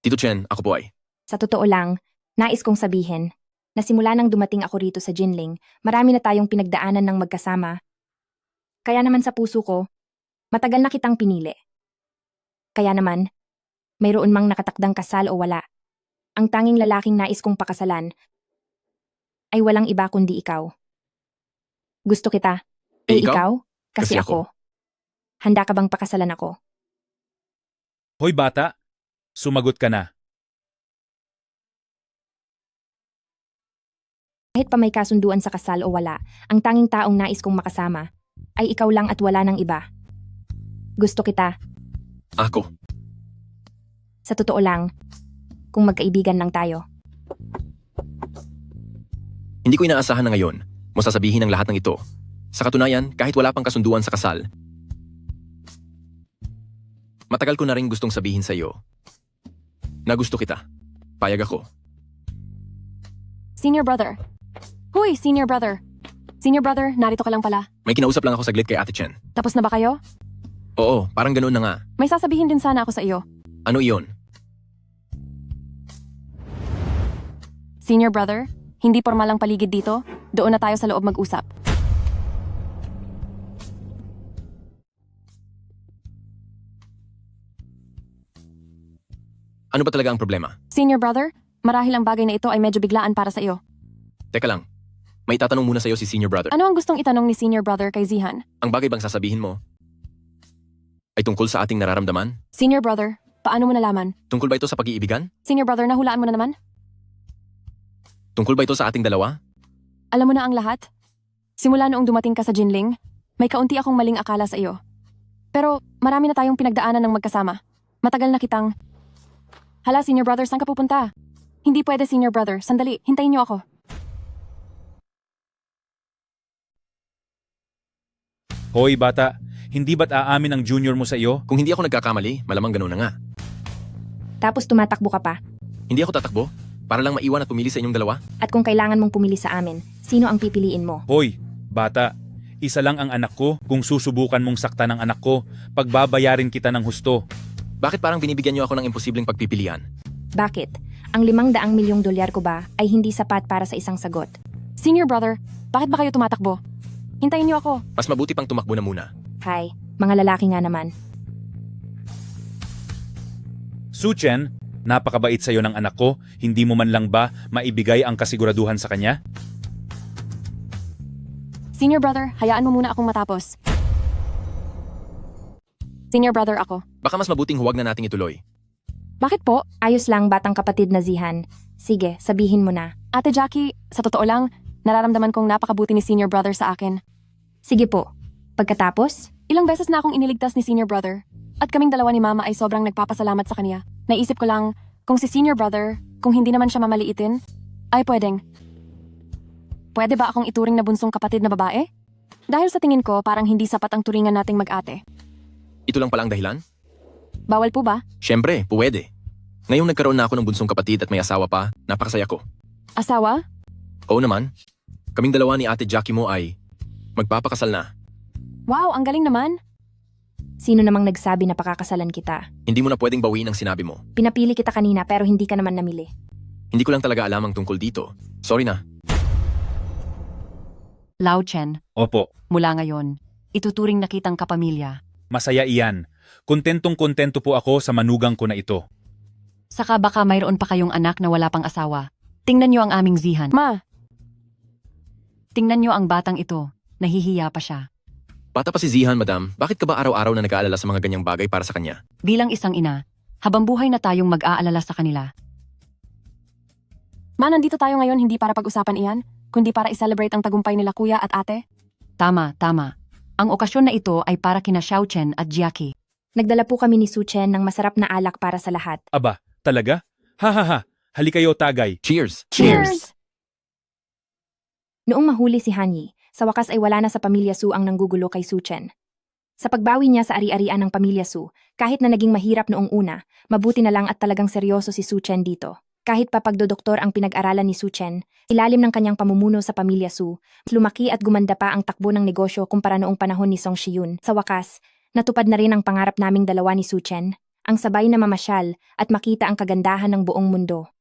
Tito Chen, ako po ay. Sa totoo lang, nais kong sabihin na simula nang dumating ako rito sa Jinling, marami na tayong pinagdaanan ng magkasama. Kaya naman sa puso ko, matagal na kitang pinili. Kaya naman, mayroon mang nakatakdang kasal o wala. Ang tanging lalaking nais kong pakasalan ay walang iba kundi ikaw. Gusto kita. Ikaw? Kasi ako. Handa ka bang pakasalan ako? Hoy bata, sumagot ka na. Kahit pa may kasunduan sa kasal o wala, ang tanging taong nais kong makasama ay ikaw lang at wala ng iba. Gusto kita. Ako. Sa totoo lang, kung magkaibigan lang tayo. Hindi ko inaasahan na ngayon mo sasabihin ang lahat ng ito. Sa katunayan, kahit wala pang kasunduan sa kasal, matagal ko na rin gustong sabihin sa iyo na gusto kita. Payag ako. Senior brother. Huy, senior brother. Senior brother, narito ka lang pala. May kinausap lang ako saglit kay Ate Chen. Tapos na ba kayo? Oo, parang ganoon na nga. May sasabihin din sana ako sa iyo. Ano iyon? Senior brother, hindi formal ang paligid dito. Doon na tayo sa loob mag-usap. Ano ba talaga ang problema? Senior brother, marahil ang bagay na ito ay medyo biglaan para sa iyo. Teka lang. May tatanong muna sa iyo si Senior Brother. Ano ang gustong itanong ni Senior brother kay Zihan? Ang bagay bang sasabihin mo ay tungkol sa ating nararamdaman? Senior brother, paano mo nalaman? Tungkol ba ito sa pag-iibigan? Senior brother, nahulaan mo na naman? Tungkol ba ito sa ating dalawa? Alam mo na ang lahat? Simula noong dumating ka sa Jinling, may kaunti akong maling akala sa iyo. Pero marami na tayong pinagdaanan ng magkasama. Matagal na kitang... Hala, Senior brother, saan ka pupunta? Hindi pwede, Senior brother. Sandali, hintayin niyo ako. Hoy bata, hindi ba't aamin ang junior mo sa iyo? Kung hindi ako nagkakamali, malamang ganoon na nga. Tapos tumatakbo ka pa. Hindi ako tatakbo para lang maiwan at pumili sa inyong dalawa. At kung kailangan mong pumili sa amin, sino ang pipiliin mo? Hoy, bata, isa lang ang anak ko. Kung susubukan mong saktan ang anak ko, pagbabayarin kita ng husto. Bakit parang binibigyan niyo ako ng imposibleng pagpipilian? Bakit? Ang 500 milyong dolyar ko ba ay hindi sapat para sa isang sagot? Senior brother, bakit ba kayo tumatakbo? Hintayin niyo ako. Mas mabuti pang tumakbo na muna. Hay, mga lalaki nga naman. Su Chen, napakabait sa'yo ng anak ko. Hindi mo man lang ba maibigay ang kasiguraduhan sa kanya? Senior brother, hayaan mo muna akong matapos. Senior brother ako. Baka mas mabuting huwag na nating ituloy. Bakit po? Ayos lang, batang kapatid na Zihan. Sige, sabihin mo na. Ate Jackie, sa totoo lang, nararamdaman kong napakabuti ni senior brother sa akin. Sige po. Pagkatapos? Ilang beses na akong iniligtas ni senior brother. At kaming dalawa ni mama ay sobrang nagpapasalamat sa kanya. Naisip ko lang, kung si senior brother, kung hindi naman siya mamaliitin, ay pwedeng. Pwede ba akong ituring na bunsong kapatid na babae? Dahil sa tingin ko, parang hindi sapat ang turingan nating mag-ate. Ito lang pala ang dahilan? Bawal po ba? Siyempre, pwede. Ngayong nagkaroon na ako ng bunsong kapatid at may asawa pa, napakasaya ko. Asawa? Oo naman. Kaming dalawa ni Ate Jackie mo ay magpapakasal na. Wow, ang galing naman. Sino namang nagsabi na pakakasalan kita? Hindi mo na pwedeng bawiin ang sinabi mo. Pinapili kita kanina pero hindi ka naman namili. Hindi ko lang talaga alam ang tungkol dito. Sorry na. Lao Chen, Opo, mula ngayon, ituturing na kitang kapamilya. masaya iyan. Kontentong-kontento po ako sa manugang ko na ito. Saka baka mayroon pa kayong anak na wala pang asawa. Tingnan niyo ang aming Zihan. Ma! Tingnan niyo ang batang ito. Nahihiya pa siya. Bata pa si Zihan, madam. Bakit ka ba araw-araw na nag-aalala sa mga ganyang bagay para sa kanya? Bilang isang ina, Habang buhay na tayong mag-aalala sa kanila. Ma, nandito tayo ngayon hindi para pag-usapan iyan, kundi para i-celebrate ang tagumpay nila kuya at ate. Tama, tama. Ang okasyon na ito ay para kina Xiaochen at Jackie. Nagdala po kami ni Suchen ng masarap na alak para sa lahat. Aba, talaga? Ha ha ha, hali kayo tagay. Cheers! Noong mahuli si Hanyi, sa wakas ay wala na sa pamilya Su ang nanggugulo kay Suchen. Sa pagbawi niya sa ari-arian ng pamilya Su, kahit na naging mahirap noong una, mabuti na lang at talagang seryoso si Suchen dito. Kahit pa pagdodoktor ang pinag-aralan ni Suchen, ilalim ng kanyang pamumuno sa pamilya Su, lumaki at gumanda pa ang takbo ng negosyo kumpara noong panahon ni Song Shiyun. Sa wakas, natupad na rin ang pangarap naming dalawa ni Suchen, ang sabay na mamasyal at makita ang kagandahan ng buong mundo.